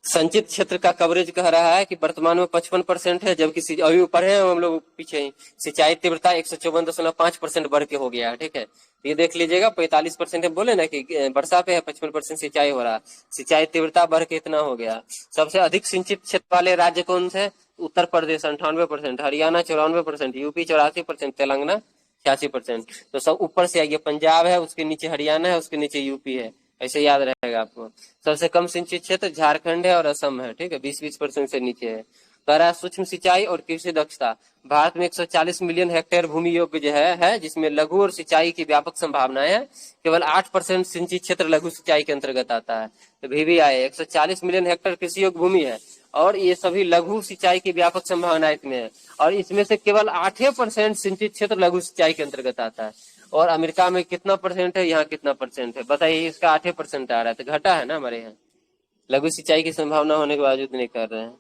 संचित क्षेत्र का कवरेज कह रहा है कि वर्तमान में 55% है, जबकि अभी ऊपर है हम लोग पीछे ही। सिंचाई तीव्रता 154.5% बढ़ के हो गया है, ठीक है। ये देख लीजिएगा, 45% हम बोले ना कि वर्षा पे है, 55% सिंचाई हो रहा, सिंचाई तीव्रता बढ़ के इतना हो गया। सबसे अधिक सिंचित क्षेत्र वाले राज्य कौन से? उत्तर प्रदेश 98%, हरियाणा 94%, यूपी 84%, तेलंगाना 86%। तो सब ऊपर से आइए, पंजाब है, उसके नीचे हरियाणा है, उसके नीचे यूपी है, ऐसे याद रहेगा आपको। सबसे कम सिंचित क्षेत्र झारखंड है और असम है, ठीक है, 20% से नीचे है। कह रहा है सूक्ष्म सिंचाई और कृषि दक्षता। भारत में 140 मिलियन हेक्टेयर भूमि योग्य जो है जिसमें लघु और सिंचाई की व्यापक संभावनाएं है। केवल 8% सिंचित क्षेत्र लघु सिंचाई के अंतर्गत आता है। तो VVI 140 मिलियन हेक्टेयर कृषि योग्य भूमि है और ये सभी लघु सिंचाई की व्यापक संभावना इसमें है, और इसमें से केवल 8% सिंचित क्षेत्र लघु सिंचाई के अंतर्गत आता है। और अमेरिका में कितना परसेंट है, यहाँ कितना परसेंट है बताइए। इसका 8% आ रहा है, तो घटा है ना हमारे यहाँ। लघु सिंचाई की संभावना होने के बावजूद नहीं कर रहे हैं।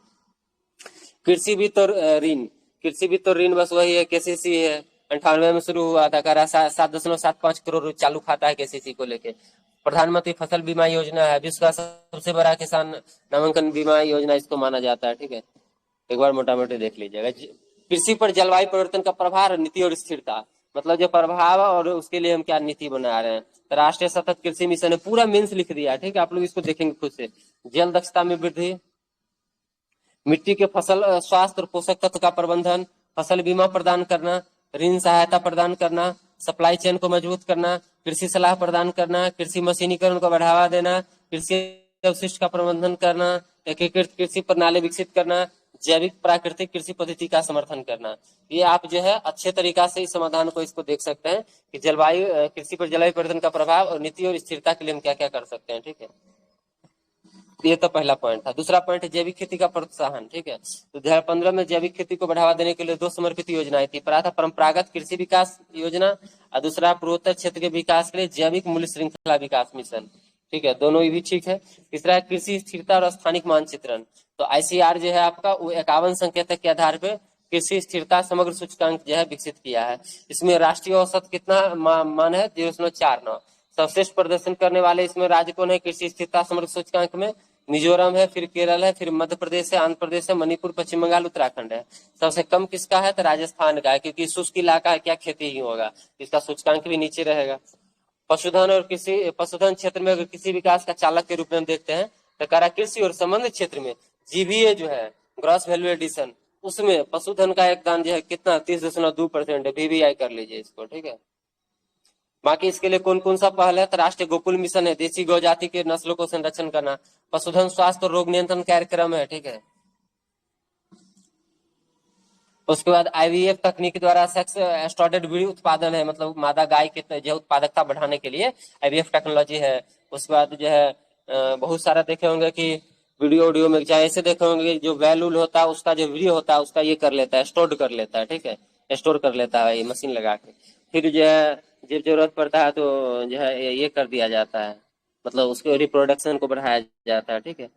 कृषि वित्त और ऋण, कृषि वित्त और ऋण बस वही है, KCC है, 98 में शुरू हुआ था। कह रहा 7.75 करोड़ चालू खाता है KCC को लेके। प्रधानमंत्री फसल बीमा योजना है, विश्व का सबसे बड़ा किसान नामांकन बीमा योजना इसको माना जाता है, ठीक है। एक बार मोटा मोटी देख लीजिएगा। कृषि पर जलवायु परिवर्तन का प्रभाव, नीति और स्थिरता, मतलब जो प्रभाव और उसके लिए हम क्या नीति बना रहे हैं। तो राष्ट्रीय सतत कृषि मिशन ने पूरा मीन्स लिख दिया, ठीक है, आप लोग इसको देखेंगे खुद से। जल दक्षता में वृद्धि, मिट्टी के फसल स्वास्थ्य और पोषक तत्व का प्रबंधन, फसल बीमा प्रदान करना, ऋण सहायता प्रदान करना, सप्लाई चेन को मजबूत करना, कृषि सलाह प्रदान करना, कृषि मशीनीकरण को बढ़ावा देना, कृषि अवशिष्ट का प्रबंधन करना, एकीकृत कृषि प्रणाली विकसित करना, जैविक प्राकृतिक कृषि पद्धति का समर्थन करना। ये आप जो है अच्छे तरीका से इस समाधान को इसको देख सकते हैं कि जलवायु कृषि पर जलवायु परिवर्तन का प्रभाव और नीति और स्थिरता के लिए हम क्या क्या कर सकते हैं। ठीक है, ये तो पहला पॉइंट था। दूसरा पॉइंट है जैविक खेती का प्रोत्साहन। ठीक है, तो 2015 में जैविक खेती को बढ़ावा देने के लिए 2 समर्पित योजनाएं थी। पहला था परंपरागत कृषि विकास योजना और दूसरा पूर्वोत्तर क्षेत्र के विकास के लिए जैविक मूल्य श्रृंखला विकास मिशन। ठीक है, दोनों ही भी ठीक है। तीसरा है कृषि स्थिरता और स्थानिक मानचित्रण। तो ICR जो है आपका वो 51 संकेतक के आधार पर कृषि स्थिरता समग्र सूचकांक जो है विकसित किया है। इसमें राष्ट्रीय औसत कितना मान है 0.49। सर्वश्रेष्ठ प्रदर्शन करने वाले इसमें राज्य कौन है कृषि स्थिरता समग्र सूचकांक में? मिजोरम है, फिर केरल है, फिर मध्य प्रदेश है, आंध्र प्रदेश है, मणिपुर, पश्चिम बंगाल, उत्तराखंड है। सबसे कम किसका है? तो राजस्थान का है, क्योंकि शुष्क इलाका है, क्या खेती ही होगा, इसका सूचकांक भी नीचे रहेगा। पशुधन और कृषि पशुधन क्षेत्र में अगर किसी विकास का चालक के रूप में हम देखते हैं तो करा कृषि और संबंधित क्षेत्र में GVA जो है ग्रॉस वैल्यू एडिशन, उसमें पशुधन का योगदान जो है कितना 30.2% है। VVI कर लीजिए इसको। ठीक है, बाकी इसके लिए कौन कौन सा पहल है? तो राष्ट्रीय गोकुल मिशन है, देसी गौ जाति के नस्लों को संरक्षण करना, पशुधन स्वास्थ्य और रोग नियंत्रण कार्यक्रम है। ठीक है, उसके बाद IVF तकनीक द्वारा सेक्स एस्ट्रोडेड ब्रीड उत्पादन है, मतलब मादा गाय के जो उत्पादकता बढ़ाने के लिए IVF टेक्नोलॉजी है। उसके बाद जो है बहुत सारा देखे होंगे कि वीडियो में चाहे ऐसे देखे होंगे जो वैल्यूल होता है उसका जो वीडियो होता है उसका ये कर लेता है, स्टोर कर लेता है। ठीक है, स्टोर कर लेता है ये मशीन लगा के, फिर जो है जब जरूरत पड़ता है तो जो है ये कर दिया जाता है, मतलब उसके रिप्रोडक्शन को बढ़ाया जाता है। ठीक है,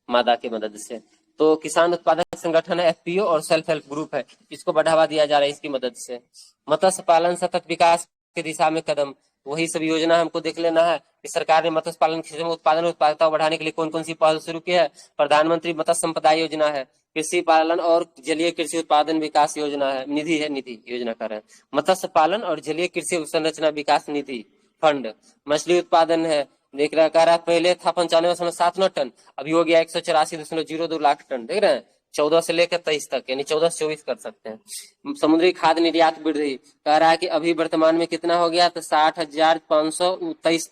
मादा की मदद से। तो किसान उत्पादक संगठन है FPO और सेल्फ हेल्प ग्रुप है, इसको बढ़ावा दिया जा रहा है इसकी मदद से। मत्स्य पालन सतत विकास की दिशा में कदम, वही सब योजना हमको देख लेना है कि सरकार ने मत्स्य पालन क्षेत्र में उत्पादन और उत्पादकता बढ़ाने के लिए कौन कौन सी पहल शुरू की है। प्रधानमंत्री मत्स्य संपदा योजना है, कृषि पालन और जलीय कृषि उत्पादन विकास योजना है, निधि है, निधि योजना कर रहे हैं। मत्स्य पालन और जलीय कृषि संरचना विकास निधि फंड। मछली उत्पादन है, देख रहा कह रहा पहले था 95.7 टन, अभी हो गया 184.02 लाख टन। देख रहे हैं, 14 से लेकर 23 तक, यानी 14 से 24 कर सकते हैं। समुद्री खाद्य निर्यात वृद्धि कह रहा है कि अभी वर्तमान में कितना हो गया? तो 60,523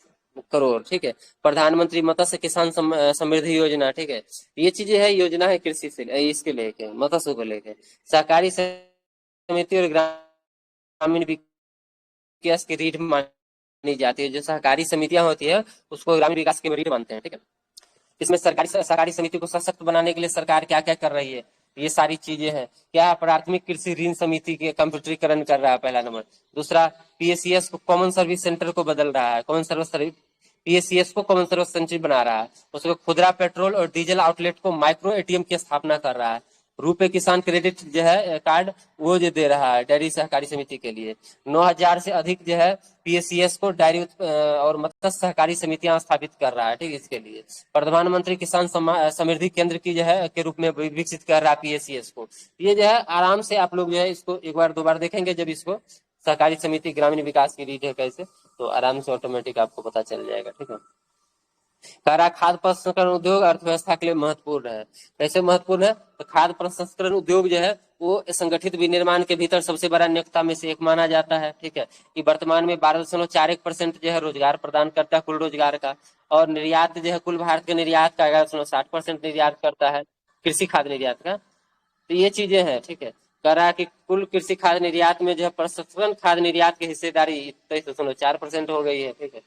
करोड़। ठीक है, प्रधानमंत्री मत्स्य किसान समृद्धि योजना। ठीक है, ये चीजें है, योजना है कृषि से इसके लेके मत्स्य को लेके। सहकारी समिति और ग्रामीण विकास की रीढ़ मानी जाती है, जो सहकारी समितियां होती है उसको ग्रामीण विकास की रीढ़ मानते हैं। ठीक है, इसमें सहकारी समिति को सशक्त बनाने के लिए सरकार क्या क्या कर रही है, ये सारी चीजें हैं। क्या प्राथमिक कृषि ऋण समिति के कंप्यूटरीकरण कर रहा है, पहला नंबर। दूसरा, PSCS को कॉमन सर्विस सेंटर को बदल रहा है, कॉमन सर्विस PSCS को कॉमन सर्विस सेंटर बना रहा है। उसको खुदरा पेट्रोल और डीजल आउटलेट को माइक्रो ATM की स्थापना कर रहा है। रुपए किसान क्रेडिट जो है कार्ड वो जो दे रहा है डेयरी सहकारी समिति के लिए। 9,000 से अधिक जो है PSCS को डायरी और मत्स्य सहकारी समितियां स्थापित कर रहा है। ठीक है, इसके लिए प्रधानमंत्री किसान समृद्धि केंद्र की जो है के रूप में विकसित कर रहा है PSCS को। ये जो है आराम से आप लोग जो है इसको एक बार 2 बार देखेंगे, जब इसको सहकारी समिति ग्रामीण विकास की रीढ़ है कैसे, तो आराम से ऑटोमेटिक आपको पता चल जाएगा। ठीक है, हरा खाद्य प्रसंस्करण उद्योग अर्थव्यवस्था के लिए महत्वपूर्ण है। कैसे महत्वपूर्ण है? तो खाद्य प्रसंस्करण उद्योग जो है वो संगठित विनिर्माण के भीतर सबसे बड़ा नियोक्ता में से एक माना जाता है। ठीक है, कि वर्तमान में 12.41% जो है रोजगार प्रदान करता है कुल रोजगार का, और निर्यात जो है कुल भारत के निर्यात का 11.60% निर्यात करता है, कृषि खाद्य निर्यात का। तो ये चीजें हैं। ठीक है, कह रहा है कि कुल कृषि खाद्य निर्यात में जो है प्रसंस्करण खाद्य निर्यात की हिस्सेदारी 23.4% हो गई है। ठीक है,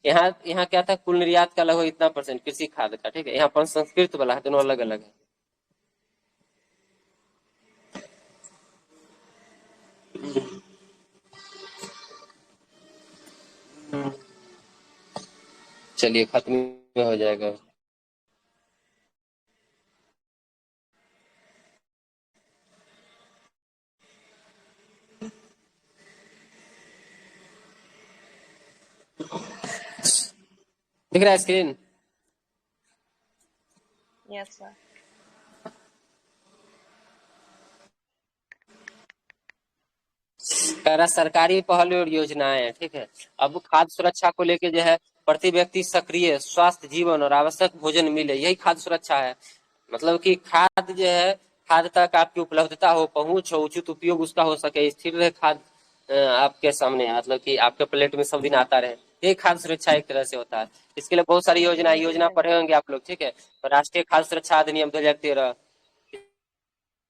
यहाँ क्या था, कुल निर्यात का लगभग इतना % कृषि खाद्य का। ठीक है, यहाँ पर संस्कृत वाला है, दोनों अलग अलग है। चलिए खत्म हो जाएगा। दिख रहा है स्क्रीन? Yes sir. सरकारी पहल और योजनाएं। ठीक है, अब खाद्य सुरक्षा को लेके जो है प्रति व्यक्ति सक्रिय स्वास्थ्य जीवन और आवश्यक भोजन मिले, यही खाद्य सुरक्षा है। मतलब कि खाद्य जो है, खाद्य तक आपकी उपलब्धता हो, पहुंच हो, उचित उपयोग उसका हो सके, स्थिर रहे खाद्य आपके सामने, मतलब कि आपके प्लेट में सब दिन आता रहे, ये खाद्य सुरक्षा एक तरह से होता है। इसके लिए बहुत सारी योजना पढ़े होंगे आप लोग। ठीक है, राष्ट्रीय खाद्य सुरक्षा अधिनियम 2013,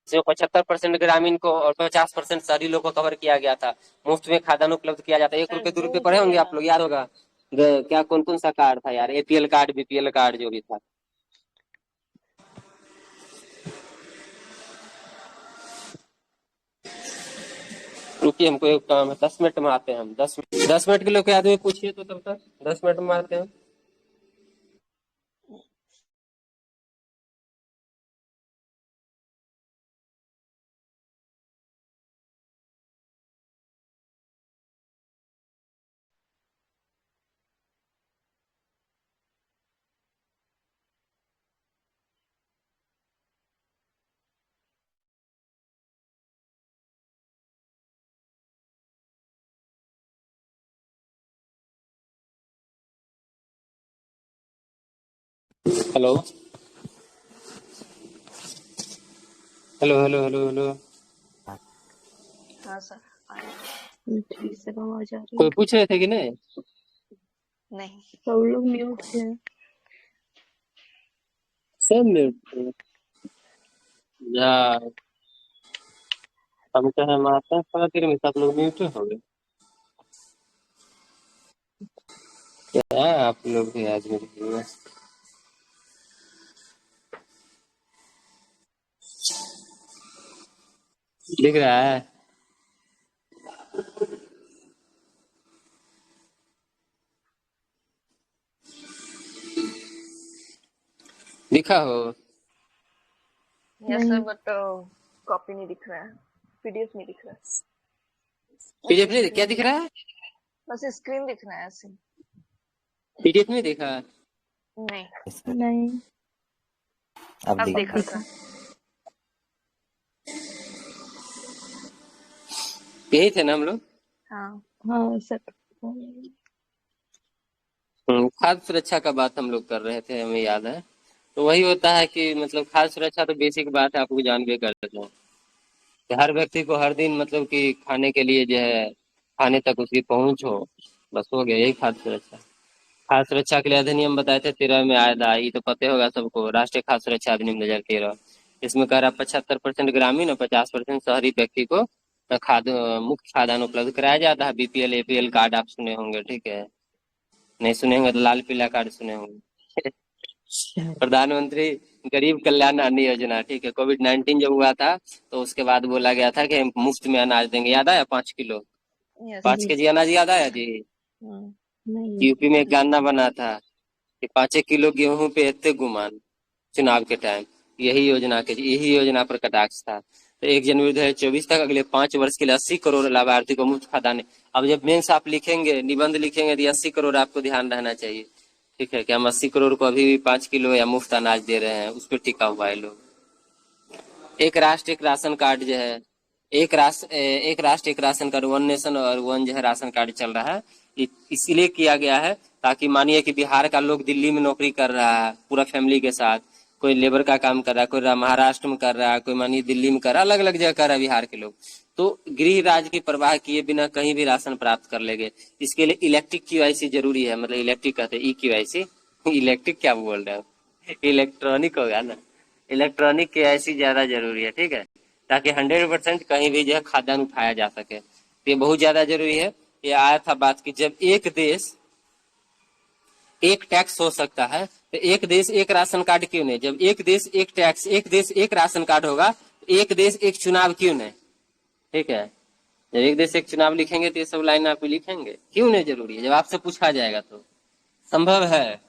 इसमें 75% ग्रामीण को और 50% शहरी लोग को कवर किया गया था। मुफ्त में खाद्यान्न उपलब्ध किया जाता है। 1 रुपए 2 रुपए पढ़े होंगे आप लोग, याद होगा। क्या कौन कौन सा कार्ड था यार, APL कार्ड, BPL कार्ड जो भी था। रुकिए, हमको एक काम है, 10 मिनट में आते हैं हम। 10 मिनट के लिए कोई आदमी पूछिए तो, तब तक 10 मिनट में आते हैं। Hello hello hello hello hello. हाँ सर, आवाज आ रही कोई पूछ रहे थे कि नहीं? नहीं। सब लोग म्यूट है। सब म्यूट यार, हम कहे मारते हैं थोड़ा देर में, सब लोग म्यूट हो गए। क्या आप लोग भी आज मेरे दिख रहा है? दिखा हो? यस सर, बट कॉपी नहीं दिख रहा है, PDF नहीं दिख रहा है। PDF नहीं, क्या दिख रहा है? बस स्क्रीन दिख रहा है ऐसे। PDF नहीं दिखा? नहीं नहीं, अब देखा था। यही थे ना हम लोग? हाँ सर। खाद्य सुरक्षा का बात हम लोग कर रहे थे, हमें याद है। तो वही होता है कि मतलब खाद्य सुरक्षा तो बेसिक बात है, आपको जान भी करते हैं कि हर व्यक्ति को हर दिन मतलब कि खाने के लिए जो है, खाने तक उसकी पहुंच हो, बस हो गया, यही खाद्य सुरक्षा। खाद्य सुरक्षा के लिए अधिनियम बताए थे 13 में आया था, ये तो पता होगा सबको, राष्ट्रीय खाद्य सुरक्षा अधिनियम 2013। इसमें कह रहा 75% ग्रामीण और 50% शहरी व्यक्ति को खाद्य मुफ्त खाद्यान्न उपलब्ध कराया जाता है। BPL APL कार्ड आप सुने होंगे, ठीक है? नहीं सुने होंगे तो लाल पीला कार्ड सुने होंगे। प्रधानमंत्री गरीब कल्याण अन्न योजना, ठीक है? कोविड-19 जब हुआ था तो उसके बाद बोला गया था कि हम मुफ्त में अनाज देंगे, याद आया? 5 किलो, 5 केजी अनाज, याद आया जी? यूपी में एक गाना बना था कि 5 किलो गेहूं पे इतने गुमान, चुनाव के टाइम। यही योजना पर कटाक्ष था। तो 1 जनवरी 2024 तक अगले 5 वर्ष के लिए 80 करोड़ लाभार्थी को मुफ्त खाद्यान्न। अब जब मेंस आप लिखेंगे, निबंध लिखेंगे, तो 80 करोड़ आपको ध्यान रहना चाहिए, ठीक है? कि हम 80 करोड़ को अभी भी 5 किलो या मुफ्त अनाज दे रहे हैं, उस पर टिका हुआ है लोग। एक राष्ट्र एक राशन कार्ड जो है, एक राष्ट्र एक राशन कार्ड, 1 नेशन और 1 जो है राशन कार्ड चल रहा है, इसीलिए किया गया है ताकि मानिए कि बिहार का लोग दिल्ली में नौकरी कर रहा है पूरा फैमिली के साथ, कोई लेबर का काम कर रहा है, कोई महाराष्ट्र में कर रहा है, कोई मानिए दिल्ली में कर रहा है, अलग अलग जगह कर रहा है बिहार के लोग, तो गृह राज्य की परवाह किए बिना कहीं भी राशन प्राप्त कर लेंगे। इसके लिए इलेक्ट्रिक QIC जरूरी है, मतलब इलेक्ट्रिक कहते हैं EQIC, इलेक्ट्रिक क्या बोल रहे हो, इलेक्ट्रॉनिक होगा ना, इलेक्ट्रॉनिक KYC ज्यादा जरूरी है, ठीक है? ताकि 100% कहीं भी जो है खाद्यान्न उठाया जा सके, तो ये बहुत ज्यादा जरूरी है। ये आया था बात की जब एक देश एक टैक्स हो सकता है, तो एक देश एक राशन कार्ड क्यों नहीं? जब एक देश एक टैक्स, एक देश एक राशन कार्ड होगा, तो एक देश एक चुनाव क्यों नहीं? ठीक है, जब एक देश एक चुनाव लिखेंगे तो ये सब लाइन आप लिखेंगे, क्यों नहीं जरूरी है? जब आपसे पूछा जाएगा तो संभव है।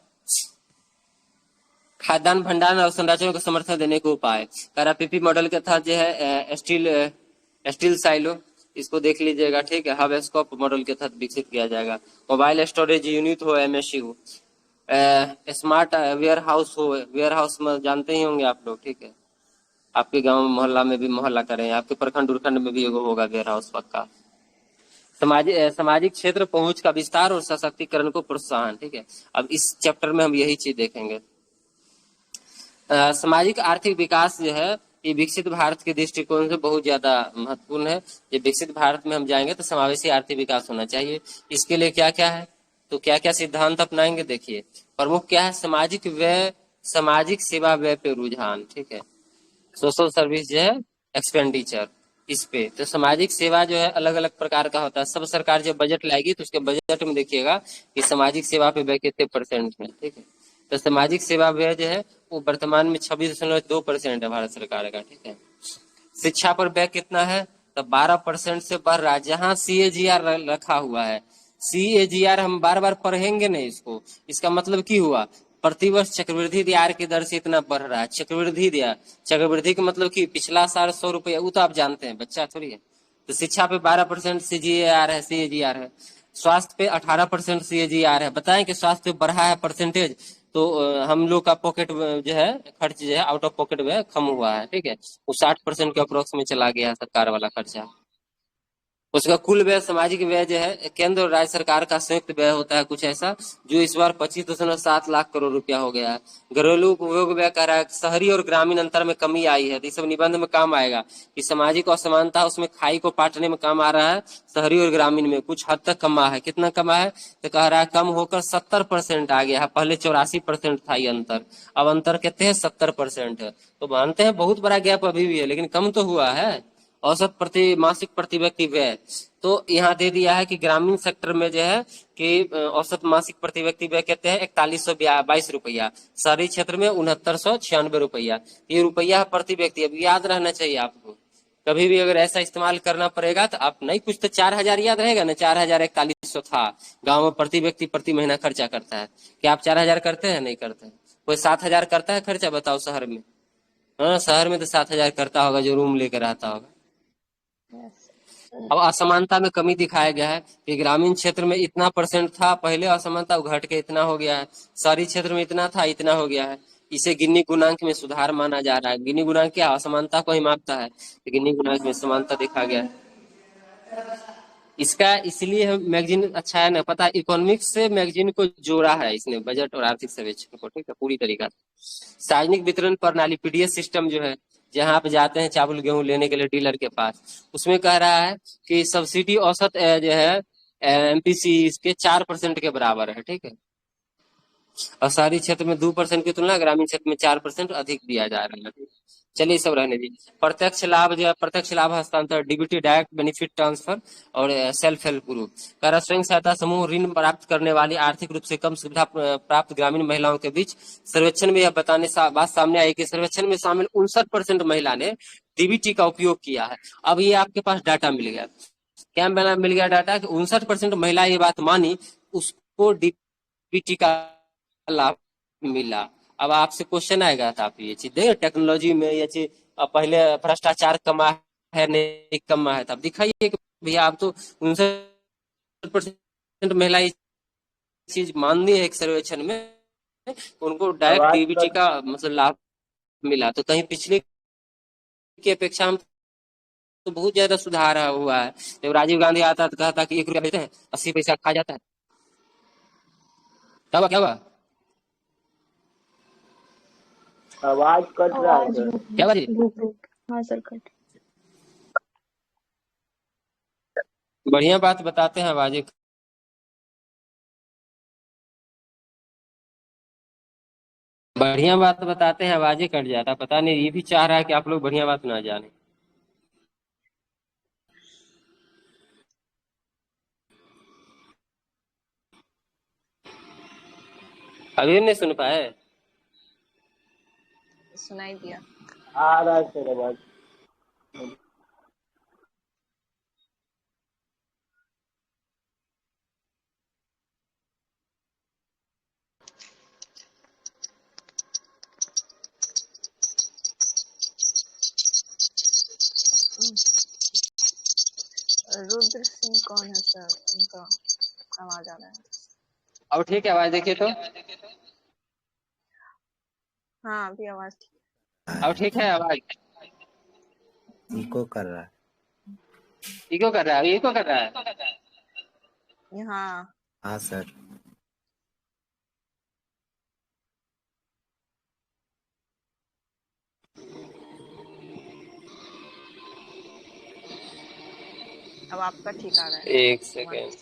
खाद्यान्न भंडारण और संरचना को समर्थन देने के उपाय, PPP मॉडल के तहत जो है स्टील साइलो, इसको देख लीजिएगा, ठीक है? हब स्कोप मॉडल के तहत विकसित किया जाएगा। मोबाइल स्टोरेज यूनिट हो, MSC हो, स्मार्ट वेयर हाउस हो, वेयर हाउस में जानते ही होंगे आप लोग, ठीक है? आपके गांव मोहल्ला में भी मोहल्ला करें, आपके प्रखंड उरखंड में भी एगो होगा वेयर हाउस पक्का। सामाजिक क्षेत्र पहुंच का विस्तार और सशक्तिकरण को प्रोत्साहन, ठीक है? अब इस चैप्टर में हम यही चीज देखेंगे। सामाजिक आर्थिक विकास जो है, ये विकसित भारत के दृष्टिकोण से बहुत ज्यादा महत्वपूर्ण है। ये विकसित भारत में हम जाएंगे तो समावेशी आर्थिक विकास होना चाहिए। इसके लिए क्या क्या है, तो क्या क्या सिद्धांत अपनाएंगे, देखिए। प्रमुख क्या है, सामाजिक व्यय, सामाजिक सेवा व्यय पे रुझान, ठीक है? सोशल सर्विस जो है एक्सपेंडिचर इस पे। तो सामाजिक सेवा जो है अलग अलग प्रकार का होता है। सब सरकार जब बजट लाएगी तो उसके बजट में देखिएगा कि सामाजिक सेवा पे व्यय कितने परसेंट है, ठीक है। तो सामाजिक सेवा व्यय जो है वो वर्तमान में 26.2% है भारत सरकार का, ठीक है। शिक्षा पर व्यय कितना है, तो 12% से बढ़ रहा है। जहां CAGR रखा हुआ है, CAGR हम बार बार पढ़ेंगे नहीं इसको, इसका मतलब की हुआ, प्रतिवर्ष चक्रवृद्धि दर की दर से इतना बढ़ रहा है। चक्रवृद्धि का मतलब कि पिछला साल 100 रुपया, वो तो आप जानते हैं, बच्चा थोड़ी है। तो शिक्षा पे 12% CAGR है। स्वास्थ्य पे 18% CAGR है। बताएं कि स्वास्थ्य पे बढ़ा है परसेंटेज, तो हम लोग का पॉकेट जो है खर्च जो है आउट ऑफ पॉकेट में कम हुआ है, ठीक है। वो 60% के अप्रोक्स में चला गया है सरकार वाला खर्चा। उसका कुल व्यय, सामाजिक व्यय जो है केंद्र और राज्य सरकार का संयुक्त व्यय होता है कुछ ऐसा, जो इस बार 25.7 लाख करोड़ रुपया हो गया है। घरेलू उपभोग व्यय कह रहा है शहरी और ग्रामीण अंतर में कमी आई है। तो ये सब निबंध में काम आएगा कि सामाजिक असमानता उसमें खाई को पाटने में काम आ रहा है। शहरी और ग्रामीण में कुछ हद तक कमा है। कितना कमा है, तो कह रहा है कम होकर 70% आ गया है। पहले 84% था ये अंतर, अब अंतर कहते हैं 70% है। तो मानते हैं बहुत बड़ा गैप अभी भी है, लेकिन कम तो हुआ है। औसत मासिक प्रति व्यक्ति व्यय, तो यहाँ दे दिया है कि ग्रामीण सेक्टर में जो है कि औसत मासिक प्रति व्यक्ति व्यय कहते हैं 4122 रुपया, शहरी क्षेत्र में 6996 रुपया। ये रुपया प्रति व्यक्ति, अब याद रहना चाहिए आपको। कभी भी अगर ऐसा इस्तेमाल करना पड़ेगा तो आप नहीं, कुछ तो 4000 याद रहेगा ना, 4100 था। गाँव में प्रति व्यक्ति प्रति महीना खर्चा करता है। क्या आप 4000 करते हैं? नहीं करते हैं। कोई 7000 करता है खर्चा, बताओ शहर में? हाँ, शहर में तो 7000 करता होगा जो रूम लेकर रहता होगा। अब असमानता में कमी दिखाया गया है कि ग्रामीण क्षेत्र में इतना परसेंट था पहले असमानता, घट के इतना हो गया है। शहरी क्षेत्र में इतना था, इतना हो गया है। इसे गिनी गुणांक में सुधार माना जा रहा है। गिनी गुणांक क्या असमानता को ही मापता है, तो गिनी गुणांक में समानता देखा गया है। इसका इसलिए मैगजीन अच्छा है ना, पता, इकोनॉमिक्स से मैगजीन को जोड़ा है इसने, बजट और आर्थिक सर्वेक्षण को, ठीक है, पूरी तरीका से। सार्वजनिक वितरण प्रणाली PDS सिस्टम जो है, जहां आप जाते हैं चावल गेहूं लेने के लिए डीलर के पास, उसमें कह रहा है कि सब्सिडी औसत जो है MPC इसके 4% के बराबर है, ठीक है। और शहरी क्षेत्र में 2% की तुलना ग्रामीण क्षेत्र में 4% अधिक दिया जा रहा है। चलिए सब रहने दीजिए। प्रत्यक्ष लाभ जो है, प्रत्यक्ष लाभ हस्तांतरण, DBT डायरेक्ट बेनिफिट ट्रांसफर, और सेल्फ हेल्प ग्रुप। कर स्वयं सहायता समूह ऋण प्राप्त करने वाली आर्थिक रूप से कम सुविधा प्राप्त ग्रामीण महिलाओं के बीच। सर्वेक्षण में यह बात सामने आई कि सर्वेक्षण में शामिल 59% महिला ने DBT का उपयोग किया है। अब ये आपके पास डाटा मिल गया, क्या मिल गया डाटा कि 59% महिला ये बात मानी, उसको DBT का लाभ मिला। अब आपसे क्वेश्चन आएगा तो आप ये चीज देंगे टेक्नोलॉजी में, ये चीज पहले भ्रष्टाचार कमा है नहीं कमा है, तब दिखाइए कि भैया आप तो 59% महिला ये चीज मान दी है एक सर्वेक्षण में, उनको डायरेक्ट DBT का मतलब लाभ मिला। तो कहीं पिछले की अपेक्षा हम तो बहुत ज्यादा सुधार हुआ है। जब राजीव गांधी आता तो कहता कि 1 रुपया देते हैं 80 पैसा खा जाता है। क्या हुआ? आवाज कट रहा है सर। क्या बात? हाँ सर, कट। बढ़िया बात बताते हैं, आवाज बढ़िया बात बताते हैं, आवाजें कट जाता। पता नहीं, ये भी चाह रहा है कि आप लोग बढ़िया बात ना जाने। अभी नहीं सुन पाए? सुनाई दिया। आ रहा है सर आवाज। रुद्र सिंह कौन है सर? उनका आवाज आ रहा है। अब ठीक है आवाज? देखिए तो, हाँ अभी आवाज ठीक। अब ठीक है आवाज? इको कर रहा है। इको कर रहा है? इको कर रहा है? हाँ हाँ सर। अब आपका ठीक आ रहा है। एक सेकेंड।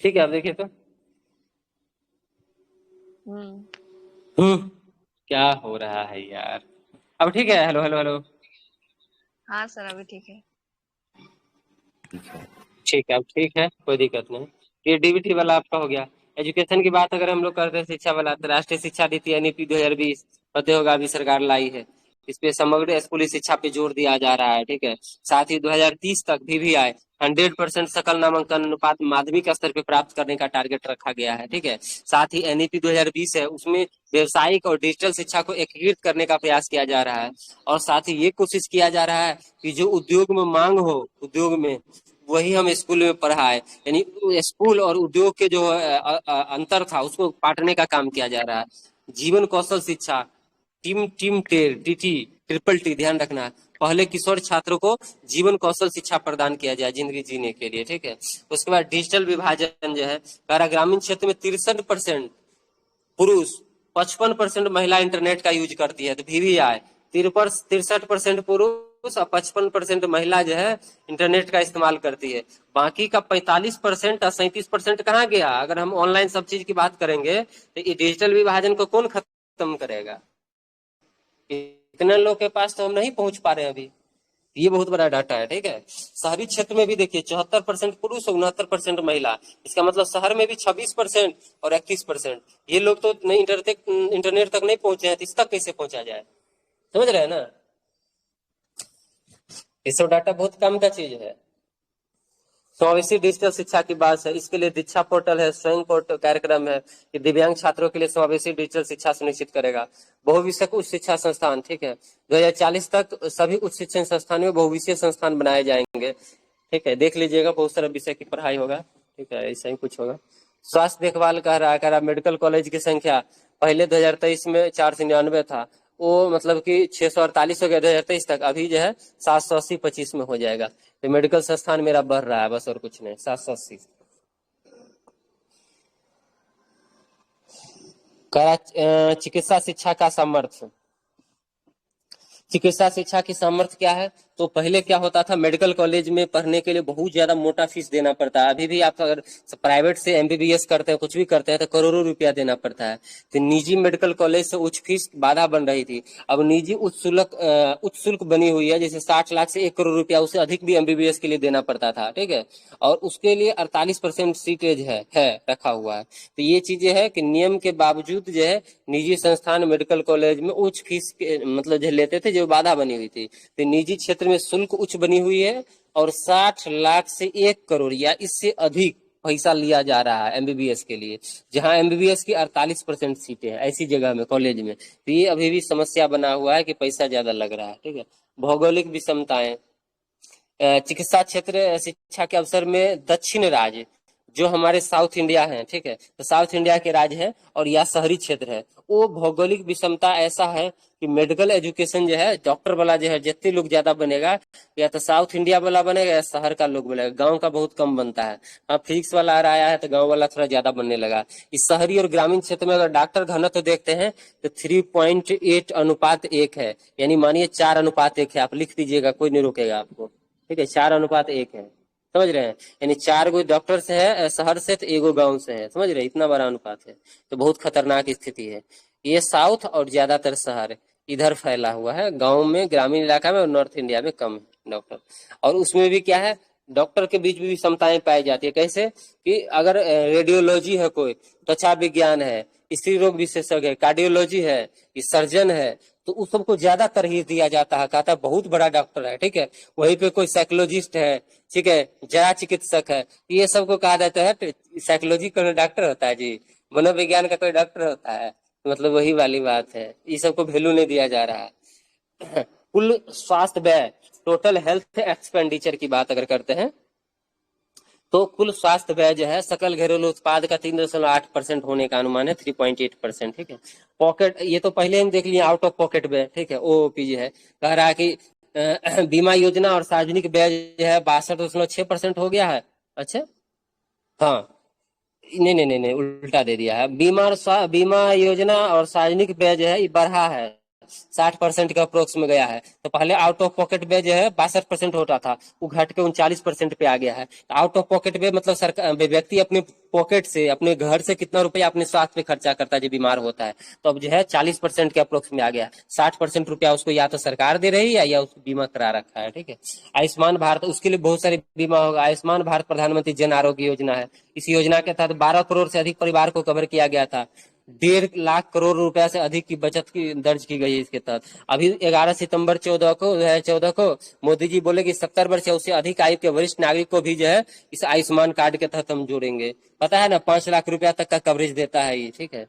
ठीक है, आप देखिए तो। क्या हो रहा है यार। अब ठीक है। Hello hello hello. हाँ सर, अभी ठीक है। ठीक है, अब ठीक है, कोई दिक्कत नहीं। ये डीबीटी वाला आपका हो गया। एजुकेशन की बात अगर हम लोग करते हैं, शिक्षा वाला, तो राष्ट्रीय शिक्षा नीति एनईपी 2020 पते होगा, अभी सरकार लाई है। इस पे समग्र स्कूली शिक्षा पे जोर दिया जा रहा है। ठीक है, साथ ही 2030 तक VVI 100% सकल नामांकन अनुपात माध्यमिक स्तर पे प्राप्त करने का टारगेट रखा गया है। ठीक है, साथ ही एनईपी 2020 है, उसमें व्यवसायिक और डिजिटल शिक्षा को एकीकृत करने का प्रयास किया जा रहा है। और साथ ही ये कोशिश किया जा रहा है कि जो उद्योग में मांग हो, उद्योग में वही हम स्कूल में पढ़ाए। यानी स्कूल और उद्योग के जो अंतर था, उसको पाटने का काम किया जा रहा है। जीवन कौशल शिक्षा, टीम टीम टेर टीटी ट्रिपल टी, ध्यान रखना, पहले किशोर छात्रों को जीवन कौशल शिक्षा प्रदान किया जाए जिंदगी जीने के लिए। ठीक है, उसके बाद डिजिटल विभाजन जो है, ग्रामीण क्षेत्र में 63% पुरुष, 55% महिला इंटरनेट का यूज करती है। तो VVI 63% पुरुष और 55% महिला जो है इंटरनेट का इस्तेमाल करती है। बाकी का 45% और 37% कहाँ गया? अगर हम ऑनलाइन सब चीज की बात करेंगे तो ये डिजिटल विभाजन को कौन खत्म करेगा? इतने लोग के पास तो हम नहीं पहुंच पा रहे हैं अभी। ये बहुत बड़ा डाटा है। ठीक है, शहरी क्षेत्र में भी देखिए 74% पुरुष और 69% महिला। इसका मतलब शहर में भी 26% और 31%। ये लोग तो नहीं इंटरनेट तक नहीं पहुंचे हैं, तो इस तक कैसे पहुंचा जाए? समझ रहे हैं ना? ये सब डाटा बहुत कम का चीज है। समावेशी डिजिटल शिक्षा की बात है, इसके लिए दीक्षा पोर्टल है, स्वयं पोर्टल कार्यक्रम है कि दिव्यांग छात्रों के लिए समावेशी डिजिटल शिक्षा सुनिश्चित करेगा। बहुविषयक उच्च शिक्षा संस्थान, ठीक है, 2040 तक सभी उच्च शिक्षण संस्थानों में बहुविषय संस्थान बनाए जाएंगे। ठीक है, देख लीजिएगा, बहुत सारा विषय की पढ़ाई होगा। ठीक है, ऐसा ही कुछ होगा। स्वास्थ्य देखभाल कह रहा मेडिकल कॉलेज की संख्या पहले 2023 में 499 था, वो मतलब कि 648 हो गया 2023 तक। अभी जो है 780 25 में हो जाएगा। तो मेडिकल संस्थान मेरा बढ़ रहा है, बस और कुछ नहीं। 780 चिकित्सा शिक्षा का सामर्थ्य। चिकित्सा शिक्षा की सामर्थ्य क्या है? तो पहले क्या होता था, मेडिकल कॉलेज में पढ़ने के लिए बहुत ज्यादा मोटा फीस देना पड़ता है। अभी भी आप अगर प्राइवेट से MBBS करते हैं, कुछ भी करते हैं, तो करोड़ों रुपया देना पड़ता है। तो निजी मेडिकल कॉलेज से उच्च फीस बाधा बन रही थी। अब निजी उच्च शुल्क बनी हुई है, जैसे 60 लाख से 1 करोड़ रुपया, उससे अधिक भी MBBS के लिए देना पड़ता था। ठीक है, और उसके लिए 48% सीटेज है रखा हुआ है। तो ये चीजें है कि नियम के बावजूद जो है निजी संस्थान मेडिकल कॉलेज में उच्च फीस मतलब जो लेते थे, जो बाधा बनी हुई थी। तो निजी क्षेत्र में शुल्क उच्च बनी हुई है और 60 लाख से 1 करोड़ या इससे अधिक पैसा लिया जा रहा है MBBS के लिए, जहां MBBS की 48% सीटें हैं ऐसी जगह में, कॉलेज में। तो ये अभी भी समस्या बना हुआ है कि पैसा ज्यादा लग रहा है। ठीक है, भौगोलिक विषमताएं, चिकित्सा क्षेत्र शिक्षा के अवसर में दक्षिण राज्य जो हमारे साउथ इंडिया है, ठीक है, तो साउथ इंडिया के राज्य है और यह शहरी क्षेत्र है, वो भौगोलिक विषमता ऐसा है कि मेडिकल एजुकेशन जो है, डॉक्टर वाला जो है, जितने लोग ज्यादा बनेगा, या तो साउथ इंडिया वाला बनेगा या शहर का लोग बनेगा। गांव का बहुत कम बनता है। हाँ, फिजिक्स वाला आ रहा है तो गांव वाला थोड़ा ज्यादा बनने लगा। इस शहरी और ग्रामीण क्षेत्र में अगर डॉक्टर घनत्व देखते हैं तो 3.8:1 है, यानी मानिए 4:1 है। आप लिख दीजिएगा, कोई नहीं रोकेगा आपको। ठीक है, 4:1 है। समझ रहे हैं? यानी 4 गो डॉक्टर से है शहर से, तो 1 गो गाँव से है। समझ रहे हैं? इतना बड़ा अनुपात है, तो बहुत खतरनाक स्थिति है। ये साउथ और ज्यादातर शहर इधर फैला हुआ है, गांव में, ग्रामीण इलाका में और नॉर्थ इंडिया में कम है डॉक्टर। और उसमें भी क्या है, डॉक्टर के बीच भी क्षमताएं पाई जाती है। कैसे कि अगर रेडियोलॉजी है, कोई त्वचा विज्ञान है, स्त्री रोग विशेषज्ञ है, कार्डियोलॉजी है, सर्जन है, तो उस सबको ज्यादा तरजीह दिया जाता है। कहता है बहुत बड़ा डॉक्टर है। ठीक है, वहीं पे कोई साइकोलॉजिस्ट है, ठीक है, जया चिकित्सक है, ये सबको कहा जाता है साइकोलॉजी का डॉक्टर होता है जी, मनोविज्ञान का कोई डॉक्टर होता है। मतलब वही वाली बात है, ये सबको वैल्यू नहीं दिया जा रहा है। कुल स्वास्थ्य व्यय, टोटल हेल्थ एक्सपेंडिचर की बात अगर करते हैं तो कुल स्वास्थ्य व्यय जो है सकल घरेलू उत्पाद का 3.8% होने का अनुमान है, 3.8%। ठीक है, पॉकेट, ये तो पहले हम देख लिए, आउट ऑफ पॉकेट व्यय। ठीक है, OOP जो है, कह रहा है कि बीमा योजना और सार्वजनिक व्यय जो है 62.6% हो गया है। अच्छा, हाँ, नहीं, उल्टा दे दिया है। बीमा योजना और सार्वजनिक व्यय जो है ये बढ़ा है 60% के अप्रोक्स में गया है। तो पहले आउट ऑफ पॉकेट में जो है 62% होता था, वो घट के 39% पे आ गया है। तो आउट ऑफ पॉकेट में मतलब सरकार, व्यक्ति अपने पॉकेट से, अपने घर से कितना रुपया अपने स्वास्थ्य पे खर्चा करता है जो बीमार होता है, तो अब जो है 40% के अप्रोक्स में आ गया। 60% रुपया उसको या तो सरकार दे रही है या उसको बीमा करा रखा है, ठीक है। आयुष्मान भारत, उसके लिए बहुत सारे बीमा होगा। आयुष्मान भारत प्रधानमंत्री जन आरोग्य योजना है। इस योजना के तहत 12 करोड़ से अधिक परिवार को कवर किया गया था। 1.5 लाख करोड़ रुपया से अधिक की बचत की दर्ज की गई है इसके तहत। अभी 11 सितंबर 2014 को मोदी जी बोले कि 70 वर्ष या उससे अधिक आयु के वरिष्ठ नागरिक को भी जो है इस आयुष्मान कार्ड के तहत हम जोड़ेंगे। पता है ना, 5 लाख रुपया तक का कवरेज देता है ये, ठीक है।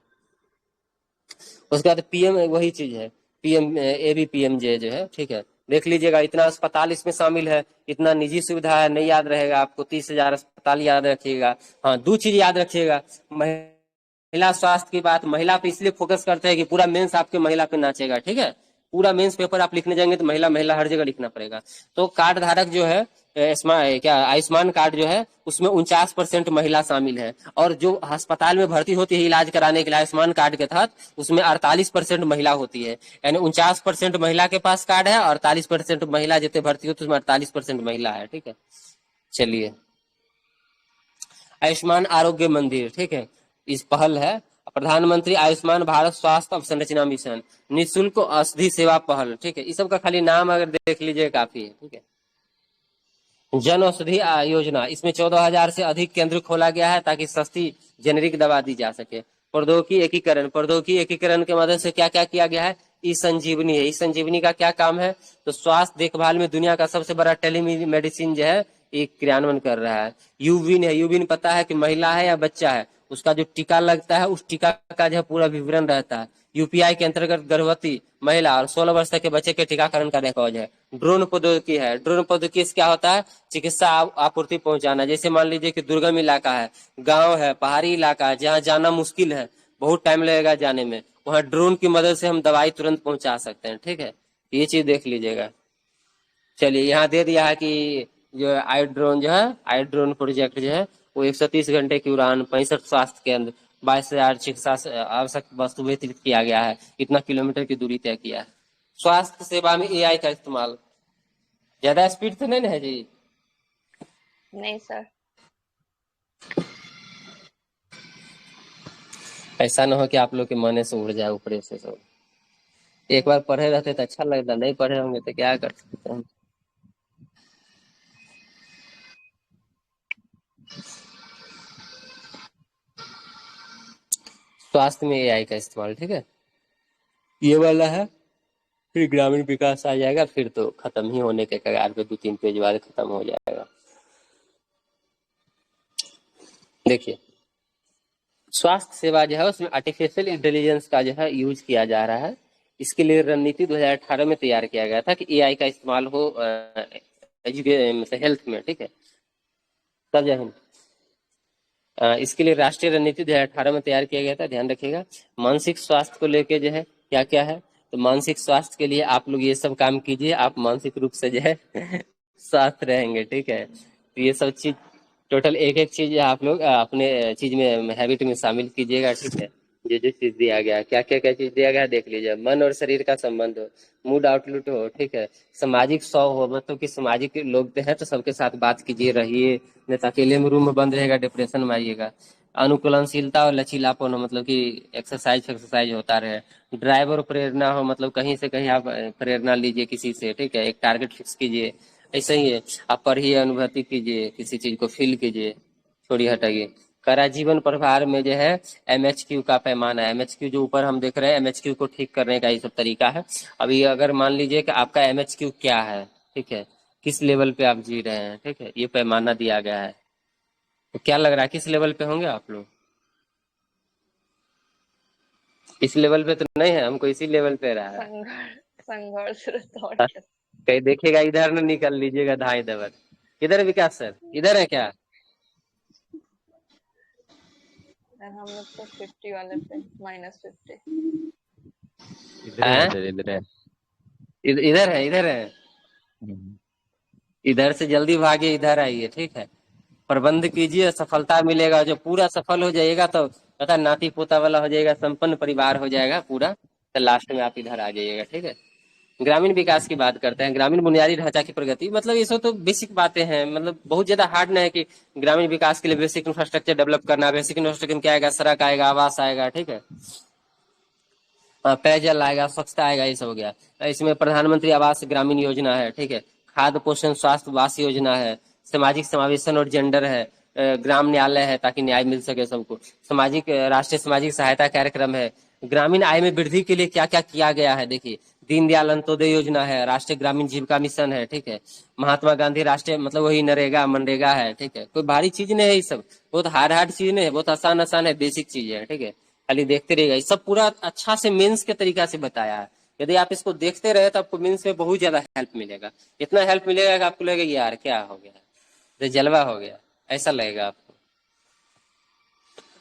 उसके बाद पीएम वही चीज है, पीएम ABPMJ जो है, ठीक है। देख लीजिएगा, इतना अस्पताल इसमें शामिल है, इतना निजी सुविधा है, नहीं याद रहेगा आपको। 30,000 अस्पताल याद रखिएगा। हाँ, 2 चीज याद रखिएगा। महिला स्वास्थ्य की बात, महिला पे इसलिए फोकस करते हैं कि पूरा मेंस आपके महिला पे नाचेगा, ठीक है। पूरा मेंस पेपर आप लिखने जाएंगे तो महिला महिला हर जगह लिखना पड़ेगा। तो कार्ड धारक जो है आयुष्मान कार्ड जो है उसमें 49% महिला शामिल है। और जो अस्पताल में भर्ती होती है इलाज कराने के लिए आयुष्मान कार्ड के तहत, उसमें 48% महिला होती है। यानी 49% महिला के पास कार्ड है और 48% महिला जितने भर्ती होती है उसमें 48% महिला है, ठीक है। चलिए, आयुष्मान आरोग्य मंदिर, ठीक है। इस पहल है प्रधानमंत्री आयुष्मान भारत स्वास्थ्य अवसंरचना मिशन, निःशुल्क औषधि सेवा पहल, ठीक है। इस सब का खाली नाम अगर देख लीजिए काफी है, ठीक है। जन औषधि योजना, इसमें 14,000 से अधिक केंद्र खोला गया है ताकि सस्ती जेनेरिक दवा दी जा सके। प्रौद्योगिकी एकीकरण के मदद से क्या क्या किया गया है? ई संजीवनी है। ई संजीवनी का क्या काम है? तो स्वास्थ्य देखभाल में दुनिया का सबसे बड़ा टेलीमेडिसिन जो है एक क्रियान्वयन कर रहा है। यूविन है। यूविन पता है कि महिला है या बच्चा है, उसका जो टीका लगता है उस टीका का जो पूरा विवरण रहता है। यूपीआई के अंतर्गत गर्भवती महिला और 16 वर्ष तक के बच्चे के टीकाकरण का रिकॉर्ड है। ड्रोन प्रौद्योगिकी है। ड्रोन प्रौद्योगिकी से क्या होता है? चिकित्सा आपूर्ति पहुंचाना। जैसे मान लीजिए कि दुर्गम इलाका है, गांव है, पहाड़ी इलाका है, जहाँ जाना मुश्किल है, बहुत टाइम लगेगा जाने में, वहाँ ड्रोन की मदद से हम दवाई तुरंत पहुंचा सकते हैं, ठीक है। ये चीज देख लीजिएगा। चलिए, यहाँ दे दिया है कि जो आई ड्रोन प्रोजेक्ट जो है वो 130 घंटे की उड़ान, 65 स्वास्थ्य केंद्र, 22,000 चिकित्सा आवश्यक वस्तु वितरित किया गया है। इतना किलोमीटर की दूरी तय किया है। स्वास्थ्य सेवा में AI का इस्तेमाल। ज्यादा स्पीड तो नहीं है जी? नहीं सर। ऐसा ना हो कि आप लोग के मन से उड़ जाए ऊपर से सब। एक बार पढ़े रहते तो अच्छा लगता, नहीं पढ़े होंगे तो क्या कर सकते हैं। स्वास्थ्य में AI का इस्तेमाल, ठीक है। ये वाला है, फिर ग्रामीण विकास आ जाएगा, फिर तो खत्म ही होने के कगार पे, 2-3 पेज बाद खत्म हो जाएगा। देखिए, स्वास्थ्य सेवा जो है उसमें आर्टिफिशियल इंटेलिजेंस का जो है यूज किया जा रहा है। इसके लिए रणनीति 2018 में तैयार किया गया था कि AI का इस्तेमाल हो एजुकेशन हेल्थ में, ठीक है। सब जय हिंद। इसके लिए राष्ट्रीय रणनीति 2018 में तैयार किया गया था, ध्यान रखिएगा। मानसिक स्वास्थ्य को लेके जो है क्या क्या है, तो मानसिक स्वास्थ्य के लिए आप लोग ये सब काम कीजिए, आप मानसिक रूप से जो है स्वस्थ रहेंगे, ठीक है। तो ये सब चीज टोटल एक चीज आप लोग अपने चीज में हैबिट में शामिल कीजिएगा, ठीक है। जो चीज दिया गया, क्या चीज दिया गया देख लीजिए। मन और शरीर का संबंध हो, मूड आउटलुक हो, ठीक है। सामाजिक सौ हो, मतलब कि सामाजिक लोग हैं तो सबके साथ बात कीजिए, रहिए, नहीं तो अकेले में रूम में बंद रहेगा, डिप्रेशन में आइएगा। अनुकूलनशीलता और लचीलापन हो, मतलब कि एक्सरसाइज होता रहे। ड्राइव और प्रेरणा हो, मतलब कहीं से कहीं आप प्रेरणा लीजिए किसी से, ठीक है। एक टारगेट फिक्स कीजिए, ऐसे ही है। आप पढ़िए, अनुभूति कीजिए, किसी चीज को फील कीजिए, छोड़िए हटाइए। करा जीवन प्रभार में जो है MHQ का पैमाना है। MHQ जो ऊपर हम देख रहे हैं, MHQ को ठीक करने का ये सब तरीका है। अभी अगर मान लीजिए कि आपका MHQ क्या है, ठीक है, किस लेवल पे आप जी रहे हैं, ठीक है, ये पैमाना दिया गया है। तो क्या लग रहा है किस लेवल पे होंगे आप लोग? इस लेवल पे तो नहीं है, हमको इसी लेवल पे रहा है। संघर्ष कहीं देखिएगा इधर न निकल लीजिएगा धाई दबर। इधर विकास सर, इधर है क्या? हम लोग तो 50 वाले पे, -50। इधर है। इधर से जल्दी भागे, इधर आइए, ठीक है। प्रबंध कीजिए, सफलता मिलेगा। जो पूरा सफल हो जाएगा तो पता नाती पोता वाला हो जाएगा, संपन्न परिवार हो जाएगा पूरा, तो लास्ट में आप इधर आ जाइएगा, ठीक है। ग्रामीण विकास की बात करते हैं, ग्रामीण बुनियादी ढांचा की प्रगति, मतलब ये सब तो बेसिक बातें हैं, मतलब बहुत ज्यादा हार्ड नहीं है कि ग्रामीण विकास के लिए बेसिक इंफ्रास्ट्रक्चर डेवलप करना। बेसिक इंफ्रास्ट्रक्चर क्या आएगा? सड़क आएगा, आवास आएगा, ठीक है, पेयजल आएगा, स्वच्छता आएगा, ये सब हो गया। इसमें प्रधानमंत्री आवास ग्रामीण योजना है, ठीक है, खाद्य पोषण स्वास्थ्य वास योजना है, सामाजिक समावेशन और जेंडर है, ग्राम न्यायालय है ताकि न्याय मिल सके सबको, सामाजिक राष्ट्रीय सामाजिक सहायता कार्यक्रम है, ग्रामीण आय में वृद्धि के लिए क्या क्या किया गया है, देखिए दीनदयाल अंत्योदय योजना है, राष्ट्रीय ग्रामीण जीविका मिशन है, ठीक है, महात्मा गांधी राष्ट्रीय मतलब वही नरेगा मनरेगा है, ठीक है। कोई भारी चीज नहीं है, ये सब बहुत हार्ड चीज नहीं है, बहुत आसान आसान है, बेसिक चीज है, ठीक है। खाली देखते रहिएगा, ये सब पूरा अच्छा से मेंस के तरीका से बताया है। यदि आप इसको देखते रहे तो आपको मेंस में बहुत ज्यादा हेल्प मिलेगा, इतना हेल्प मिलेगा कि आपको लगेगा यार क्या हो गया, तो जलवा हो गया, ऐसा लगेगा आपको।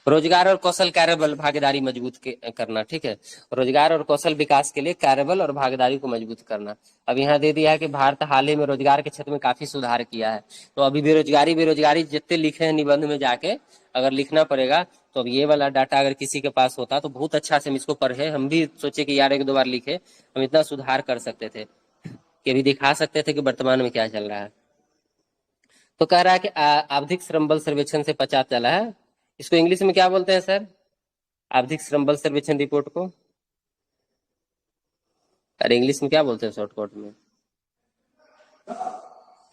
रोजगार और कौशल कार्यबल भागीदारी मजबूत करना, ठीक है, रोजगार और कौशल विकास के लिए कार्यबल और भागीदारी को मजबूत करना। अब यहाँ दे दिया है कि भारत हाल ही में रोजगार के क्षेत्र में काफी सुधार किया है। तो अभी बेरोजगारी जितने लिखे हैं निबंध में जाके अगर लिखना पड़ेगा, तो अब ये वाला डाटा अगर किसी के पास होता तो बहुत अच्छा से हम इसको पढ़े, हम भी सोचे कि यार एक दो बार लिखे, हम इतना सुधार कर सकते थे कि अभी दिखा सकते थे कि वर्तमान में क्या चल रहा है। तो कह रहा है कि आवधिक श्रम बल सर्वेक्षण से पता चला है, इसको इंग्लिश में क्या बोलते हैं सर? आवधिक श्रम बल सर्वेक्षण रिपोर्ट को अरे इंग्लिश में क्या बोलते हैं शॉर्टकट में?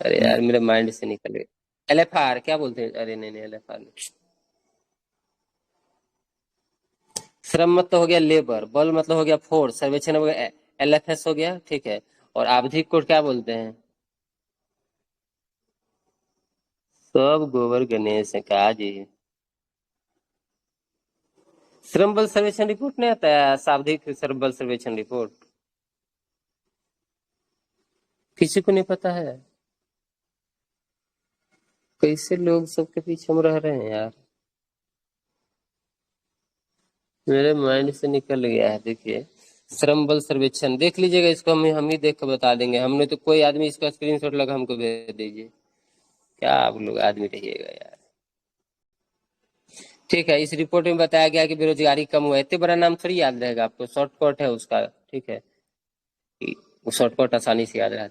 अरे यार मेरे माइंड से निकल गया। LFR क्या बोलते हैं? अरे नहीं LFR नहीं। श्रम मतलब हो गया लेबर, बल मतलब हो गया फोर्स, सर्वेक्षण हो गया LFS हो गया, ठीक है। और आवधिक को क्या बोलते हैं? सब गोबर गणेश है कहा जी। श्रम बल सर्वेक्षण रिपोर्ट नहीं आता है, आवधिक श्रम बल सर्वेक्षण रिपोर्ट किसी को नहीं पता है? कैसे लोग सबके पीछे में रह रहे हैं यार, मेरे माइंड से निकल गया है। देखिए श्रम बल सर्वेक्षण देख लीजिएगा, इसको हम ही देख कर बता देंगे, हमने तो कोई आदमी इसका स्क्रीनशॉट लगा हमको भेज दीजिए, क्या आप लोग आदमी रहिएगा यार। ठीक है, इस रिपोर्ट में बताया गया कि बेरोजगारी कम हुआ है, इतने बड़ा नाम थोड़ी याद रहेगा आपको, शॉर्टकट है उसका, ठीक है, वो शॉर्टकट आसानी से याद रहता है।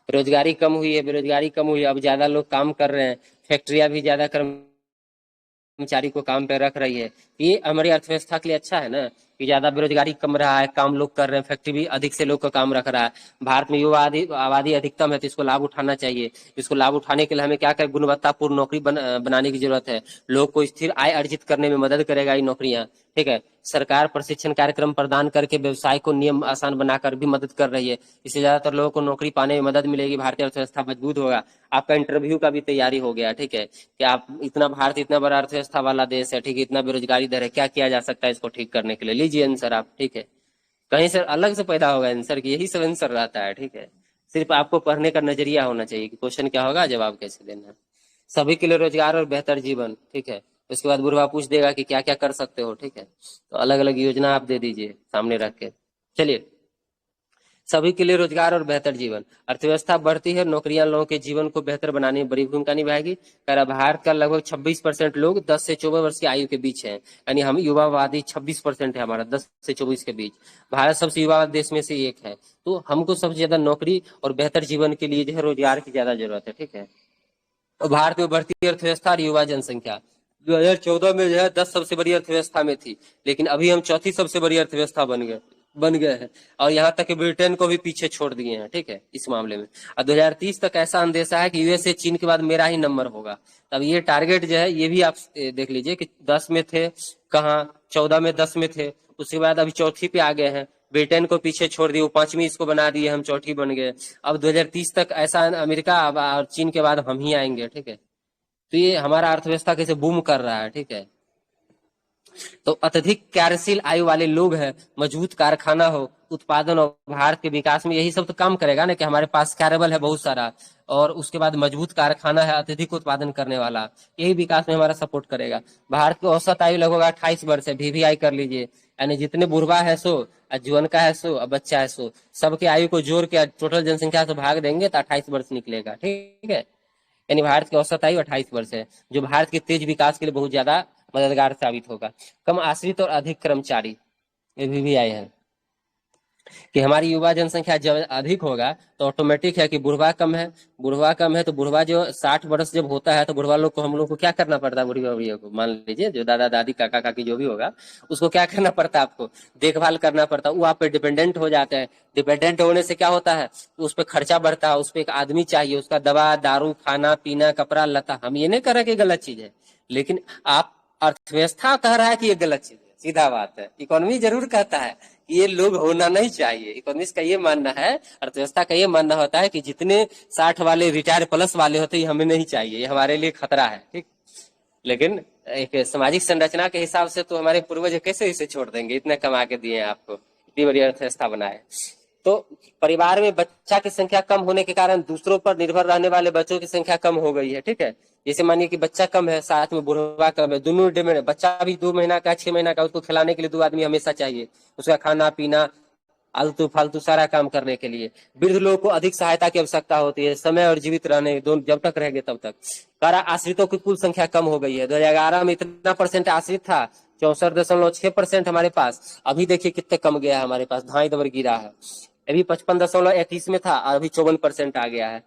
बेरोजगारी कम हुई है, बेरोजगारी कम हुई है, अब ज्यादा लोग काम कर रहे हैं, फैक्ट्रियां भी ज्यादा कर्मचारी को काम पे रख रही है, ये हमारी अर्थव्यवस्था के लिए अच्छा है ना, कि ज्यादा बेरोजगारी कम रहा है, काम लोग कर रहे हैं, फैक्ट्री भी अधिक से लोग का काम रख रहा है। भारत में युवा आबादी अधिकतम है, तो इसको लाभ उठाना चाहिए। इसको लाभ उठाने के लिए हमें क्या करें? गुणवत्तापूर्ण नौकरी बनाने की जरूरत है। लोग को स्थिर आय अर्जित करने में मदद करेगा ये नौकरियां, ठीक है। सरकार प्रशिक्षण कार्यक्रम प्रदान करके व्यवसाय को नियम आसान बनाकर भी मदद कर रही है, इससे ज्यादातर लोगों को नौकरी पाने में मदद मिलेगी, भारतीय अर्थव्यवस्था मजबूत होगा। आपका इंटरव्यू का भी तैयारी हो गया, ठीक है, कि आप भारत इतना बड़ा अर्थव्यवस्था वाला देश है, ठीक है, इतना बेरोजगारी दर है, क्या किया जा सकता है इसको ठीक करने के लिए? लीजिए आंसर आप, ठीक है, कहीं से अलग से पैदा होगा आंसर की, यही सब आंसर रहता है, ठीक है। सिर्फ आपको पढ़ने का नजरिया होना चाहिए कि क्वेश्चन क्या होगा, जवाब कैसे देना है। सभी के लिए रोजगार और बेहतर जीवन, ठीक है। उसके बाद बुढ़वा पूछ देगा कि क्या क्या कर सकते हो, ठीक है, तो अलग अलग योजना आप दे दीजिए सामने रख के। चलिए, सभी के लिए रोजगार और बेहतर जीवन, अर्थव्यवस्था बढ़ती है, नौकरियां लोगों के जीवन को बेहतर बनाने में बड़ी भूमिका निभाएगी। भारत का लगभग 26% लोग 10 से 24 वर्ष की आयु के बीच हैं, यानी हम युवावादी 26% है हमारा, 10 से 24 के बीच। भारत सबसे युवा देश में से एक है, तो हमको सबसे ज्यादा नौकरी और बेहतर जीवन के लिए जो है रोजगार की ज्यादा जरूरत है, ठीक है। भारत में बढ़ती अर्थव्यवस्था और युवा जनसंख्या 2014 में जो है 10 सबसे बड़ी अर्थव्यवस्था में थी, लेकिन अभी हम चौथी सबसे बड़ी अर्थव्यवस्था बन गए हैं, और यहाँ तक कि ब्रिटेन को भी पीछे छोड़ दिए हैं, ठीक है, इस मामले में। और 2030 तक ऐसा अंदेशा है कि यूएसए चीन के बाद मेरा ही नंबर होगा। तब ये टारगेट जो है ये भी आप देख लीजिए कि 10 में थे, कहाँ 14 में 10 में थे, उसके बाद अभी चौथी पे आ गए हैं, ब्रिटेन को पीछे छोड़ दिए, वो 5वीं इसको बना दिए, हम चौथी बन गए। अब 2030 तक ऐसा अमेरिका और चीन के बाद हम ही आएंगे, ठीक है। तो ये हमारा अर्थव्यवस्था कैसे बूम कर रहा है, ठीक है। तो अत्यधिक कार्यशील आयु वाले लोग हैं, मजबूत कारखाना हो, उत्पादन और भारत के विकास में यही सब तो काम करेगा ना, कि हमारे पास कैरेबल है बहुत सारा, और उसके बाद मजबूत कारखाना है अत्यधिक उत्पादन करने वाला, यही विकास में हमारा सपोर्ट करेगा। भारत की औसत आयु लगभग 28 वर्ष है, VVI कर लीजिए, यानी जितने बुढ़वा है सो, जुअन का है सो, बच्चा है सो, सबके आयु को जोड़ के टोटल जनसंख्या से भाग देंगे तो 28 वर्ष निकलेगा, ठीक है। यानी भारत की औसत आयु 28 वर्ष है, जो भारत के तेज विकास के लिए बहुत ज्यादा मददगार साबित होगा। कम आश्रित और अधिक कर्मचारी, ये VVI है। कि हमारी युवा जनसंख्या जब अधिक होगा तो ऑटोमेटिक है कि बुढ़वा कम है, बुढ़वा कम है तो बुढ़वा जो 60 वर्ष जब होता है तो बुढ़वा लोग को हम लोग को क्या करना पड़ता है, बुढ़िया बुढ़िया को मान लीजिए जो दादा दादी काका काकी जो भी होगा उसको क्या करना पड़ता है, आपको देखभाल करना पड़ता है, वो आप पे डिपेंडेंट हो जाते हैं। डिपेंडेंट होने से क्या होता है, उस पर खर्चा बढ़ता है, उस पर एक आदमी चाहिए, उसका दवा दारू खाना पीना कपड़ा लता। हम ये नहीं कर रहे कि गलत चीज है, लेकिन आप अर्थव्यवस्था कह रहा है कि ये गलत चीज है, सीधा बात है। इकोनॉमी जरूर कहता है ये लोग होना नहीं चाहिए, इकोनॉमिस्ट का ये मानना है, अर्थव्यवस्था का ये मानना होता है कि जितने 60 वाले रिटायर प्लस वाले होते हैं हमें नहीं चाहिए, ये हमारे लिए खतरा है, ठीक। लेकिन एक सामाजिक संरचना के हिसाब से तो हमारे पूर्वज कैसे इसे छोड़ देंगे, इतने कमा के दिए आपको, इतनी बड़ी अर्थव्यवस्था बनाए। तो परिवार में बच्चा की संख्या कम होने के कारण दूसरों पर निर्भर रहने वाले बच्चों की संख्या कम हो गई है, ठीक है। जैसे मानिए कि बच्चा कम है, साथ में बुढ़वा कम है, दोनों डिमेंड, बच्चा भी 2 महीना का 6 महीना का, उसको खिलाने के लिए 2 आदमी हमेशा चाहिए, उसका खाना पीना आलतू फालतू सारा काम करने के लिए। वृद्ध लोगों को अधिक सहायता की आवश्यकता होती है, समय और जीवित रहने दोनों जब तक रहेंगे तब तक। कारा आश्रितों की कुल संख्या कम हो गई है, 2011 में इतना % आश्रित था, 64.6% हमारे पास, अभी देखिए कितने कम गया है हमारे पास, धाई दबर गिरा है। अभी 55.31 में था और अभी 54% आ गया है।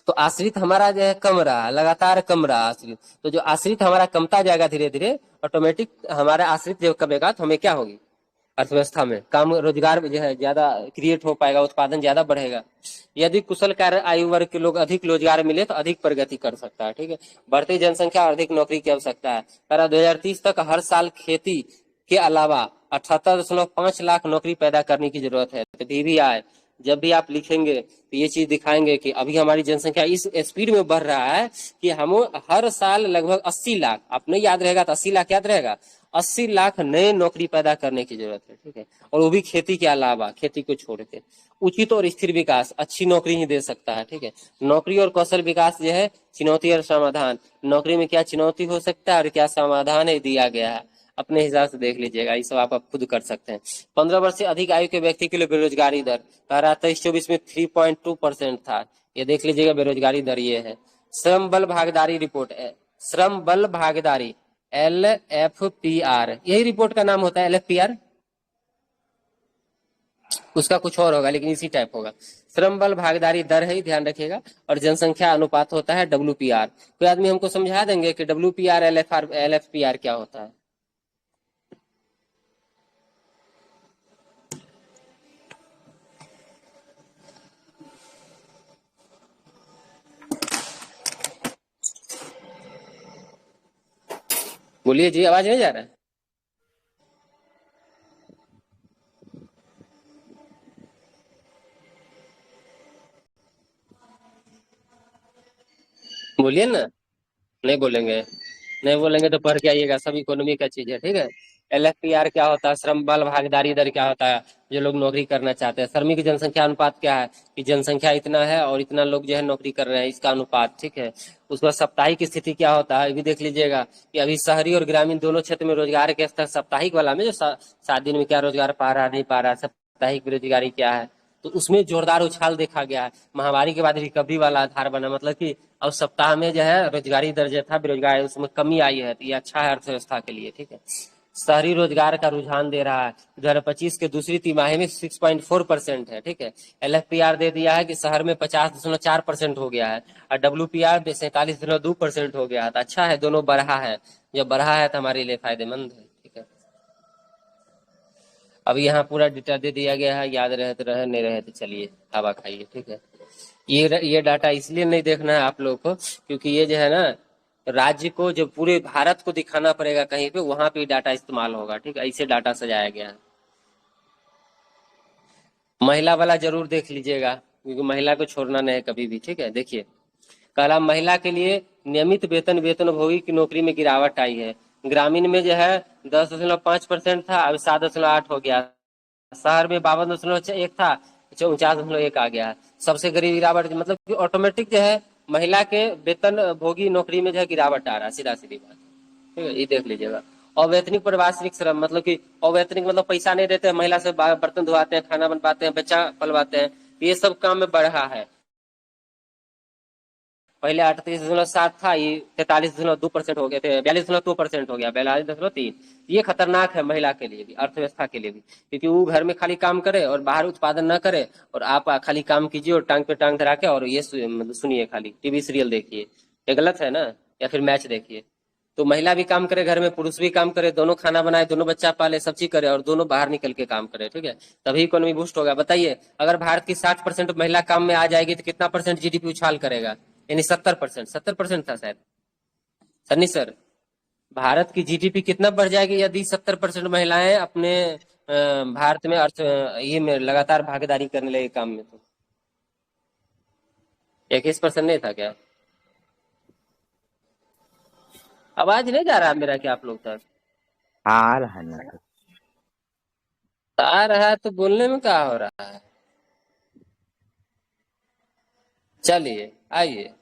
तो आश्रित हमारा जो है कम रहा, लगातार कम रहा आश्रित। तो जो आश्रित हमारा कमता जाएगा धीरे धीरे, ऑटोमेटिक हमारा आश्रित जब कमेगा तो हमें क्या होगी, अर्थव्यवस्था में काम रोजगार जो है ज्यादा क्रिएट हो पाएगा, उत्पादन ज्यादा बढ़ेगा। यदि कुशल कार्य आयु वर्ग के लोग अधिक रोजगार मिले तो अधिक प्रगति कर सकता है, ठीक है। बढ़ती जनसंख्या और अधिक नौकरी की आवश्यकता है। 2030 तक हर साल खेती के अलावा 78.5 लाख नौकरी पैदा करने की जरूरत है। तो PVI जब भी आप लिखेंगे तो ये चीज दिखाएंगे कि अभी हमारी जनसंख्या इस स्पीड में बढ़ रहा है कि हम हर साल लगभग 80 लाख, आप नहीं याद रहेगा तो 80 लाख याद रहेगा, 80 लाख नए नौकरी पैदा करने की जरूरत है, ठीक है। और वो भी खेती के अलावा, खेती को छोड़ के। उचित और स्थिर विकास अच्छी नौकरी ही दे सकता है, ठीक है। नौकरी और कौशल विकास जो है चुनौती और समाधान, नौकरी में क्या चुनौती हो सकता है और क्या समाधान है दिया गया है, अपने हिसाब से देख लीजिएगा, ये सब आप खुद कर सकते हैं। 15 वर्ष से अधिक आयु के व्यक्ति के लिए बेरोजगारी दर कह रहा 23-24 में 3.2% था, ये देख लीजिएगा बेरोजगारी दर ये है। श्रम बल भागीदारी रिपोर्ट है, श्रम बल भागीदारी LFPR, यही रिपोर्ट का नाम होता है LFPR, उसका कुछ और होगा लेकिन इसी टाइप होगा। श्रम बल भागीदारी दर है, ध्यान रखिएगा, और जनसंख्या अनुपात होता है WPR। कोई आदमी हमको समझा देंगे कि WPR LFPR क्या होता है? बोलिए जी, आवाज नहीं जा रहा है? बोलिए ना। नहीं बोलेंगे, नहीं बोलेंगे तो पढ़ के आइएगा, सब इकोनॉमी का चीज है, ठीक है। LFPR क्या होता है, श्रम बल भागीदारी दर क्या होता है, जो लोग नौकरी करना चाहते हैं। श्रमिक जनसंख्या अनुपात क्या है, कि जनसंख्या इतना है और इतना लोग जो है नौकरी कर रहे हैं, इसका अनुपात, ठीक है। उसका साप्ताहिक स्थिति क्या होता है, ये भी देख लीजिएगा कि अभी शहरी और ग्रामीण दोनों क्षेत्र में रोजगार के स्तर साप्ताहिक वाला में जो 7 दिन में क्या रोजगार पा रहा नहीं पा रहा, साप्ताहिक बेरोजगारी क्या है, तो उसमें जोरदार उछाल देखा गया है। महामारी के बाद रिकवरी वाला आधार बना, मतलब कि अब सप्ताह में जो है रोजगारी दर जो था बेरोजगार उसमें कमी आई है, तो ये अच्छा है अर्थव्यवस्था के लिए, ठीक है। शहरी रोजगार का रुझान दे रहा है, 2025 के दूसरी तिमाही में 6.4% है, ठीक है। LFPR दे दिया है कि शहर में 50.4% हो गया है और WPR 47.2% हो गया है। तो अच्छा है, दोनों बढ़ा है, जब बढ़ा है तो हमारे लिए फायदेमंद है, ठीक है। अब यहाँ पूरा डेटा दे दिया गया है, याद रहे तो रहे, नहीं रहे तो चलिए हवा खाइए, ठीक है। ये डाटा इसलिए नहीं देखना है आप लोग को क्योंकि ये जो है ना, राज्य को जो पूरे भारत को दिखाना पड़ेगा कहीं पे, वहां पे डाटा इस्तेमाल होगा, ठीक है। ऐसे डाटा सजाया गया है। महिला वाला जरूर देख लीजिएगा क्योंकि महिला को छोड़ना नहीं है कभी भी, ठीक है। देखिए कला महिला के लिए नियमित वेतनभोगी की नौकरी में गिरावट आई है। ग्रामीण में जो है 10.5% था, अब 7.8 हो गया। शहर में 52.1 था, 49.1 आ गया। सबसे गरीब गिरावट, मतलब कि ऑटोमेटिक जो है महिला के वेतन भोगी नौकरी में जो है गिरावट आ रहा है, सीधा सीधी बात, ठीक है। ये देख लीजिएगा। अवैतनिक प्रवासिक श्रम, मतलब कि अवैतनिक मतलब पैसा नहीं देते हैं, महिला से बर्तन धुआते हैं, खाना बनवाते हैं, बच्चा पलवाते हैं, ये सब काम में बढ़ा है। पहले 38.7 था, ये 43.2% हो गया, 42.2% हो गया, 42.3। ये खतरनाक है महिला के लिए भी, अर्थव्यवस्था के लिए भी, क्योंकि वो घर में खाली काम करे और बाहर उत्पादन न करे, और आप खाली काम कीजिए और टांग पे टांग धरा के और ये मतलब सुनिए, खाली टीवी सीरियल देखिए, ये गलत है ना। या फिर मैच देखिए। तो महिला भी काम करे घर में, पुरुष भी काम करे, दोनों खाना बनाए, दोनों बच्चा पाले, सब चीज करे, और दोनों बाहर निकल के काम करे, ठीक है, तभी इकोनॉमी बूस्ट होगा। बताइए, अगर भारत की 60% महिला काम में आ जाएगी तो कितना परसेंट जीडीपी उछाल करेगा? यानी 70%, 70% था शायद, सन्नी सर। भारत की जीडीपी कितना बढ़ जाएगी यदि 70% महिलाएं अपने भारत में अर्थ ये में लगातार भागीदारी करने लगे काम में? तो 21% नहीं था क्या? आवाज नहीं जा रहा मेरा क्या आप लोग तक? आ रहा है ना। आ रहा है तो बोलने में क्या हो रहा है? चलिए आइए,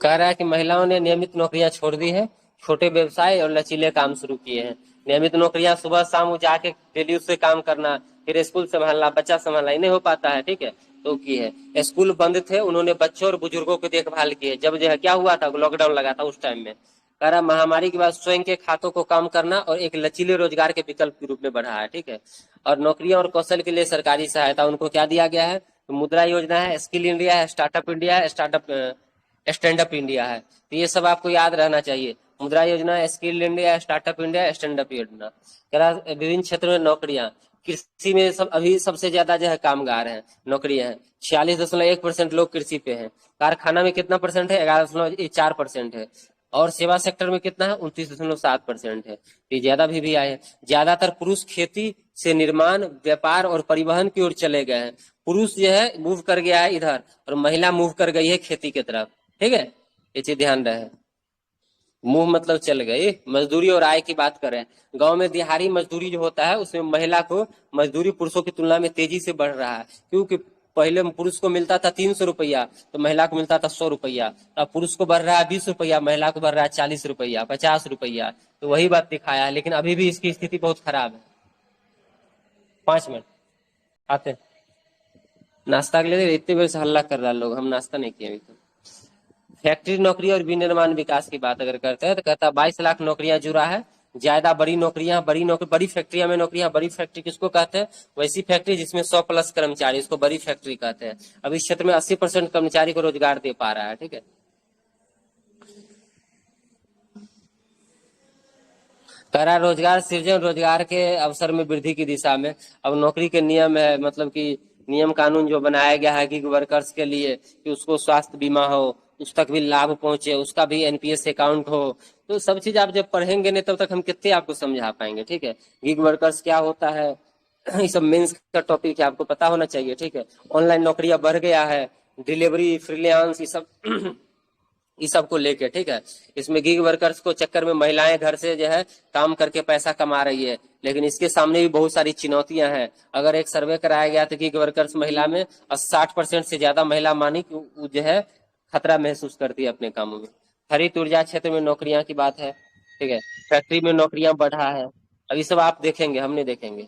कह रहा है कि महिलाओं ने नियमित नौकरियां छोड़ दी है, छोटे व्यवसाय और लचीले काम शुरू किए हैं। नियमित नौकरियां सुबह शाम जाके डेली उससे काम करना, फिर स्कूल संभालना, बच्चा संभालना, ही नहीं हो पाता है, ठीक है, तो की है। स्कूल बंद थे, उन्होंने बच्चों और बुजुर्गों की देखभाल की है। जब जो है क्या हुआ था, लॉकडाउन लगा था उस टाइम में, कह रहा महामारी के बाद स्वयं के खातों को काम करना और एक लचीले रोजगार के विकल्प के रूप में बढ़ा है, ठीक है। और नौकरियां और कौशल के लिए सरकारी सहायता उनको क्या दिया गया है? तो मुद्रा योजना है, स्किल इंडिया है, स्टार्टअप इंडिया है, स्टैंड अप इंडिया है। तो ये सब आपको याद रहना चाहिए। मुद्रा योजना, skill India, startup India, stand up योजना। कह रहा विभिन्न क्षेत्रों में नौकरियां, कृषि में सब अभी सबसे ज्यादा जो है कामगार हैं, नौकरियां हैं। 46.1% लोग कृषि पे हैं। कारखाना में कितना परसेंट है? 11.4% है। और सेवा सेक्टर में कितना है? 29.7% है। ये ज्यादा भी आए हैं। ज्यादातर पुरुष खेती से निर्माण, व्यापार और परिवहन की ओर चले गए हैं। पुरुष जो है मूव कर गया है इधर, और महिला मूव कर गई है खेती की तरफ, ठीक है, ये चीज ध्यान रहे। मुंह मतलब चल गई। मजदूरी और आय की बात करें, गांव में दिहाड़ी मजदूरी जो होता है उसमें महिला को मजदूरी पुरुषों की तुलना में तेजी से बढ़ रहा है, क्योंकि पहले पुरुष को मिलता था 300 रुपया, तो महिला को मिलता था 100 रुपया। अब पुरुष को बढ़ रहा है 20 रुपया, महिला को बढ़ रहा है 40 रुपया, 50 रुपया। तो वही बात दिखाया है, लेकिन अभी भी इसकी स्थिति बहुत खराब है। 5 मिनट आते हैं। नाश्ता के लिए इतने देर से हल्ला कर रहा है लोग, हम नाश्ता नहीं किए अभी तक। फैक्ट्री नौकरी और विनिर्माण विकास की बात अगर करते हैं तो कहता है 22 लाख नौकरियां जुड़ा है। ज्यादा बड़ी नौकरियां, बड़ी फैक्ट्रियां में नौकरियां। बड़ी फैक्ट्री किसको कहते हैं? वैसी फैक्ट्री जिसमें 100+ कर्मचारी, इसको बड़ी फैक्ट्री कहते हैं। अब इस क्षेत्र में 80% कर्मचारी को रोजगार दे पा रहा है, ठीक है। कह रहा रोजगार सृजन, रोजगार के अवसर में वृद्धि की दिशा में। अब नौकरी के नियम है, मतलब कि नियम कानून जो बनाया गया है गिग वर्कर्स के लिए, कि उसको स्वास्थ्य बीमा हो, उस तक भी लाभ पहुंचे, उसका भी एनपीएस अकाउंट हो। तो सब चीज आप जब पढ़ेंगे नहीं तब तक हम कितने आपको समझा पाएंगे, ठीक है। गिग वर्कर्स क्या होता है, ये सब मेंस का टॉपिक है, आपको पता होना चाहिए, ठीक है। ऑनलाइन नौकरियां बढ़ गया है, डिलीवरी, फ्रीलांस, ये सब इस सब को लेके, ठीक है। इसमें गिग वर्कर्स को चक्कर में महिलाएं घर से जो है काम करके पैसा कमा रही है, लेकिन इसके सामने भी बहुत सारी चुनौतियां हैं। अगर एक सर्वे कराया गया तो गिग वर्कर्स महिला में 60% से ज्यादा महिला मानी कि वो जो है खतरा महसूस करती है अपने कामों में। हरित ऊर्जा क्षेत्र में नौकरियां की बात है, ठीक है। फैक्ट्री में नौकरियां बढ़ा है। अब ये सब आप देखेंगे, हम नहीं देखेंगे।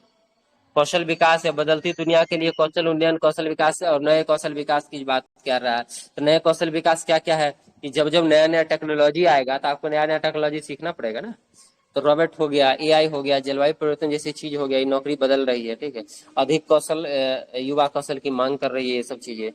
कौशल विकास है, बदलती दुनिया के लिए कौशल उन्नयन, कौशल विकास और नए कौशल विकास की बात कर रहा है। तो नए कौशल विकास क्या क्या है कि जब जब नया नया टेक्नोलॉजी आएगा तो आपको नया नया टेक्नोलॉजी सीखना पड़ेगा ना। तो रॉबोट हो गया, एआई हो गया, जलवायु परिवर्तन जैसी चीज हो गया, ये नौकरी बदल रही है, ठीक है। अधिक कौशल, युवा कौशल की मांग कर रही है ये सब चीजें।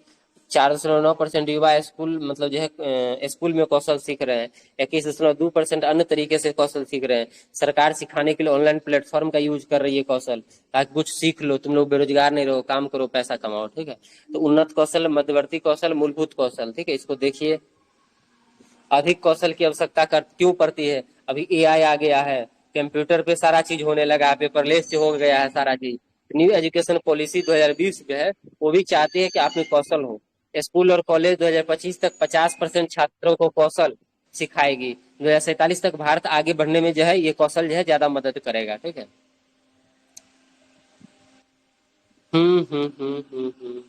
4.9% युवा स्कूल मतलब जो है स्कूल में कौशल सीख रहे हैं। 21.2% अन्य तरीके से कौशल सीख रहे हैं। सरकार सिखाने के लिए ऑनलाइन प्लेटफॉर्म का यूज कर रही है कौशल, ताकि कुछ सीख लो, तुम लोग बेरोजगार नहीं रहो, काम करो, पैसा कमाओ, ठीक है। तो उन्नत कौशल, मध्यवर्ती कौशल, मूलभूत कौशल, ठीक है, इसको देखिए। अधिक कौशल की आवश्यकता क्यों पड़ती है? अभी एआई आ गया है, कंप्यूटर पे सारा चीज होने लगा है, पेपरलेस से हो गया है सारा चीज। न्यू एजुकेशन पॉलिसी 2020 जो है वो भी चाहती है कि आप में कौशल हो। स्कूल और कॉलेज 2025 तक 50% छात्रों को कौशल सिखाएगी। 2047 तक भारत आगे बढ़ने में जो है ये कौशल जो है ज्यादा मदद करेगा, ठीक है। हम्म।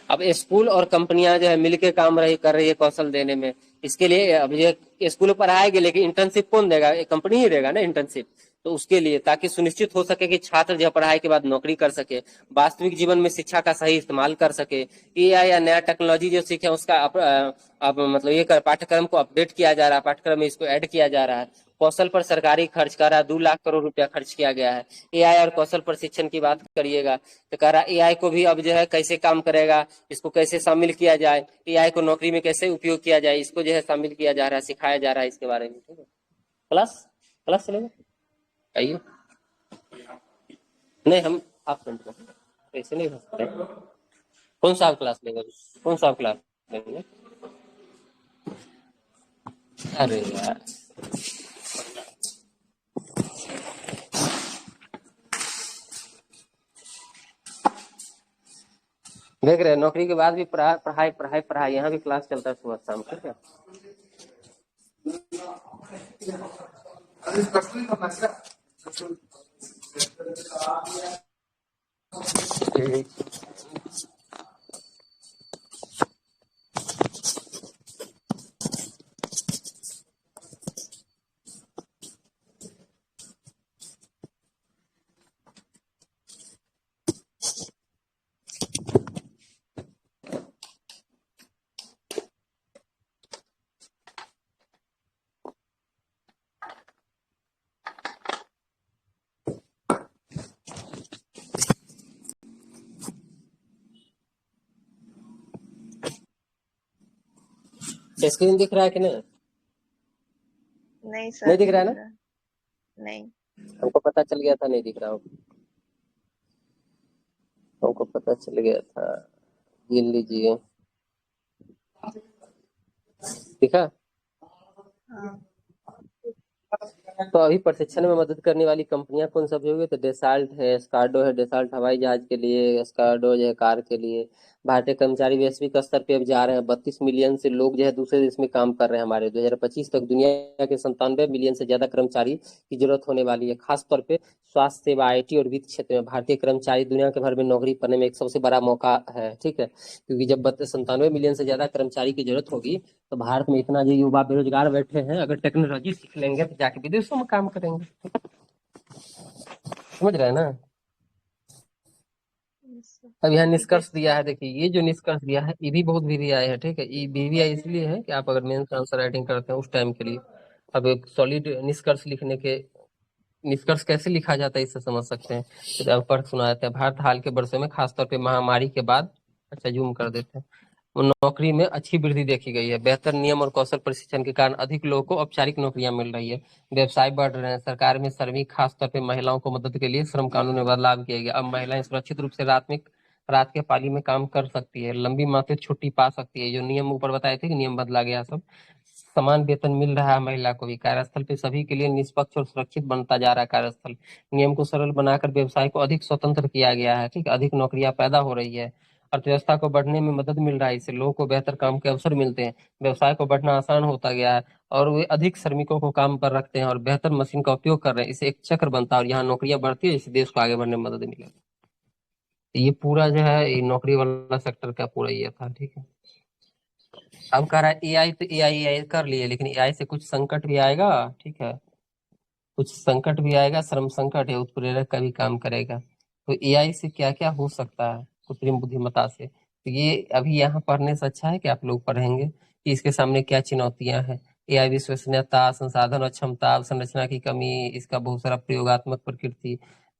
अब अब स्कूल और कंपनियां जो है मिलके काम कर रही है कौशल देने में। इसके लिए अब ये स्कूल पर आएंगे, लेकिन इंटर्नशिप कौन देगा? कंपनी ही देगा ना इंटर्नशिप। तो उसके लिए ताकि सुनिश्चित हो सके कि छात्र जो पढ़ाई के बाद नौकरी कर सके, वास्तविक जीवन में शिक्षा का सही इस्तेमाल कर सके, एआई या नया टेक्नोलॉजी जो सीखे उसका अब मतलब ये पाठ्यक्रम को अपडेट किया जा रहा है, पाठ्यक्रम में इसको ऐड किया जा रहा है। कौशल पर सरकारी खर्च कर रहा है, 2 लाख करोड़ रुपया खर्च किया गया है। एआई और कौशल प्रशिक्षण की बात करिएगा तो कह रहा एआई को भी अब जो है कैसे काम करेगा, इसको कैसे शामिल किया जाए, एआई को नौकरी में कैसे उपयोग किया जाए, इसको जो है शामिल किया जा रहा है, सिखाया जा रहा है इसके बारे में। ठीक है, क्लास चलेगा, आइए। नहीं, हम आप ऐसे नहीं हो सकते। कौन सा आप क्लास लेंगे? कौन सा आप क्लास लेंगे? अरे यार, देख रहे हैं नौकरी के बाद भी पढ़ाई यहाँ भी क्लास चलता है सुबह शाम। ठीक है, स्क्रीन दिख रहा है कि नहीं? नहीं सर, नहीं दिख रहा है ना? नहीं, हमको पता चल गया था नहीं दिख रहा हो, हमको पता चल गया था। गिन लीजिए, दिखा? हाँ। तो अभी प्रशिक्षण में मदद करने वाली कंपनियां कौन सी होगी? तो डेसाल्ट है, स्कार्डो है। डेसाल्ट हवाई जहाज के लिए, स्कार्डो जो है कार के लिए। भारतीय कर्मचारी वैश्विक स्तर पे अब जा रहे हैं। 32 मिलियन से लोग जो है दूसरे देश में काम कर रहे हैं। हमारे 2025 तक दुनिया के 97 मिलियन से ज्यादा कर्मचारी की जरूरत होने वाली है। खासतौर पे स्वास्थ्य सेवा, आईटी और वित्त क्षेत्र में भारतीय कर्मचारी दुनिया के भर में नौकरी पाने में एक सबसे बड़ा मौका है। ठीक है, क्योंकि जब 97 मिलियन से ज्यादा कर्मचारी की जरूरत होगी तो भारत में इतना जो युवा बेरोजगार बैठे हैं, अगर टेक्नोलॉजी सीख लेंगे तो जाके विदेशों में काम करेंगे। समझ रहे हैं ना? अब यहाँ निष्कर्ष दिया है, देखिए ये जो निष्कर्ष दिया है ये भी बहुत वीवीआई है। ठीक है, ये वीवीआई इसलिए है कि आप अगर मेंस आंसर राइटिंग करते हैं उस टाइम के लिए। अब एक सॉलिड निष्कर्ष लिखने के, निष्कर्ष कैसे लिखा जाता है इससे समझ सकते हैं। तो अब पढ़ सुना देते हैं। भारत हाल के वर्षों में खासतौर पे महामारी के बाद, अच्छा जूम कर देते हैं, नौकरी में अच्छी वृद्धि देखी गई है। बेहतर नियम और कौशल प्रशिक्षण के कारण अधिक लोगों को औपचारिक नौकरियां मिल रही है। व्यवसाय बढ़ रहे हैं। सरकार में श्रमिक खासतौर पे महिलाओं को मदद के लिए श्रम कानून में बदलाव किया गया। अब महिलाएं सुरक्षित रूप से रात के पाली में काम कर सकती है। लंबी मासिक छुट्टी पा सकती है। जो नियम ऊपर बताए थे कि नियम बदला गया सब। समान वेतन मिल रहा है महिला को भी। कार्यस्थल पे सभी के लिए निष्पक्ष और सुरक्षित बनता जा रहा है कार्यस्थल। नियम को सरल बनाकर व्यवसाय को अधिक स्वतंत्र किया गया है। ठीक है, अधिक नौकरियां पैदा हो रही है। अर्थव्यवस्था को बढ़ने में मदद मिल रहा है। इससे लोगों को बेहतर काम के अवसर मिलते हैं। व्यवसाय को बढ़ना आसान होता गया है और वे अधिक श्रमिकों को काम पर रखते हैं और बेहतर मशीन का उपयोग कर रहे हैं। इससे एक चक्र बनता है और यहाँ नौकरियां बढ़ती है, इससे देश को आगे बढ़ने में मदद मिलेगी। ये पूरा जो है ये नौकरी वाला सेक्टर का पूरा ये था। ठीक है, अब कह रहा है एआई, तो एआई कर लिए, लेकिन एआई से कुछ संकट भी आएगा। ठीक है, कुछ संकट भी आएगा। श्रम संकट है, उत्प्रेरक का भी काम करेगा। तो एआई से क्या क्या हो सकता है कृत्रिम बुद्धिमत्ता से, तो ये अभी यहाँ पढ़ने से अच्छा है कि आप लोग पढ़ेंगे कि इसके सामने क्या चुनौतियां हैं। एआई विश्वसनीयता, संसाधन और क्षमता, संरचना की कमी, इसका बहुत सारा प्रयोगात्मक प्रकृति।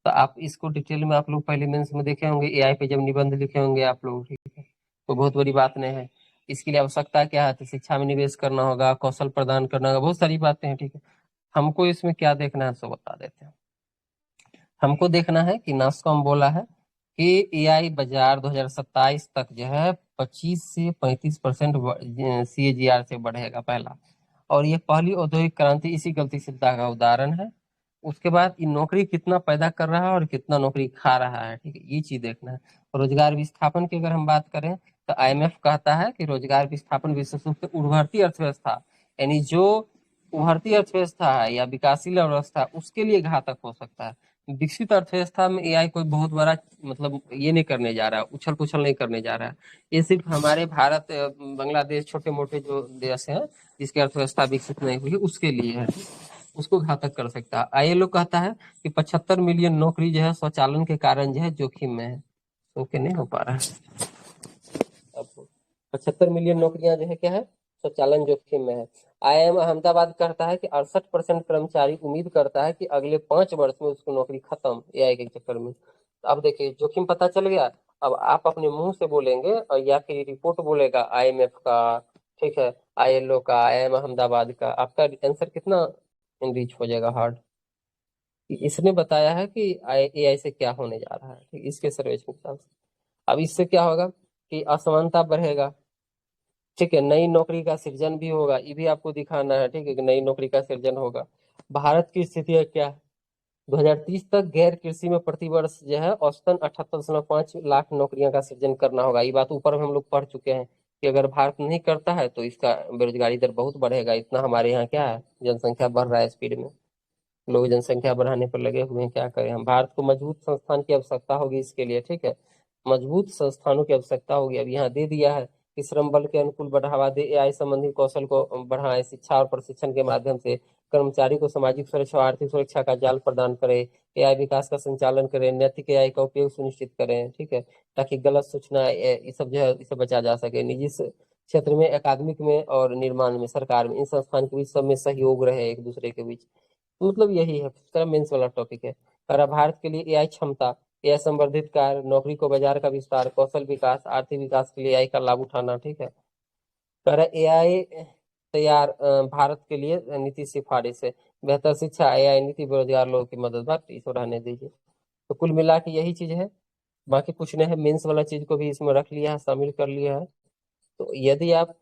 तो आप इसको डिटेल में आप लोग पहले मेंस में देखे होंगे। एआई पे जब निबंध लिखे होंगे आप लोग, ठीक है, तो बहुत बड़ी बात नहीं है। इसके लिए आवश्यकता क्या है? तो शिक्षा में निवेश करना होगा, कौशल प्रदान करना होगा, बहुत सारी बातें हैं। ठीक है, हमको इसमें क्या देखना है सो बता देते हैं। हमको देखना है कि नास्कॉम बोला है कि एआई बाजार 2027 तक जो है 25 से 35% CAGR से बढ़ेगा, पहला। और ये पहली औद्योगिक क्रांति इसी गतिशीलता का उदाहरण है। उसके बाद ये नौकरी कितना पैदा कर रहा है और कितना नौकरी खा रहा है। ठीक है, ये चीज देखना है। रोजगार विस्थापन की अगर हम बात करें तो IMF कहता है कि रोजगार विस्थापन विशेष रूप से उभरती अर्थव्यवस्था, यानी जो उभरती अर्थव्यवस्था है या विकासशील अर्थव्यवस्था, उसके लिए घातक हो सकता है। विकसित अर्थव्यवस्था में एआई कोई बहुत बड़ा मतलब ये नहीं करने जा रहा है, उछल पुछल नहीं करने जा रहा है। ये सिर्फ हमारे भारत बांग्लादेश छोटे मोटे जो देश हैं जिसकी अर्थव्यवस्था विकसित नहीं हुई उसके लिए है, उसको घातक कर सकता है। आईएलओ कहता है कि 75 मिलियन नौकरी जो है स्वचालन के कारण जो है जोखिम में है, तो के नहीं हो पा रहा है। अब 75 मिलियन नौकरियां जो है क्या है, स्वचालन जोखिम में है। आईआईएम अहमदाबाद कहता है कि 68% कर्मचारी उम्मीद करता है कि अगले 5 वर्ष में उसकी नौकरी खत्म एआई के चक्कर में। तो अब देखिए जोखिम पता चल गया। अब आप अपने मुंह से बोलेंगे और या फिर रिपोर्ट बोलेगा आईएमएफ का, ठीक है, आईएलओ का, आईआईएम अहमदाबाद का, आपका आंसर कितना इनरीच हो जाएगा हार्ड। इसने बताया है कि एआई से क्या होने जा रहा है, ठीक, इसके सर्वेक्षण के हिसाब से। अब इससे क्या होगा कि असमानता बढ़ेगा, ठीक है, नई नौकरी का सृजन भी होगा, ये भी आपको दिखाना है, ठीक है, कि नई नौकरी का सृजन होगा। भारत की स्थिति है क्या, 2030 तक गैर कृषि में प्रतिवर्ष जो है औसतन 78.5 लाख नौकरियां का सृजन करना होगा। ये बात ऊपर हम लोग पढ़ चुके हैं कि अगर भारत नहीं करता है तो इसका बेरोजगारी दर बहुत बढ़ेगा। इतना हमारे यहाँ क्या है, जनसंख्या बढ़ रहा है स्पीड में, लोग जनसंख्या बढ़ाने पर लगे हुए हैं, क्या करें हम। भारत को मजबूत संस्थान की आवश्यकता होगी इसके लिए, ठीक है, मजबूत संस्थानों की आवश्यकता होगी। अब यहाँ दे दिया है कि श्रम बल के अनुकूल बढ़ावा दे, एआई संबंधी कौशल को बढ़ाए, शिक्षा और प्रशिक्षण के माध्यम से कर्मचारी को सामाजिक सुरक्षा और आर्थिक सुरक्षा का जाल प्रदान करे, एआई विकास का संचालन करें, नैतिक एआई का उपयोग सुनिश्चित करें, ठीक है, ताकि गलत सूचना ये सब जो है इसे बचा जा सके। निजी क्षेत्र में, अकादमिक में और निर्माण में, सरकार में, इन संस्थान के बीच सब में सहयोग रहे एक दूसरे के बीच। मतलब यही है, तरह मेंस वाला टॉपिक है। और भारत के लिए एआई क्षमता, एआई संवर्धित कार्य, नौकरी को बाजार का विस्तार, कौशल विकास, आर्थिक विकास के लिए एआई का लाभ उठाना, ठीक है। एआई तैयार भारत के लिए नीति सिफारिश है, बेहतर शिक्षा, एआई नीति, बेरोजगार लोगों की मदद, बात इसको रहने दीजिए। तो कुल मिला के यही चीज है, बाकी कुछ नहीं है। मेंस वाला चीज को भी इसमें रख लिया है, शामिल कर लिया है। तो यदि आप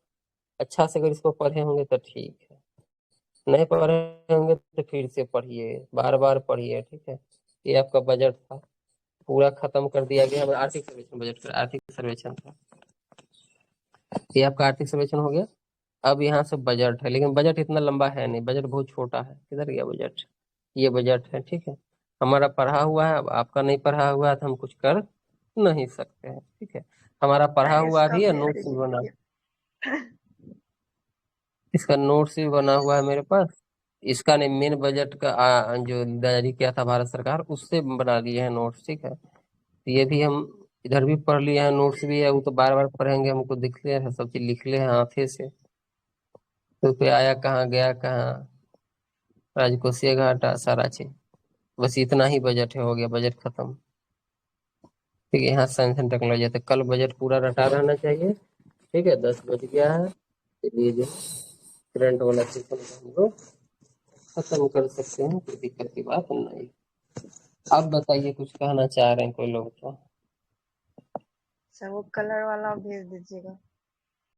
अच्छा से अगर इसको पढ़े होंगे तो ठीक है, नहीं पढ़े होंगे तो फिर से पढ़िए, बार बार पढ़िए, ठीक है। ये आपका बजट था, पूरा खत्म कर दिया गया। आर्थिक सर्वेक्षण, बजट का आर्थिक सर्वेक्षण था, ये आपका आर्थिक सर्वेक्षण हो गया। अब यहाँ से बजट है, लेकिन बजट इतना लंबा है नहीं, बजट बहुत छोटा है। किधर गया बजट, ये बजट है, ठीक है। हमारा पढ़ा हुआ है, अब आपका नहीं पढ़ा हुआ है तो हम कुछ कर नहीं सकते हैं, ठीक है। हमारा पढ़ा हुआ भी है, नोट्स भी बना, इसका नोट्स भी बना हुआ है मेरे पास। इसका नहीं, मेन बजट का जो जारी किया था भारत सरकार, उससे बना लिए हैं नोट्स, ठीक है। तो ये भी हम इधर भी पढ़ लिए हैं, नोट्स भी है, वो तो बार बार पढ़ेंगे, हमको दिख ले है, सब चीज लिख ले हैं हाथे से। तो पे आया कहाँ, गया कहाँ, राजकोषीय घाटा, सारा चीज। बस इतना ही बजट है, हो गया बजट खत्म, ठीक है। यहाँ साइंस एंड टेक्नोलॉजी, तो कल बजट पूरा रटा रहना चाहिए, ठीक है। 10 बज गया है, चलिए जो करंट वाला सेशन हम लोग खत्म कर सकते हैं, कोई दिक्कत की बात नहीं। आप बताइए, कुछ कहना चाह रहे हैं कोई लोग तो। सर वो कलर वाला भेज दीजिएगा।